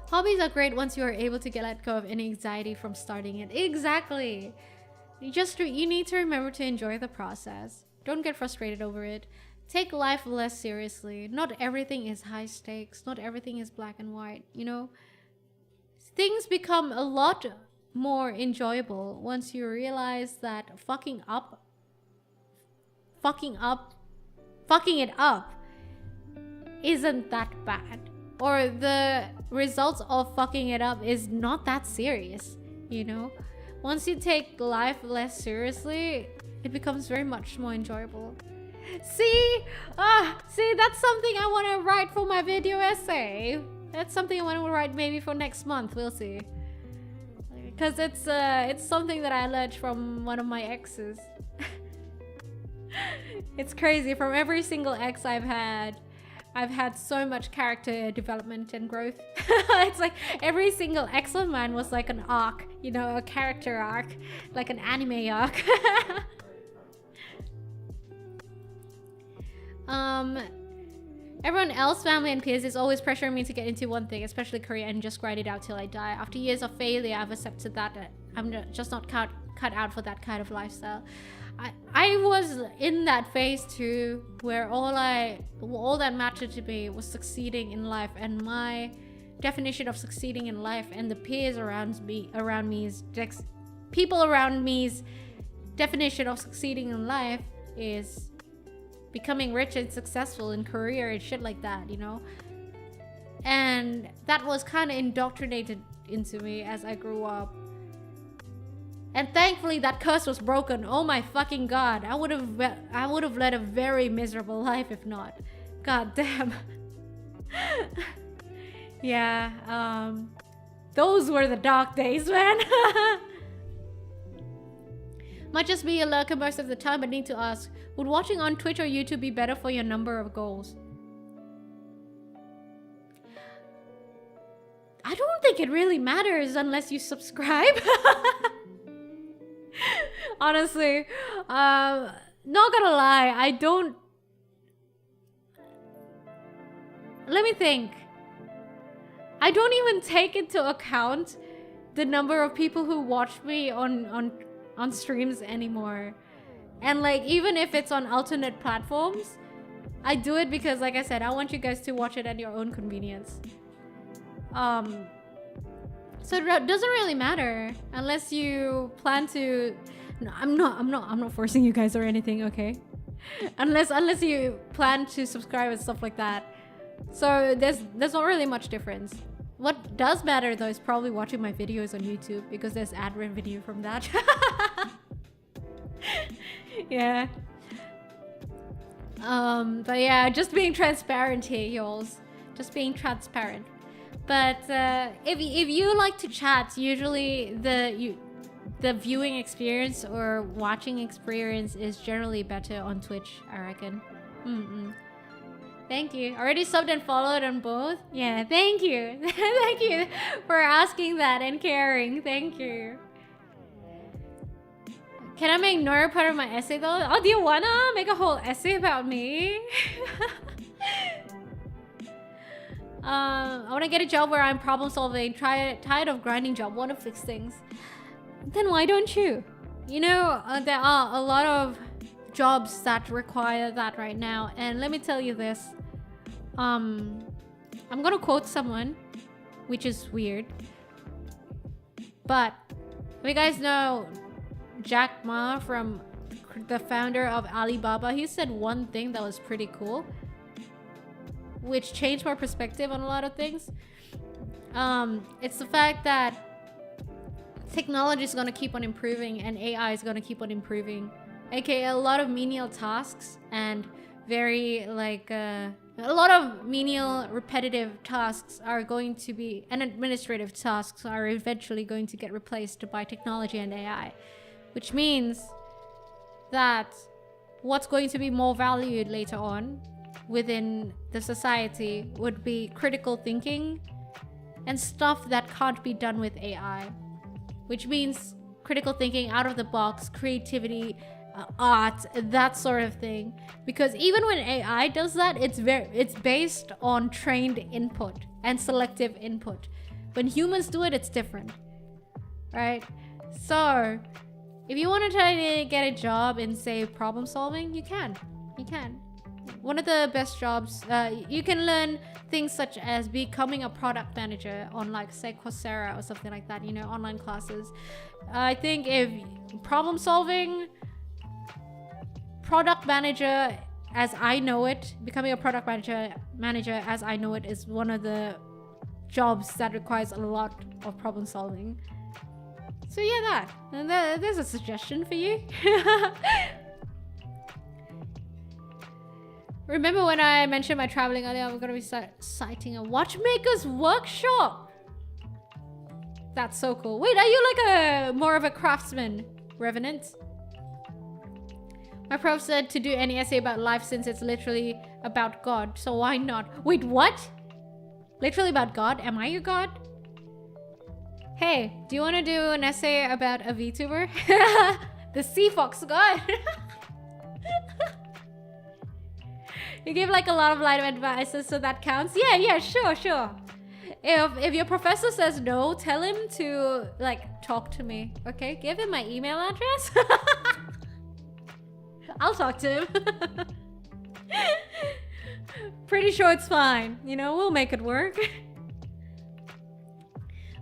Hobbies are great once you are able to let go of any anxiety from starting it. Exactly. You need to remember to enjoy the process. Don't get frustrated over it. Take life less seriously. Not everything is high stakes. Not everything is black and white, you know? Things become a lot more enjoyable once you realize that fucking it up isn't that bad. Or the results of fucking it up is not that serious, you know? Once you take life less seriously, it becomes very much more enjoyable. See, that's something I want to write for my video essay. That's something I want to write maybe for next month. We'll see. Because it's something that I learned from one of my exes. It's crazy. From every single ex I've had so much character development and growth. It's like every single ex of mine was like an arc, you know, a character arc, like an anime arc. Everyone else, family and peers, is always pressuring me to get into one thing, especially career, and just grind it out till I die. After years of failure, I've accepted that I'm just not cut out for that kind of lifestyle. I was in that phase too, where all that mattered to me was succeeding in life, and my definition of succeeding in life and the peers around me's people around me's definition of succeeding in life is becoming rich and successful in career and shit like that, you know? And that was kind of indoctrinated into me as I grew up. And thankfully that curse was broken. Oh my fucking god. I would have led a very miserable life if not. God damn. Yeah, those were the dark days, man. Might just be a lurker most of the time, but need to ask, would watching on Twitch or YouTube be better for your number of goals? I don't think it really matters unless you subscribe. Honestly, not gonna lie, I don't... Let me think. I don't even take into account the number of people who watch me on streams anymore. And like, even if it's on alternate platforms, I do it because, like I said, I want you guys to watch it at your own convenience. So it doesn't really matter unless you plan to... No, I'm not forcing you guys or anything, okay? Unless you plan to subscribe and stuff like that. So there's not really much difference. What does matter though is probably watching my videos on YouTube, because there's ad revenue from that. Yeah. But yeah, just being transparent here, y'all. Just being transparent. But if you like to chat, usually the viewing experience or watching experience is generally better on Twitch, I reckon. Thank you. Already subbed and followed on both? Yeah, thank you. Thank you for asking that and caring. Thank you. Can I make Noira part of my essay though? Oh, do you wanna make a whole essay about me? I wanna get a job where I'm problem solving, tired of grinding job, wanna fix things. Then why don't you? You know, there are a lot of jobs that require that right now, and let me tell you this. I'm gonna quote someone, which is weird, but you guys know Jack Ma, from the founder of Alibaba, he said one thing that was pretty cool, which changed my perspective on a lot of things. It's the fact that technology is going to keep on improving and AI is going to keep on improving. AKA a lot of menial tasks and very like a lot of menial repetitive tasks are going to be, and administrative tasks are eventually going to get replaced by technology and AI, which means that what's going to be more valued later on within the society would be critical thinking and stuff that can't be done with AI, which means critical thinking, out of the box, creativity, art, that sort of thing. Because even when AI does that, it's based on trained input and selective input. When humans do it, it's different, right? So if you want to try to get a job in, say, problem solving, you can. One of the best jobs, you can learn things such as becoming a product manager on, like, say, Coursera or something like that, you know, online classes. I think if problem solving, product manager as I know it, becoming a product manager as I know it is one of the jobs that requires a lot of problem solving. So yeah, there's a suggestion for you. Remember when I mentioned my traveling earlier, I'm gonna be citing a watchmaker's workshop. That's so cool. Wait, are you like more of a craftsman, Revenant? My prof said to do any essay about life since it's literally about God, so why not? Wait, what? Literally about God? Am I your God? Hey, do you want to do an essay about a VTuber? The Sea Fox God. You give like a lot of light advices, so that counts? Yeah, sure. If your professor says no, tell him to like talk to me, okay? Give him my email address. I'll talk to him. Pretty sure it's fine. You know, we'll make it work.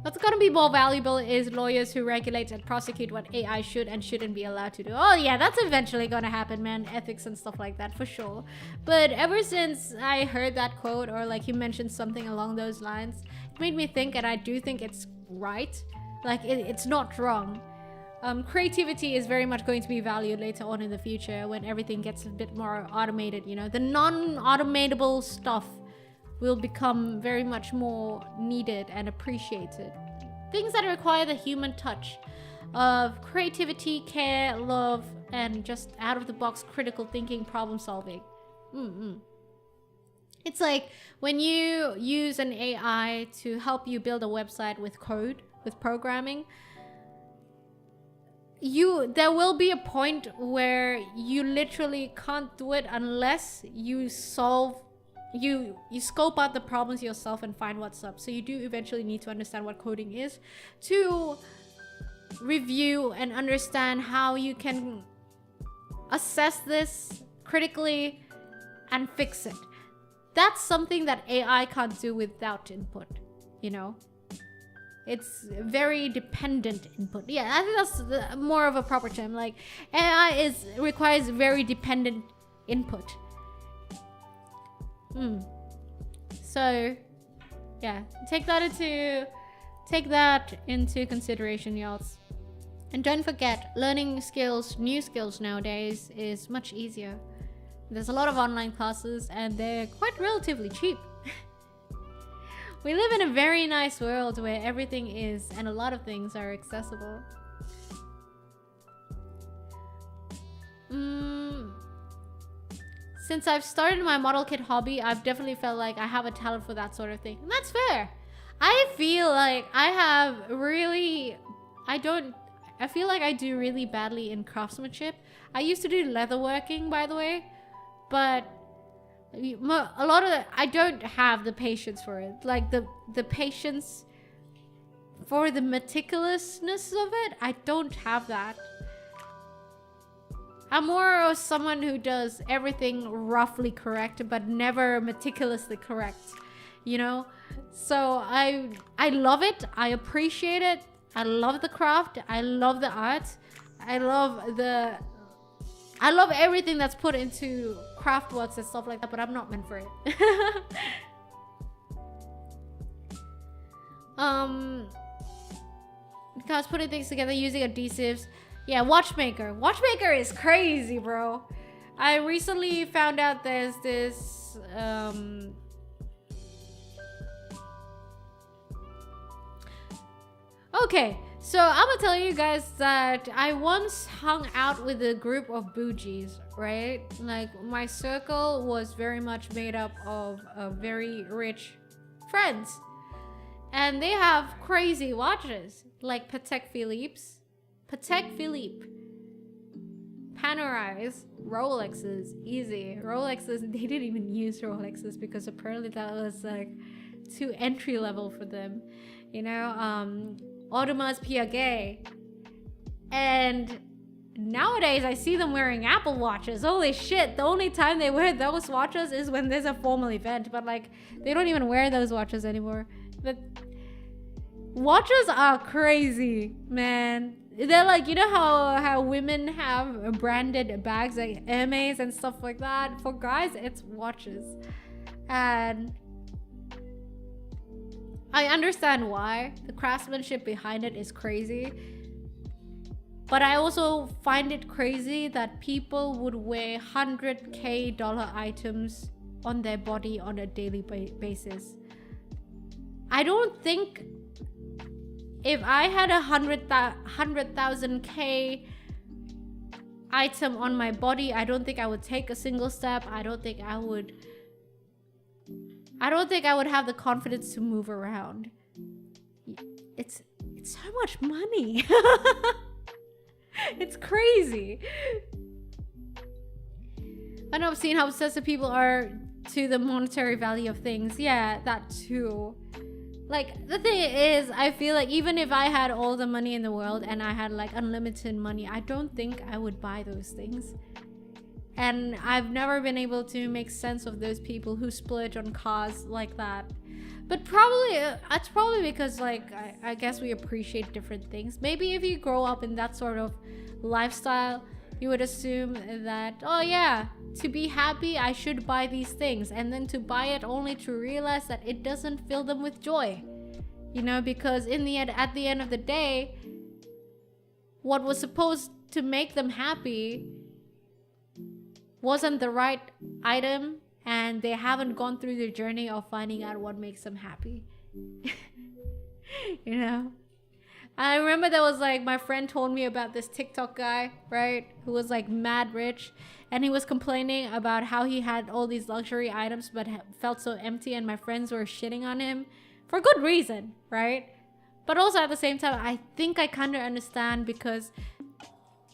What's gonna be more valuable is lawyers who regulate and prosecute what AI should and shouldn't be allowed to do. Oh yeah, that's eventually gonna happen, man. Ethics and stuff like that, for sure. But ever since I heard that quote, or like he mentioned something along those lines, it made me think, and I do think it's right. Like, it's not wrong. Creativity is very much going to be valued later on in the future when everything gets a bit more automated, you know. The non-automatable stuff will become very much more needed and appreciated. Things that require the human touch. of creativity, care, love, and just out of the box critical thinking, problem solving. It's like when you use an AI to help you build a website with code, with programming, there will be a point where you literally can't do it unless you scope out the problems yourself and find what's up. So you do eventually need to understand what coding is to review and understand how you can assess this critically and fix it. That's something that AI can't do without input, you know? It's very dependent input. Yeah, I think that's more of a proper term. Like, AI requires very dependent input. So, yeah, take that into consideration, y'all. And don't forget, learning skills, new skills nowadays is much easier. There's a lot of online classes and they're quite relatively cheap. We live in a very nice world where everything is, and a lot of things are accessible. Since I've started my model kit hobby, I've definitely felt like I have a talent for that sort of thing. And that's fair. I feel like I feel like I do really badly in craftsmanship. I used to do leatherworking, by the way, but a lot of I don't have the patience for it. Like the patience for the meticulousness of it, I don't have that. I'm more of someone who does everything roughly correct but never meticulously correct, you know? So I love it. I appreciate it. I love the craft. I love the art. I love everything that's put into craft works and stuff like that, but I'm not meant for it. Because putting things together using adhesives. Yeah, watchmaker. Watchmaker is crazy, bro. I recently found out there's this okay, so I'm gonna tell you guys that I once hung out with a group of bougies, right? Like, my circle was very much made up of very rich friends. And they have crazy watches, like Patek Philippe, Panerais, Rolexes, easy. Rolexes, they didn't even use Rolexes because apparently that was like too entry level for them, you know? Audemars Piguet. And nowadays I see them wearing Apple watches. Holy shit, the only time they wear those watches is when there's a formal event, but like they don't even wear those watches anymore. But watches are crazy, man. They're like, you know how women have branded bags like Hermes and stuff like that? For guys, it's watches. And I understand why. The craftsmanship behind it is crazy. But I also find it crazy that people would wear $100K items on their body on a daily basis. I don't think if I had a 100,000K item on my body, I don't think I would take a single step. I don't think I would have the confidence to move around. It's so much money. It's crazy. I know I've seen how obsessive people are to the monetary value of things. Yeah, that too. Like, the thing is, I feel like even if I had all the money in the world and I had like unlimited money, I don't think I would buy those things. And I've never been able to make sense of those people who splurge on cars like that. But probably, it's probably because like, I guess we appreciate different things. Maybe if you grow up in that sort of lifestyle, you would assume that, oh yeah, to be happy, I should buy these things. And then to buy it only to realize that it doesn't fill them with joy. You know, because at the end of the day, what was supposed to make them happy wasn't the right item, and they haven't gone through the journey of finding out what makes them happy. You know? I remember there was like, my friend told me about this TikTok guy, right? Who was like mad rich. And he was complaining about how he had all these luxury items but felt so empty, and my friends were shitting on him for good reason, right? But also at the same time, I think I kind of understand, because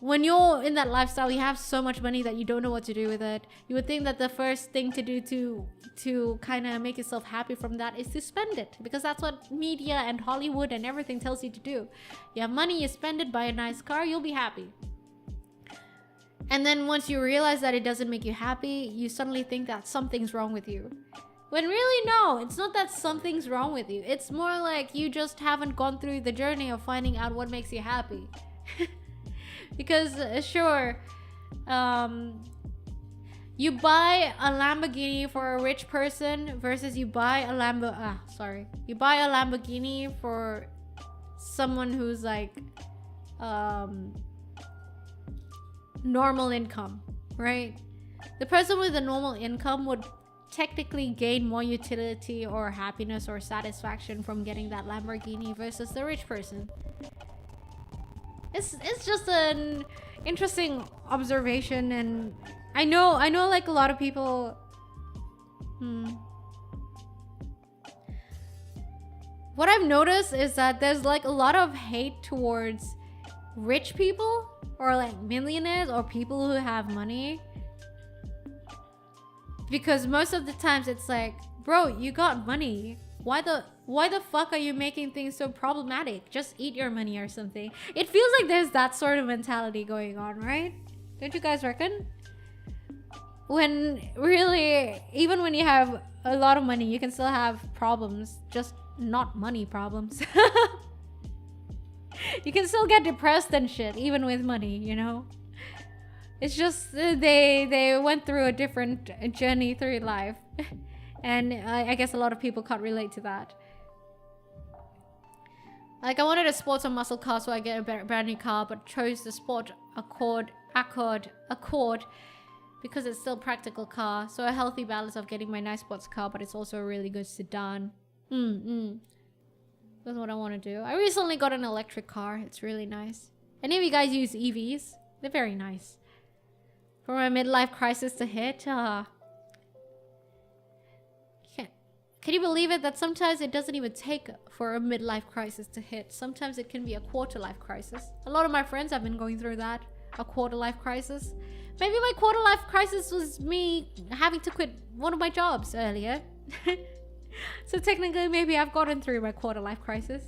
when you're in that lifestyle, you have so much money that you don't know what to do with it. You would think that the first thing to do to kind of make yourself happy from that is to spend it, because that's what media and Hollywood and everything tells you to do. You have money, you spend it, buy a nice car, you'll be happy. And then once you realize that it doesn't make you happy, you suddenly think that something's wrong with you. When really, no, it's not that something's wrong with you. It's more like you just haven't gone through the journey of finding out what makes you happy. Because sure, you buy a Lamborghini for a rich person versus you buy a you buy a Lamborghini for someone who's like normal income, right? The person with a normal income would technically gain more utility or happiness or satisfaction from getting that Lamborghini versus the rich person. It's just an interesting observation, and I know like a lot of people what I've noticed is that there's like a lot of hate towards rich people or like millionaires or people who have money, because most of the times it's like, bro, you got money, why the fuck are you making things so problematic? Just eat your money or something. It feels like there's that sort of mentality going on, right? Don't you guys reckon? When really, even when you have a lot of money, you can still have problems, just not money problems. You can still get depressed and shit, even with money, you know? It's just they went through a different journey through life. And I guess a lot of people can't relate to that. Like, I wanted a sports or muscle car, so I get a brand new car, but chose the sport Accord because it's still a practical car. So a healthy balance of getting my nice sports car, but it's also a really good sedan. That's what I want to do. I recently got an electric car. It's really nice. Any of you guys use EVs? They're very nice. For my midlife crisis to hit, can you believe it that sometimes it doesn't even take for a midlife crisis to hit? Sometimes it can be a quarter life crisis. A lot of my friends have been going through that, a quarter life crisis. Maybe my quarter life crisis was me having to quit one of my jobs earlier. So technically, maybe I've gotten through my quarter life crisis.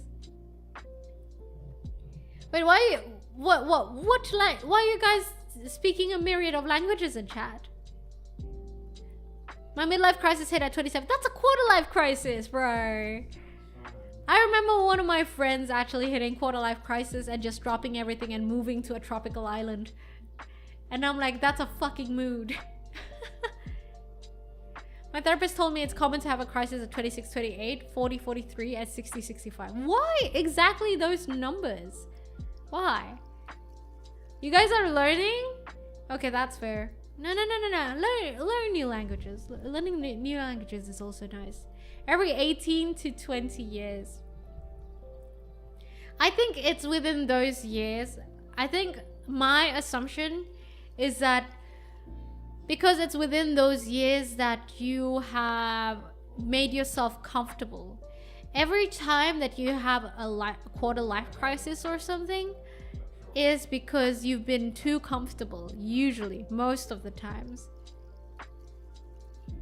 Wait, why are you guys speaking a myriad of languages in chat? My midlife crisis hit at 27. That's a quarter life crisis, bro. I remember one of my friends actually hitting quarter life crisis and just dropping everything and moving to a tropical island. And I'm like, that's a fucking mood. My therapist told me it's common to have a crisis at 26, 28, 40, 43, and 60, 65. Why exactly those numbers? Why? You guys are learning? Okay, that's fair. No. Learn new languages. Learning new languages is also nice. Every 18 to 20 years. I think it's within those years. I think my assumption is that because it's within those years that you have made yourself comfortable. Every time that you have a quarter life crisis or something is because you've been too comfortable, usually, most of the times.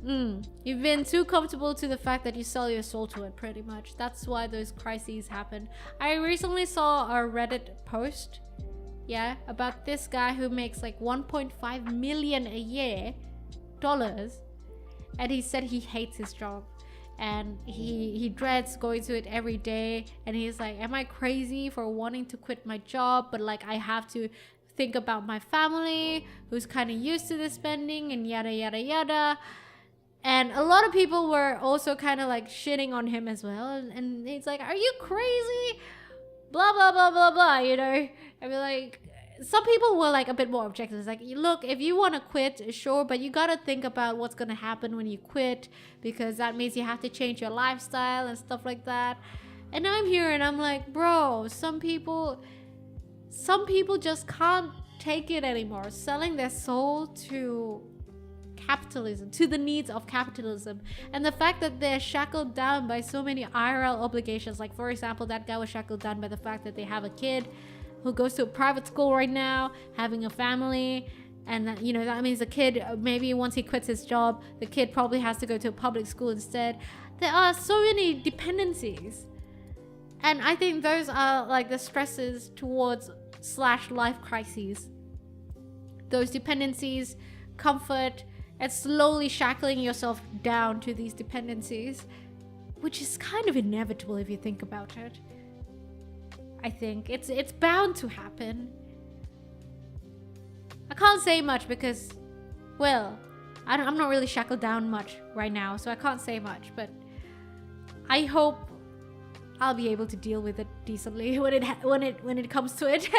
You've been too comfortable to the fact that you sell your soul to it, pretty much. That's why those crises happen. I recently saw a Reddit post, about this guy who makes like 1.5 million a year, dollars, and he said he hates his job. And he dreads going to it every day, and he's like, am I crazy for wanting to quit my job, but like I have to think about my family who's kind of used to the spending and yada yada yada. And a lot of people were also kind of like shitting on him as well, and he's like, are you crazy, blah blah blah blah blah, you know. I mean, like, some people were like a bit more objective. It's like, look, if you want to quit, sure, but you gotta think about what's gonna happen when you quit, because that means you have to change your lifestyle and stuff like that. And I'm here and I'm like, bro, some people just can't take it anymore, selling their soul to capitalism, to the needs of capitalism. And the fact that they're shackled down by so many IRL obligations, like for example, that guy was shackled down by the fact that they have a kid who goes to a private school right now, having a family, and that, you know, that means the kid, maybe once he quits his job, the kid probably has to go to a public school instead. There are so many dependencies, and I think those are like the stresses towards / life crises. Those dependencies, comfort, and slowly shackling yourself down to these dependencies, which is kind of inevitable if you think about it. I think it's bound to happen. I can't say much because, well, I'm not really shackled down much right now, so I can't say much, but I hope I'll be able to deal with it decently when it comes to it.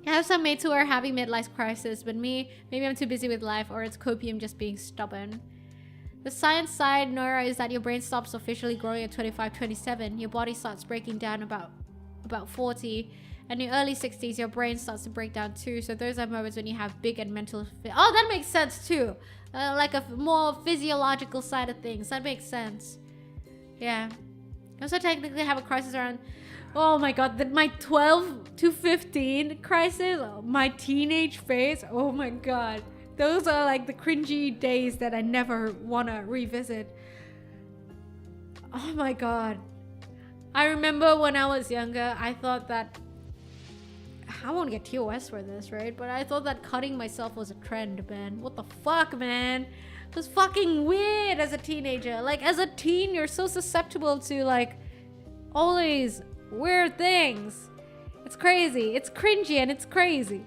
I have some mates who are having midlife crisis, but maybe I'm too busy with life, or it's copium just being stubborn. The science side, Noira, is that your brain stops officially growing at 25, 27. Your body starts breaking down about 40. And in your early 60s, your brain starts to break down too. So those are moments when you have big and mental... Oh, that makes sense too. Like a more physiological side of things. That makes sense. Yeah. I also technically have a crisis around... Oh my god, my 12 to 15 crisis, my teenage phase, oh my god. Those are like the cringy days that I never want to revisit. Oh my god. I remember when I was younger, I thought that... I won't get TOS for this, right? But I thought that cutting myself was a trend, man. What the fuck, man? It was fucking weird as a teenager. Like, as a teen, you're so susceptible to, like, all these weird things. It's crazy. It's cringy and it's crazy.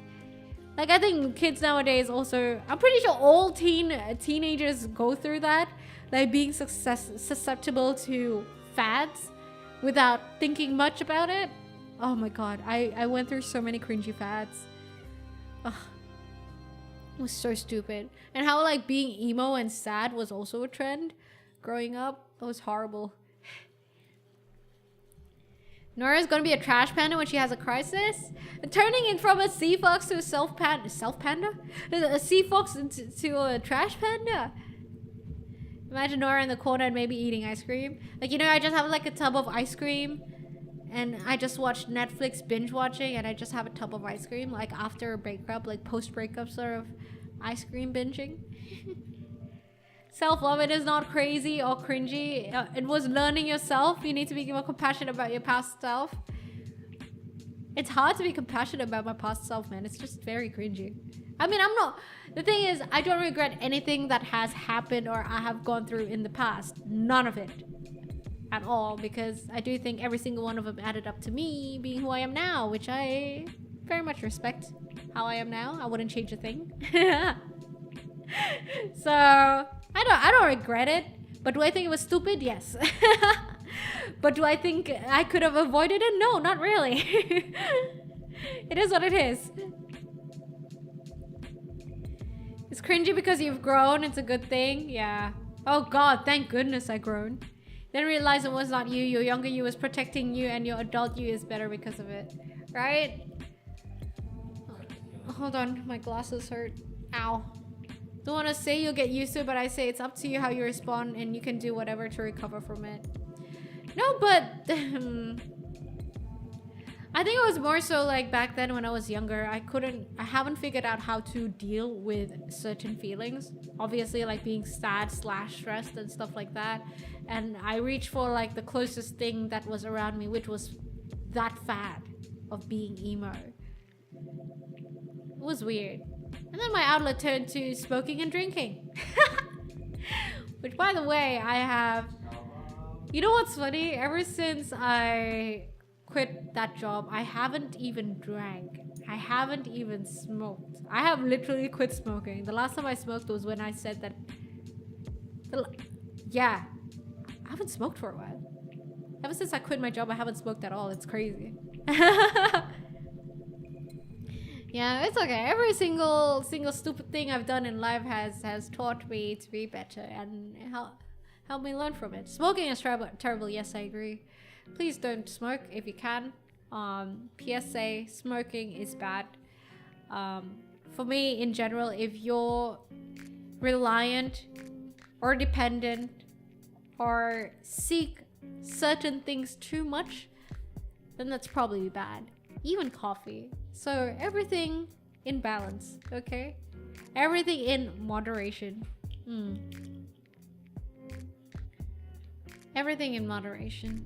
Like, I think kids nowadays also... I'm pretty sure all teenagers go through that. Like, being susceptible to fads without thinking much about it. Oh my god, I went through so many cringy fads. Ugh. It was so stupid. And how, like, being emo and sad was also a trend growing up. That was horrible. Nora's gonna be a trash panda when she has a crisis. Turning in from a sea fox to a self-panda? A sea fox to a trash panda? Imagine Nora in the corner and maybe eating ice cream. Like, you know, I just have like a tub of ice cream. And I just watched Netflix binge watching, and I just have a tub of ice cream, like after a breakup, like post-breakup sort of ice cream binging. Self-love, it is not crazy or cringy. It was learning yourself. You need to be more compassionate about your past self. It's hard to be compassionate about my past self, man. It's just very cringy. I mean, I'm not... The thing is, I don't regret anything that has happened or I have gone through in the past. None of it. At all, because I do think every single one of them added up to me being who I am now, which I very much respect how I am now. I wouldn't change a thing. So I don't regret it, but do I think it was stupid? Yes. But do I think I could have avoided it? No, not really. It is what it is. It's cringy because you've grown. It's a good thing. Yeah. Oh god, thank goodness I grown. Then realize it was not you. Your younger you was protecting you, and your adult you is better because of it. Right? Hold on, my glasses hurt. Ow. Don't want to say you'll get used to it, but I say it's up to you how you respond, and you can do whatever to recover from it. No, but... I think it was more so like back then when I was younger, I haven't figured out how to deal with certain feelings. Obviously, like being sad / stressed and stuff like that. And I reached for like the closest thing that was around me, which was that fad of being emo. It was weird. And then my outlet turned to smoking and drinking. Which, by the way, I have... You know what's funny? Ever since I quit that job, I haven't even drank. I haven't even smoked. I have literally quit smoking. The last time I smoked was when I said that... Yeah. I haven't smoked for a while. Ever since I quit my job, I haven't smoked at all. It's crazy. Yeah, it's okay. Every single stupid thing I've done in life has taught me to be better and Help me learn from it. Smoking is terrible. Yes, I agree. Please don't smoke if you can. PSA, smoking is bad. For me, in general, if you're reliant or dependent or seek certain things too much, then that's probably bad. Even coffee. So everything in balance, okay? Everything in moderation. Everything in moderation.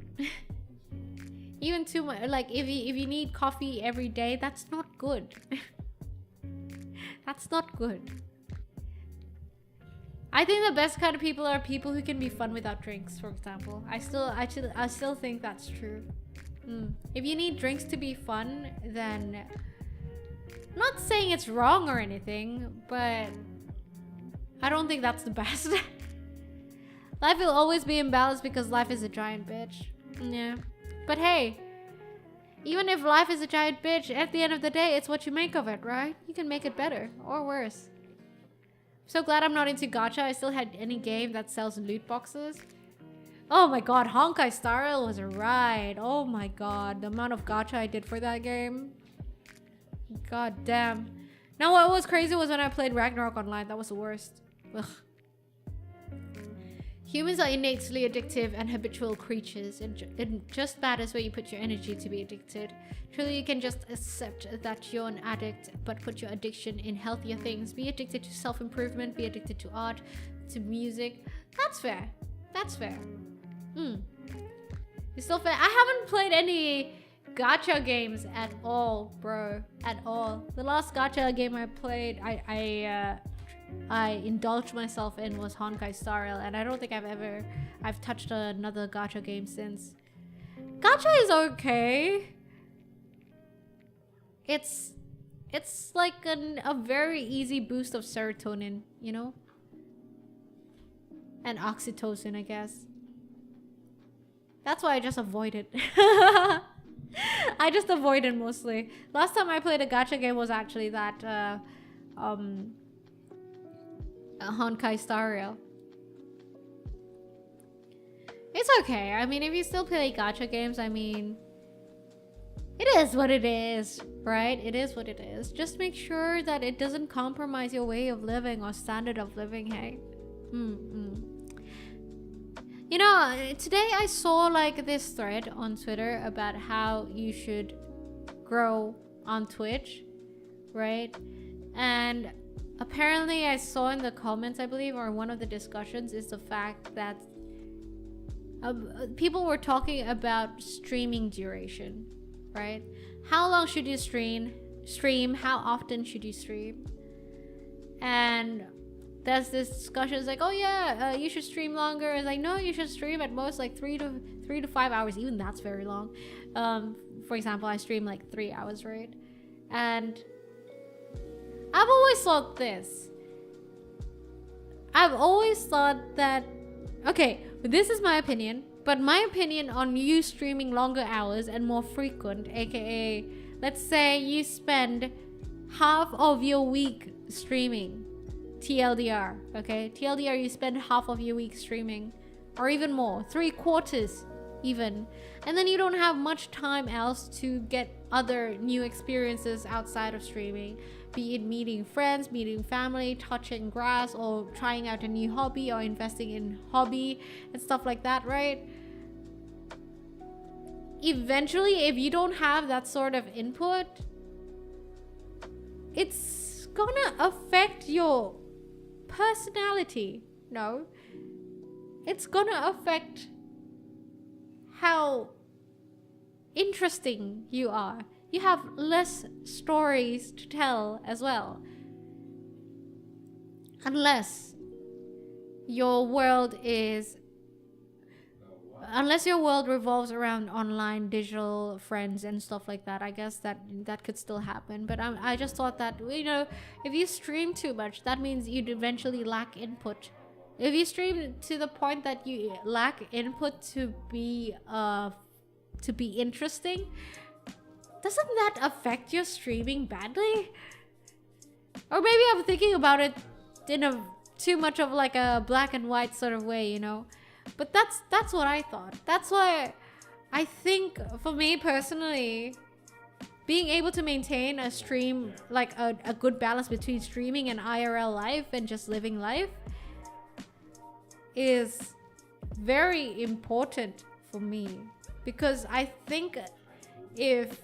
Even too much, like if you need coffee every day, that's not good. That's not good. I think the best kind of people are people who can be fun without drinks, for example. I still think that's true. If you need drinks to be fun, then I'm not saying it's wrong or anything, but I don't think that's the best. Life will always be imbalanced because life is a giant bitch. Yeah. But hey, even if life is a giant bitch, at the end of the day, it's what you make of it, right? You can make it better or worse. So glad I'm not into gacha. I still had any game that sells loot boxes. Oh my god, Honkai Star Rail was a ride. Oh my god, the amount of gacha I did for that game. God damn. Now what was crazy was when I played Ragnarok Online. That was the worst. Ugh. Humans are innately addictive and habitual creatures. It just matters where you put your energy to be addicted. Truly, you can just accept that you're an addict, but put your addiction in healthier things. Be addicted to self-improvement. Be addicted to art, to music. That's fair. That's fair. It's still fair. I haven't played any gacha games at all, bro. At all. The last gacha game I played, I indulged myself in was Honkai Star Rail, and I don't think I've touched another gacha game since. Gacha is okay. It's like a very easy boost of serotonin, you know? And oxytocin, I guess. That's why I just avoid it. I just avoid it mostly. Last time I played a gacha game was actually that Honkai Star Rail. It's okay. I mean, if you still play gacha games, I mean, it is what it is, right? It is what it is. Just make sure that it doesn't compromise your way of living or standard of living, hey? You know, today I saw like this thread on Twitter about how you should grow on Twitch, right? And apparently I saw in the comments, I believe, or one of the discussions is the fact that people were talking about streaming duration, right? How long should you stream? How often should you stream? And there's this discussion. It's like, oh yeah, you should stream longer. It's like, no, you should stream at most like 3 to 5 hours. Even that's very long. For example, I stream like 3 hours, right? And I've always thought this. I've always thought that, okay, this is my opinion, but my opinion on you streaming longer hours and more frequent, aka, let's say you spend half of your week streaming, TLDR, okay? TLDR, you spend half of your week streaming, or even more, 3/4 even. And then you don't have much time else to get other new experiences outside of streaming. Be it meeting friends, meeting family, touching grass, or trying out a new hobby, or investing in hobby and stuff like that, right? Eventually, if you don't have that sort of input, it's gonna affect your personality. No, it's gonna affect how interesting you are. You have less stories to tell as well. Unless your world revolves around online digital friends and stuff like that. I guess that could still happen. But I just thought that, you know, if you stream too much, that means you'd eventually lack input. If you stream to the point that you lack input to be interesting, doesn't that affect your streaming badly? Or maybe I'm thinking about it in a too much of like a black and white sort of way, you know? But that's what I thought. That's why I think for me personally, being able to maintain a stream, like a good balance between streaming and IRL life and just living life is very important for me. Because I think if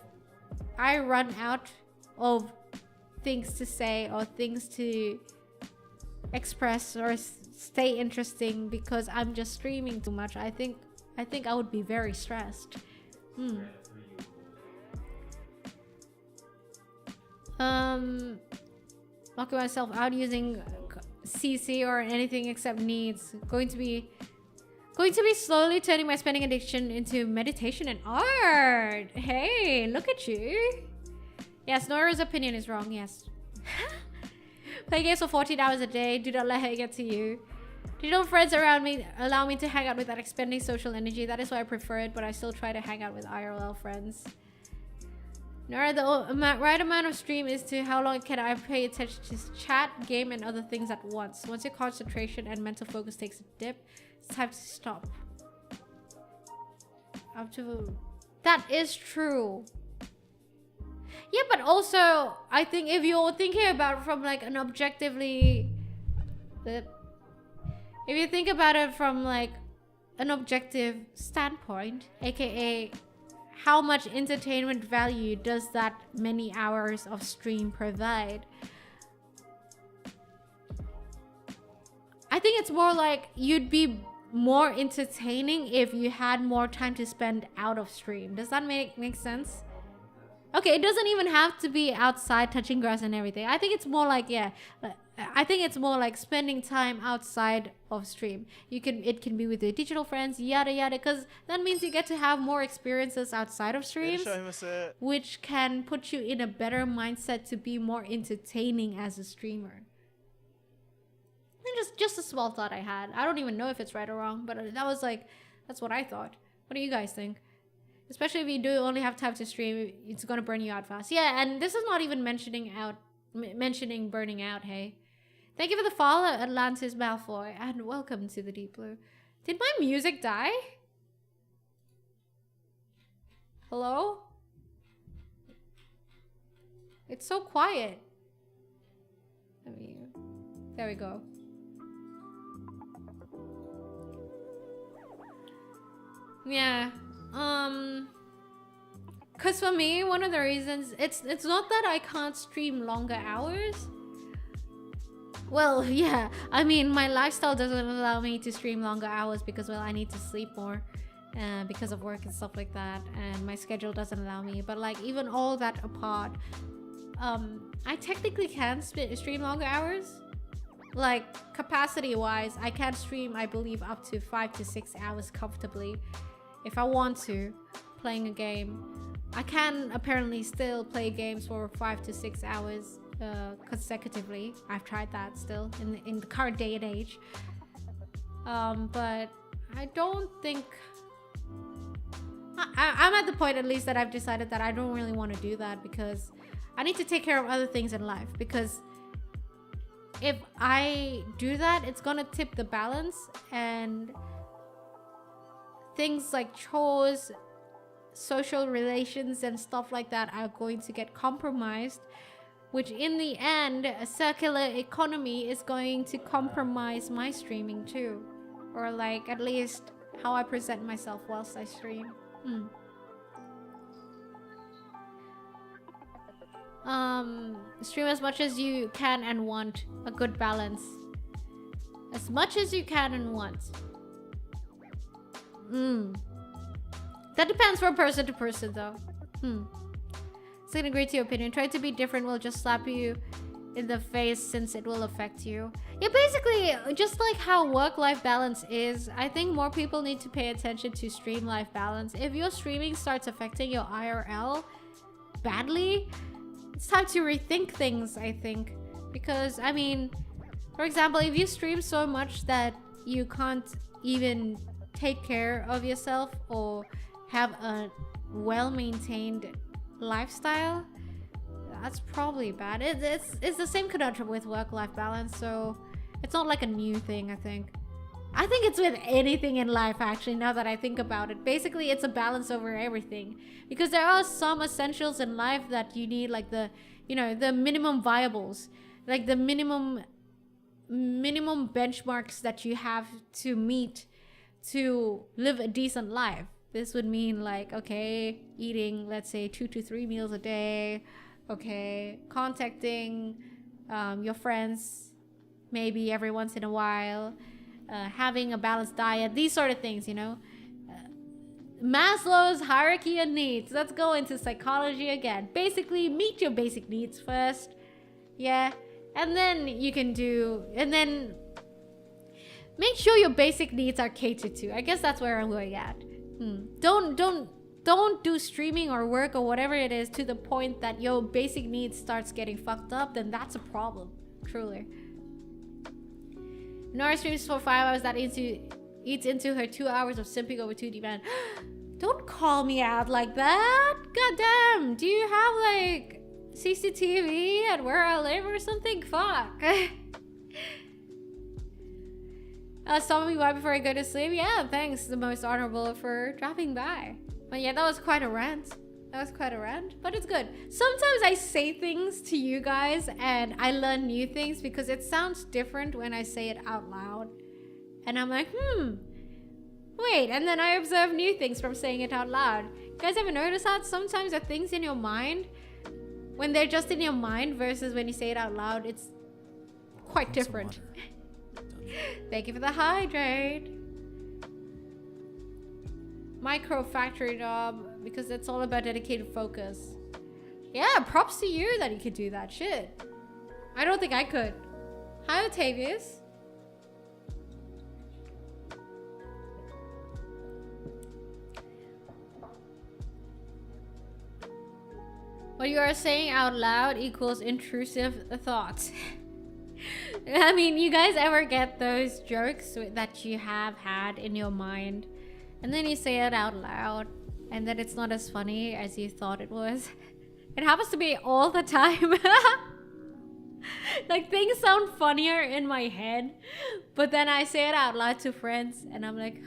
I run out of things to say or things to express or stay interesting because I'm just streaming too much, I think I would be very stressed. Locking myself out using CC or anything except needs. Going to be slowly turning my spending addiction into meditation and art. Hey, look at you. Yes, Noira's opinion is wrong, yes. Play games for 14 hours a day. Do not let it get to you. Do no friends around me allow me to hang out without expending social energy. That is why I prefer it, but I still try to hang out with IRL friends. Noira, the right amount of stream is to how long can I pay attention to chat, game, and other things at once. Once your concentration and mental focus takes a dip, it's time to stop. That is true. Yeah, but also, I think if you're thinking about it from like an objectively... If you think about it from like an objective standpoint, aka how much entertainment value does that many hours of stream provide? I think it's more like you'd be more entertaining if you had more time to spend out of stream. Does that make sense? Okay, it doesn't even have to be outside touching grass and everything. I think it's more like, yeah, I think it's more like spending time outside of stream. It can be with your digital friends, yada yada, because that means you get to have more experiences outside of streams, which can put you in a better mindset to be more entertaining as a streamer. And just a small thought I had. I don't even know if it's right or wrong, but that was like, that's what I thought. What do you guys think? Especially if you do only have time to stream, it's gonna burn you out fast. Yeah, and this is not even mentioning burning out, hey. Thank you for the follow, Atlantis Malfoy, and welcome to the Deep Blue. Did my music die? Hello? It's so quiet. There we go. Yeah. Cause for me, one of the reasons it's not that I can't stream longer hours. Well, yeah, I mean my lifestyle doesn't allow me to stream longer hours because, well, I need to sleep more because of work and stuff like that, and my schedule doesn't allow me. But like even all that apart, I technically can stream longer hours. Like capacity wise, I can stream, I believe, up to 5 to 6 hours comfortably if I want to, playing a game. I can apparently still play games for 5 to 6 hours consecutively. I've tried that still in the current day and age. But I don't think... I'm at the point at least that I've decided that I don't really want to do that because I need to take care of other things in life. Because if I do that, it's gonna tip the balance, and things like chores, social relations and stuff like that are going to get compromised, which in the end, a circular economy is going to compromise my streaming too, or like at least how I present myself whilst I stream. Stream as much as you can and want. A good balance. As much as you can and want. That depends from person to person though. So I can agree to your opinion. Try to be different will just slap you in the face since it will affect you. Yeah, basically, just like how work-life balance is, I think more people need to pay attention to stream-life balance. If your streaming starts affecting your IRL badly, it's time to rethink things, I think. Because, I mean, for example, if you stream so much that you can't even take care of yourself or have a well-maintained lifestyle, that's probably bad. It's the same conundrum with work-life balance, so it's not like a new thing, I think. I think it's with anything in life, actually, now that I think about it. Basically, it's a balance over everything. Because there are some essentials in life that you need, like the, you know, the minimum viables. Like the minimum benchmarks that you have to meet to live a decent life. This would mean like, okay, eating, let's say 2 to 3 meals a day. Okay, contacting your friends maybe every once in a while. Having a balanced diet, these sort of things, you know. Maslow's hierarchy of needs. Let's go into psychology again. Basically, meet your basic needs first. Yeah. And then you can do, and then make sure your basic needs are catered to. I guess that's where I'm going at. Don't do streaming or work or whatever it is to the point that your basic needs starts getting fucked up. Then that's a problem, truly. Noira streams for 5 hours, that eats into her 2 hours of simping over 2D man. Don't call me out like that. God damn. Do you have like CCTV at where I live or something? Fuck. Stop me by before I go to sleep. Yeah, thanks, the most honorable, for dropping by. But yeah, that was quite a rant. But it's good. Sometimes I say things to you guys and I learn new things because it sounds different when I say it out loud. And I'm like, wait, and then I observe new things from saying it out loud. You guys ever notice that? Sometimes the things in your mind, when they're just in your mind versus when you say it out loud, it's quite different. Thank you for the hydrate. Micro factory job, because it's all about dedicated focus. Yeah, props to you that you could do that shit. I don't think I could. Hi, Octavius. What you are saying out loud equals intrusive thoughts. I mean, you guys ever get those jokes that you have had in your mind and then you say it out loud and then it's not as funny as you thought it was? It happens to me all the time. Like, things sound funnier in my head, but then I say it out loud to friends and I'm like,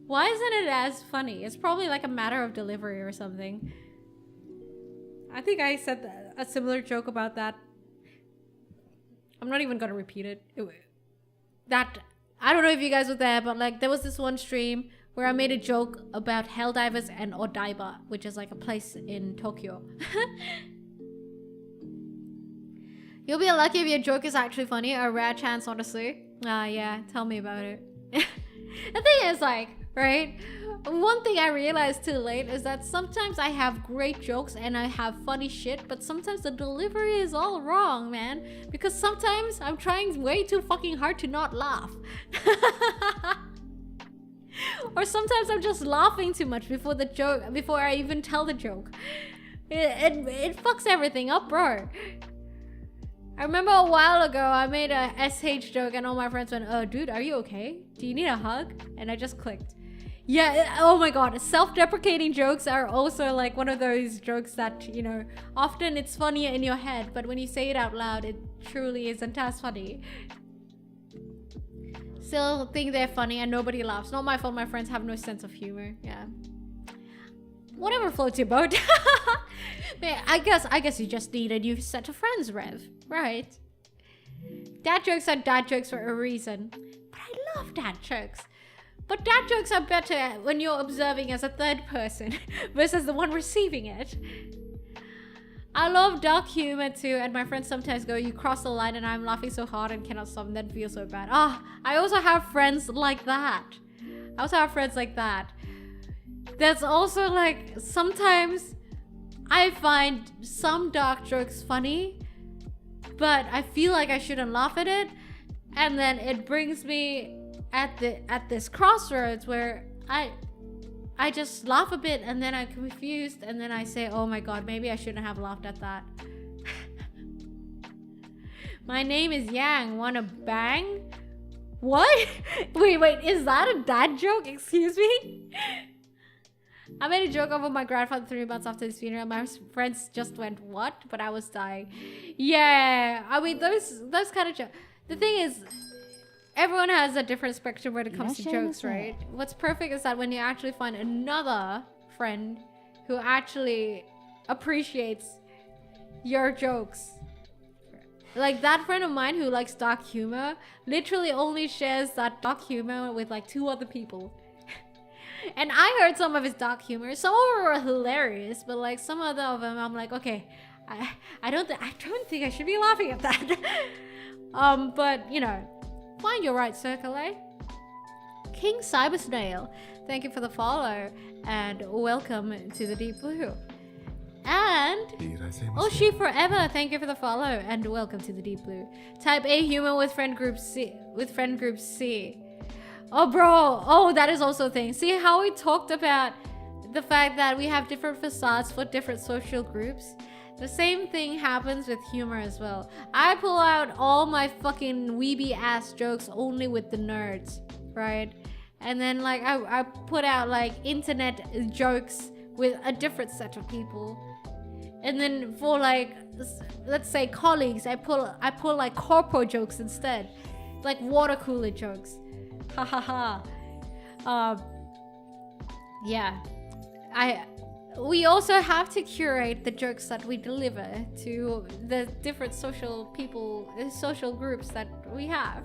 why isn't it as funny? It's probably like a matter of delivery or something. I think I said a similar joke about that. I'm not even gonna repeat it. I don't know if you guys were there, but like there was this one stream where I made a joke about Helldivers and Odaiba, which is like a place in Tokyo. You'll be lucky if your joke is actually funny. A rare chance, honestly. Yeah, tell me about it. The thing is, like, right? One thing I realized too late is that sometimes I have great jokes and I have funny shit, but sometimes the delivery is all wrong, man. Because sometimes I'm trying way too fucking hard to not laugh. Or sometimes I'm just laughing too much before I even tell the joke. It fucks everything up, bro. I remember a while ago I made a SH joke and all my friends went, "Oh, dude, are you okay? Do you need a hug?" And I just clicked. Yeah, oh my god, self-deprecating jokes are also like one of those jokes that, you know, often it's funny in your head, but when you say it out loud, it truly isn't as funny. Still think they're funny and nobody laughs. Not my fault, my friends have no sense of humor. Yeah. Whatever floats your boat. Man, I guess you just need a new set of friends, Rev. Right? Dad jokes are dad jokes for a reason. But I love dad jokes. But dad jokes are better when you're observing as a third person versus the one receiving it. I love dark humor too, and my friends sometimes go, "You cross the line," and I'm laughing so hard and cannot stop and then feel so bad. I also have friends like that. That's also like, sometimes I find some dark jokes funny, but I feel like I shouldn't laugh at it. And then it brings me at this crossroads where I just laugh a bit and then I'm confused and then I say, "Oh my god, maybe I shouldn't have laughed at that." My name is Yang, wanna bang? What? Wait, is that a dad joke? Excuse me? I made a joke over my grandfather 3 months after his funeral. My friends just went, "What?" But I was dying. Yeah, I mean, those kind of jokes. The thing is, everyone has a different spectrum when it comes to jokes, right? What's perfect is that when you actually find another friend who actually appreciates your jokes. Like that friend of mine who likes dark humor literally only shares that dark humor with like 2 other people. And I heard some of his dark humor. Some of them were hilarious, but like some of them I'm like, okay, I don't think I should be laughing at that. But you know, find your right circle, eh? King Cyber Snail, thank you for the follow and welcome to the Deep Blue. And oh, she forever, thank you for the follow and welcome to the Deep Blue. Type A humor with friend group C. Oh, bro. Oh, that is also a thing. See how we talked about the fact that we have different facades for different social groups? The same thing happens with humor as well. I pull out all my fucking weeby ass jokes only with the nerds, right? And then like I put out like internet jokes with a different set of people. And then for like, let's say colleagues, I pull like corpo jokes instead. Like water cooler jokes. Ha ha ha. Yeah. We also have to curate the jokes that we deliver to the different social groups that we have.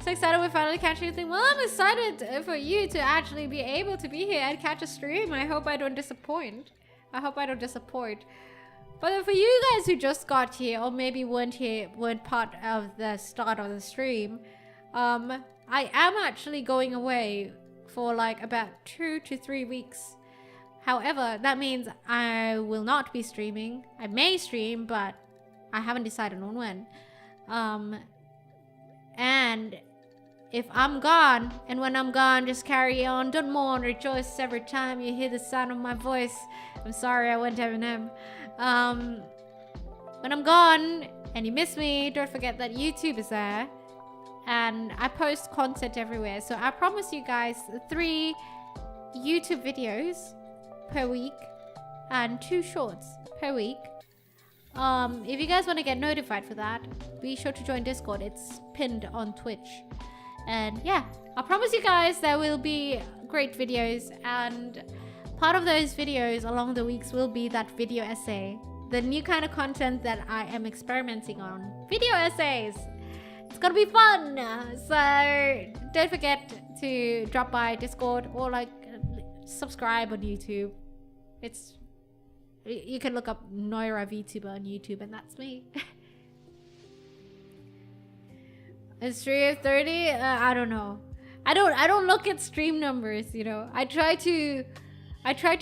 So excited we're finally catching a thing. Well, I'm excited for you to actually be able to be here and catch a stream. I hope I don't disappoint. But for you guys who just got here or maybe weren't part of the start of the stream, I am actually going away for like about 2 to 3 weeks. However, that means I will not be streaming. I may stream, but I haven't decided on when. And if I'm gone, and when I'm gone, just carry on. Don't mourn, rejoice every time you hear the sound of my voice. I'm sorry, I went Eminem. When I'm gone and you miss me, don't forget that YouTube is there. And I post content everywhere. So I promise you guys 3 YouTube videos per week and 2 shorts per week. If you guys want to get notified for that, be sure to join Discord. It's pinned on Twitch. And yeah, I promise you guys there will be great videos, and part of those videos along the weeks will be that video essay, the new kind of content that I am experimenting on. Video essays. It's gonna be fun. So don't forget to drop by Discord or like subscribe on YouTube. You can look up Noira vtuber on YouTube, and that's me. Is 30? I don't know. I don't look at stream numbers, you know. I try to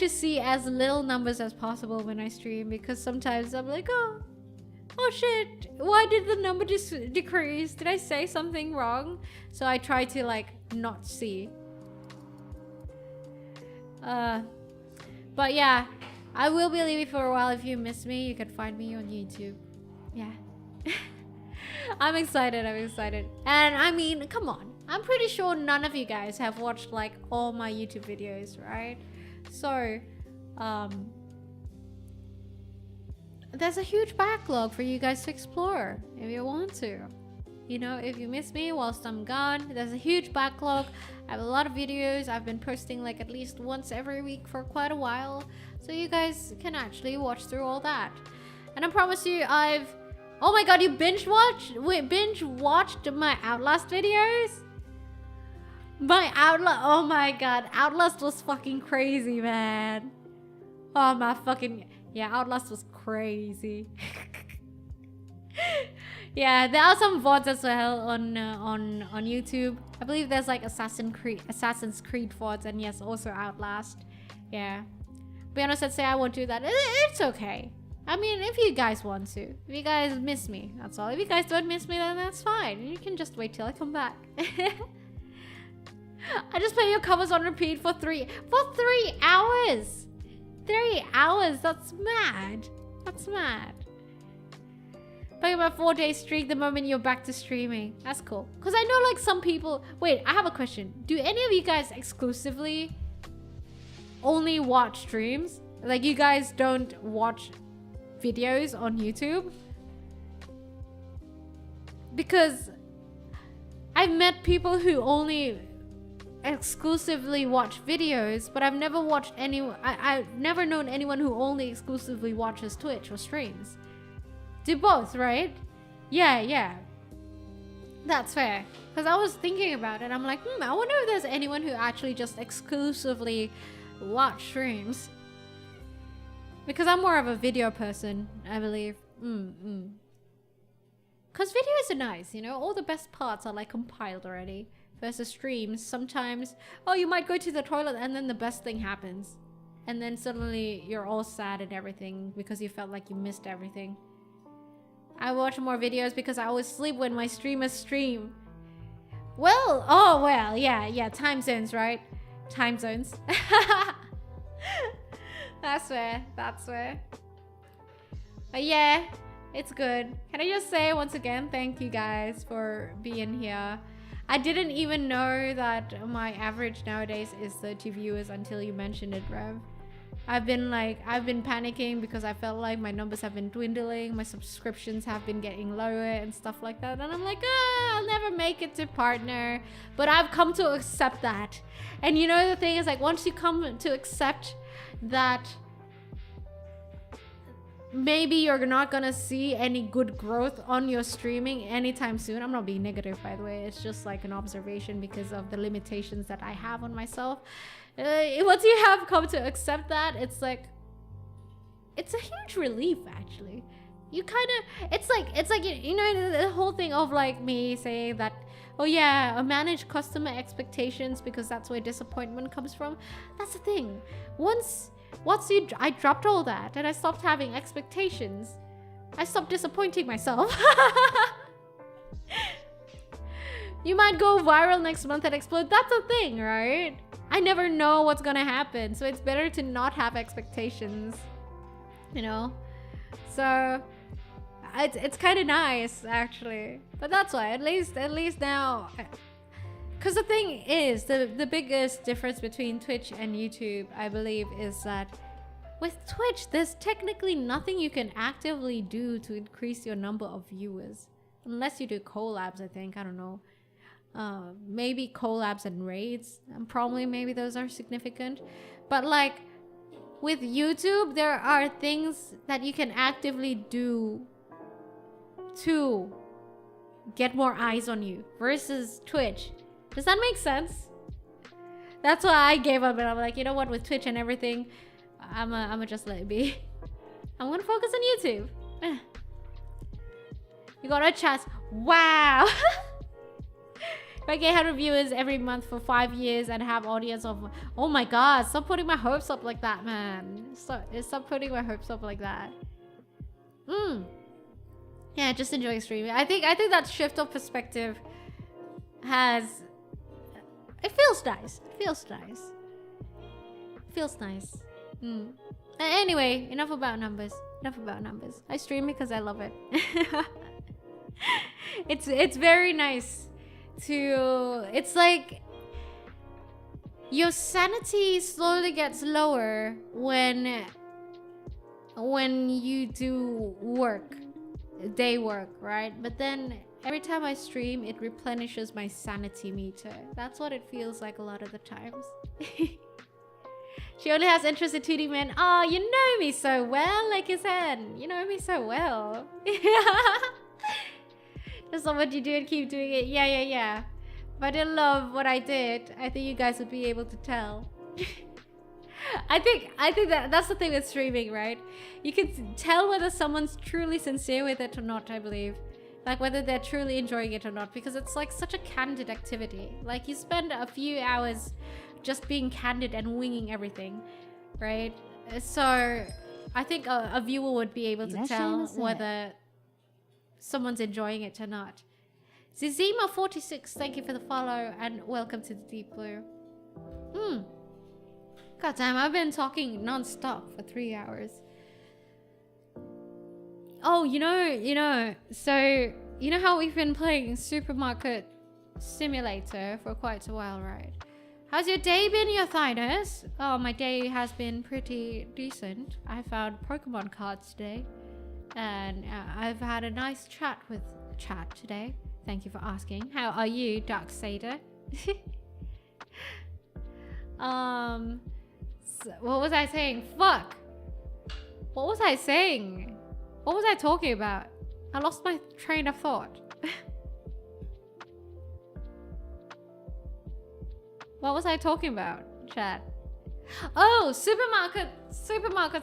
see as little numbers as possible when I stream, because sometimes I'm like, oh shit, why did the number just decrease? Did I say something wrong? So I try to like not see. But yeah, I will be leaving for a while. If you miss me, you can find me on YouTube. Yeah. I'm excited. And I mean, come on. I'm pretty sure none of you guys have watched like all my YouTube videos, right? So, there's a huge backlog for you guys to explore if you want to. You know, if you miss me whilst I'm gone, there's a huge backlog. I have a lot of videos. I've been posting like at least once every week for quite a while. So you guys can actually watch through all that. And I promise you, oh my god, you binge watched my Outlast videos? Oh my god, Outlast was fucking crazy, man. Oh my fucking, yeah, Outlast was crazy. Yeah, there are some VODs as well on YouTube. I believe there's like Assassin's Creed VODs, and yes, also Outlast. Yeah. Be honest, I'd say I won't do that. It's okay. I mean, if you guys want to. If you guys miss me, that's all. If you guys don't miss me, then that's fine. You can just wait till I come back. I just play your covers on repeat for 3 hours. 3 hours, that's mad. That's mad. Playing about 4-day streak the moment you're back to streaming. That's cool. Because I know like some people... Wait, I have a question. Do any of you guys exclusively only watch streams? Like you guys don't watch videos on YouTube? Because I've met people who only exclusively watch videos, but I've never watched anyone. I've never known anyone who only exclusively watches Twitch or streams. Do both, right? Yeah. That's fair. Because I was thinking about it. I'm like, I wonder if there's anyone who actually just exclusively watch streams. Because I'm more of a video person, I believe. Because videos are nice, you know? All the best parts are like compiled already. Versus streams, sometimes, oh, you might go to the toilet and then the best thing happens. And then suddenly you're all sad and everything because you felt like you missed everything. I watch more videos because I always sleep when my streamers stream. Well, yeah, time zones, right? Time zones. That's fair. But yeah, it's good. Can I just say once again, thank you guys for being here. I didn't even know that my average nowadays is 30 viewers until you mentioned it, Rev. I've been panicking because I felt like my numbers have been dwindling, my subscriptions have been getting lower and stuff like that. And I'm like, I'll never make it to partner. But I've come to accept that. And you know, the thing is, like, once you come to accept that maybe you're not gonna see any good growth on your streaming anytime soon. I'm not being negative, by the way. It's just like an observation because of the limitations that I have on myself. Once you have come to accept that, it's like, it's a huge relief, actually. You kind of, it's like you know, the whole thing of like me saying that, oh yeah, manage customer expectations because that's where disappointment comes from. That's the thing. I dropped all that and I stopped having expectations. I stopped disappointing myself. You might go viral next month and explode. That's a thing, right? I never know what's gonna happen, so it's better to not have expectations, you know? So it's kind of nice, actually. But that's why, at least now, because the thing is, the biggest difference between Twitch and YouTube, I believe, is that with Twitch, there's technically nothing you can actively do to increase your number of viewers. Unless you do collabs, I think. I don't know. Maybe collabs and raids. And probably maybe those are significant. But like, with YouTube, there are things that you can actively do to get more eyes on you. Versus Twitch. Does that make sense? That's why I gave up and I'm like, you know what, with Twitch and everything, I'ma just let it be. I'm gonna focus on YouTube. You got a chance. Wow. If I get 100 viewers every month for 5 years and have audience of, oh my god, stop putting my hopes up like that, man. Stop putting my hopes up like that. Yeah, just enjoy streaming. I think that shift of perspective it feels nice. Feels nice. Anyway, enough about numbers. I stream because I love it. It's very nice to, it's like your sanity slowly gets lower when you do day work, right? But then every time I stream, it replenishes my sanity meter. That's what it feels like a lot of the times. She only has interest in 2D men. Oh, you know me so well, like you said. You know me so well. Just love what you do and keep doing it. Yeah. If I didn't love what I did, I think you guys would be able to tell. I think that's the thing with streaming, right? You can tell whether someone's truly sincere with it or not, I believe. Like whether they're truly enjoying it or not, because it's like such a candid activity. Like you spend a few hours just being candid and winging everything, right? So I think a viewer would be able to tell whether someone's enjoying it or not. Zizima46, thank you for the follow and welcome to the Deep Blue. God damn, I've been talking non-stop for 3 hours. Oh, you know, so you know how we've been playing Supermarket Simulator for quite a while, right? How's your day been, your Thinus? Oh, my day has been pretty decent. I found Pokemon cards today. And I've had a nice chat with Chat today. Thank you for asking. How are you, Darksader? So what was I saying? Fuck. What was I saying? What was I talking about? I lost my train of thought. What was I talking about, chat? Oh, supermarket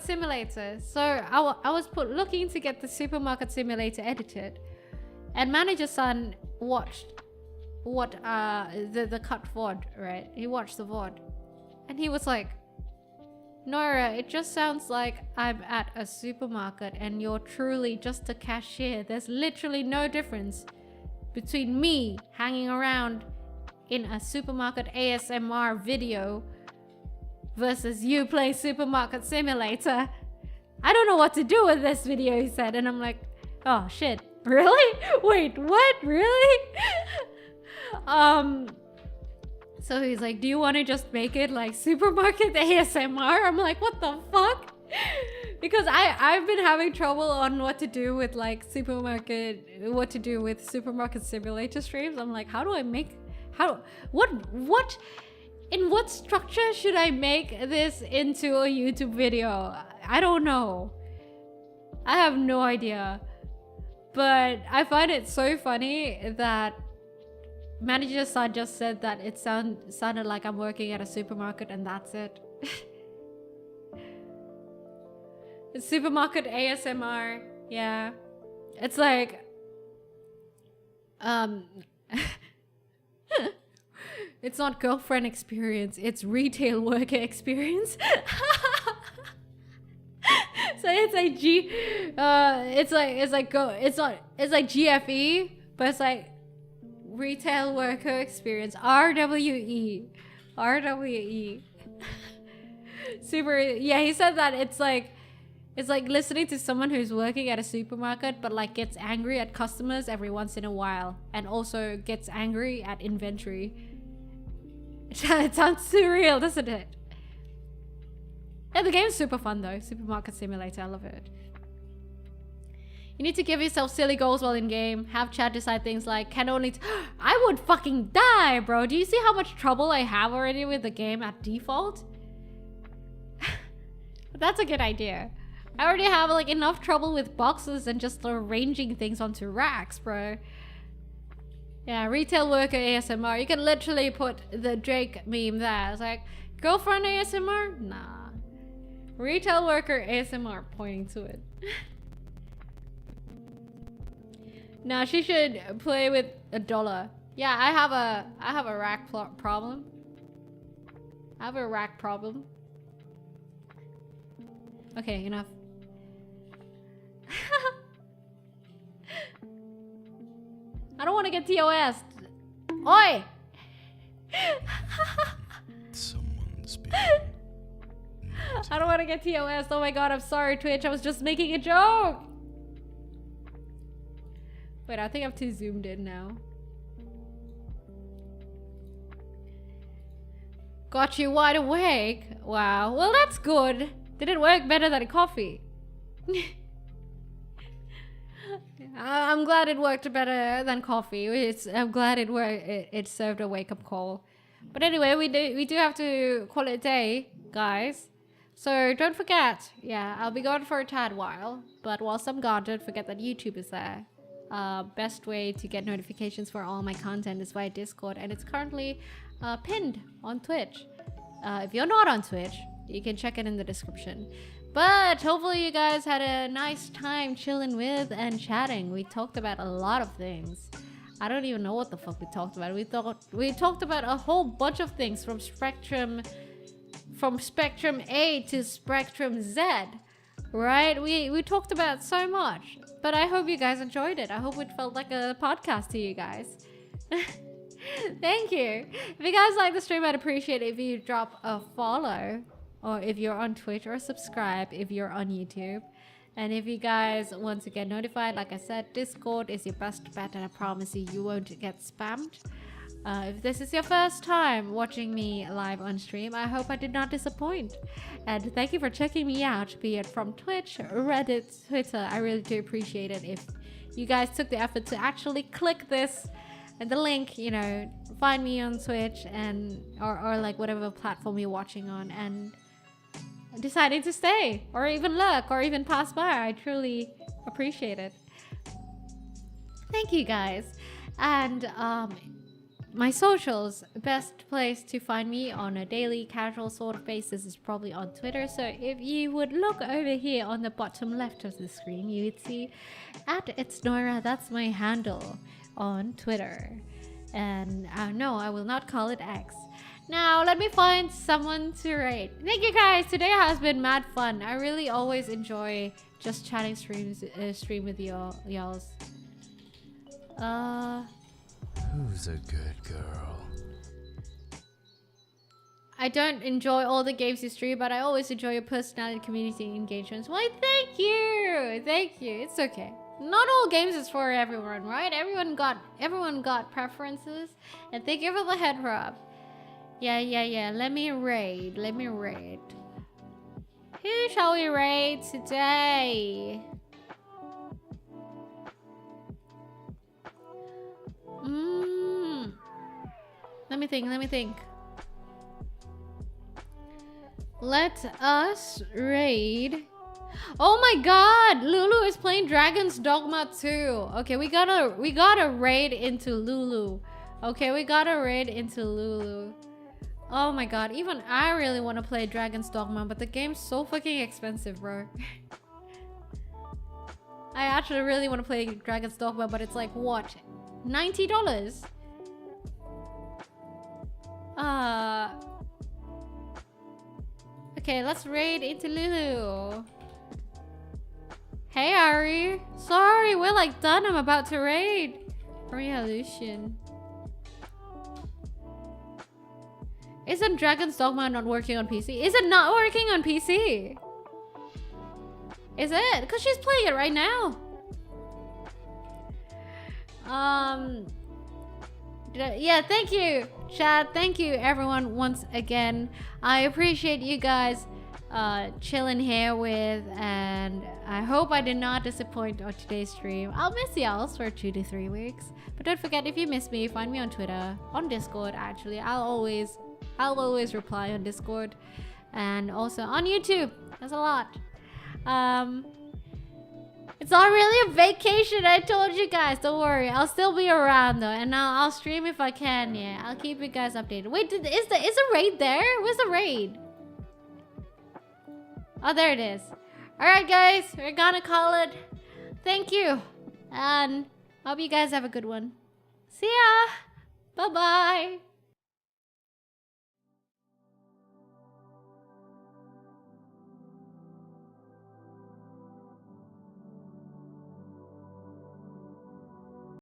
simulator. So I was looking to get the supermarket simulator edited, and manager-san watched the cut VOD, right? He watched the VOD, and he was like, Noira, it just sounds like I'm at a supermarket and you're truly just a cashier. There's literally no difference between me hanging around in a supermarket ASMR video versus you playing supermarket simulator. I don't know what to do with this video, he said. And I'm like, oh shit, really? Wait, what? Really? So he's like, do you want to just make it like supermarket ASMR? I'm like, what the fuck? Because I've been having trouble on what to do with like supermarket simulator streams. I'm like, how do I make, in what structure should I make this into a YouTube video? I don't know. I have no idea. But I find it so funny that manager-san just said that it sounded like I'm working at a supermarket and that's it. Supermarket ASMR, yeah. It's like, it's not girlfriend experience, it's retail worker experience. So it's like it's like GFE, but it's like retail worker experience. RWE. Super, yeah, he said that it's like listening to someone who's working at a supermarket but like gets angry at customers every once in a while and also gets angry at inventory. It sounds surreal, doesn't it? Yeah, the game's super fun though. Supermarket Simulator, I love it. You need to give yourself silly goals while in game. Have chat decide things like can only I would fucking die, bro. Do you see how much trouble I have already with the game at default? That's a good idea. I already have like enough trouble with boxes and just arranging things onto racks, bro. Yeah, retail worker ASMR. You can literally put the Drake meme there. It's like, girlfriend ASMR? Nah. Retail worker ASMR, pointing to it. Now she should play with $1. Yeah, I have a rack problem. I have a rack problem. Okay, enough. I don't want to get TOS. Oi! Someone's been. I don't want to get TOS. Oh my god, I'm sorry, Twitch. I was just making a joke. Wait, I think I'm too zoomed in now. Got you wide awake. Wow. Well, that's good. Did it work better than coffee? I'm glad it worked better than coffee. I'm glad it worked. It served a wake-up call. But anyway, we do have to call it a day, guys. So don't forget. Yeah, I'll be gone for a tad while. But whilst I'm gone, don't forget that YouTube is there. Best way to get notifications for all my content is via Discord, and it's currently pinned on Twitch. If you're not on Twitch, you can check it in the description. But hopefully you guys had a nice time chilling with and chatting. We talked about a lot of things. I don't even know what the fuck we talked about. We talked about a whole bunch of things from Spectrum A to Spectrum Z, right? We talked about so much. But I hope you guys enjoyed it. I hope it felt like a podcast to you guys. Thank you. If you guys like the stream, I'd appreciate it if you drop a follow, or if you're on Twitch, or subscribe if you're on YouTube. And if you guys want to get notified, like I said, Discord is your best bet, and I promise you, you won't get spammed. If this is your first time watching me live on stream, I hope I did not disappoint. And thank you for checking me out, be it from Twitch, Reddit, Twitter. I really do appreciate it if you guys took the effort to actually click this and the link, you know, find me on Twitch and or like whatever platform you're watching on, and deciding to stay or even look or even pass by. I truly appreciate it. Thank you guys. And my socials, best place to find me on a daily casual sort of basis is probably on Twitter. So if you would look over here on the bottom left of the screen, you would see @itsnoira. That's my handle on Twitter. And no, I will not call it X. Now let me find someone to rate. Thank you guys. Today has been mad fun. I really always enjoy just chatting stream with y'all. Who's a good girl? I don't enjoy all the games you stream, but I always enjoy your personality, community engagements. Why, thank you. Thank you. It's okay. Not all games is for everyone, right? Everyone got preferences. And thank you for the head rub. Yeah. Let me raid. Who shall we raid today? Let me think. Let us raid. Oh my god, Lulu is playing Dragon's Dogma 2. Okay, we gotta raid into Lulu. Oh my god, even I really want to play Dragon's Dogma, but the game's so fucking expensive, bro. I actually really want to play Dragon's Dogma, but it's like, what? $90? Okay, let's raid into Lulu. Hey Ari, sorry, we're like done. I'm about to raid. Revolution. Isn't Dragon's Dogma not working on PC? Is it not working on PC? Is it? Because she's playing it right now. Yeah, thank you, chat. Thank you, everyone, once again. I appreciate you guys chilling here with, and I hope I did not disappoint on today's stream. I'll miss y'all for 2 to 3 weeks. But don't forget, if you miss me, find me on Twitter, on Discord, actually. I'll always reply on Discord. And also on YouTube. There's a lot. It's not really a vacation, I told you guys. Don't worry, I'll still be around though, and I'll stream if I can. Yeah, I'll keep you guys updated. Wait, is the raid there? Where's the raid? Oh, there it is. All right, guys, we're gonna call it. Thank you, and hope you guys have a good one. See ya. Bye bye.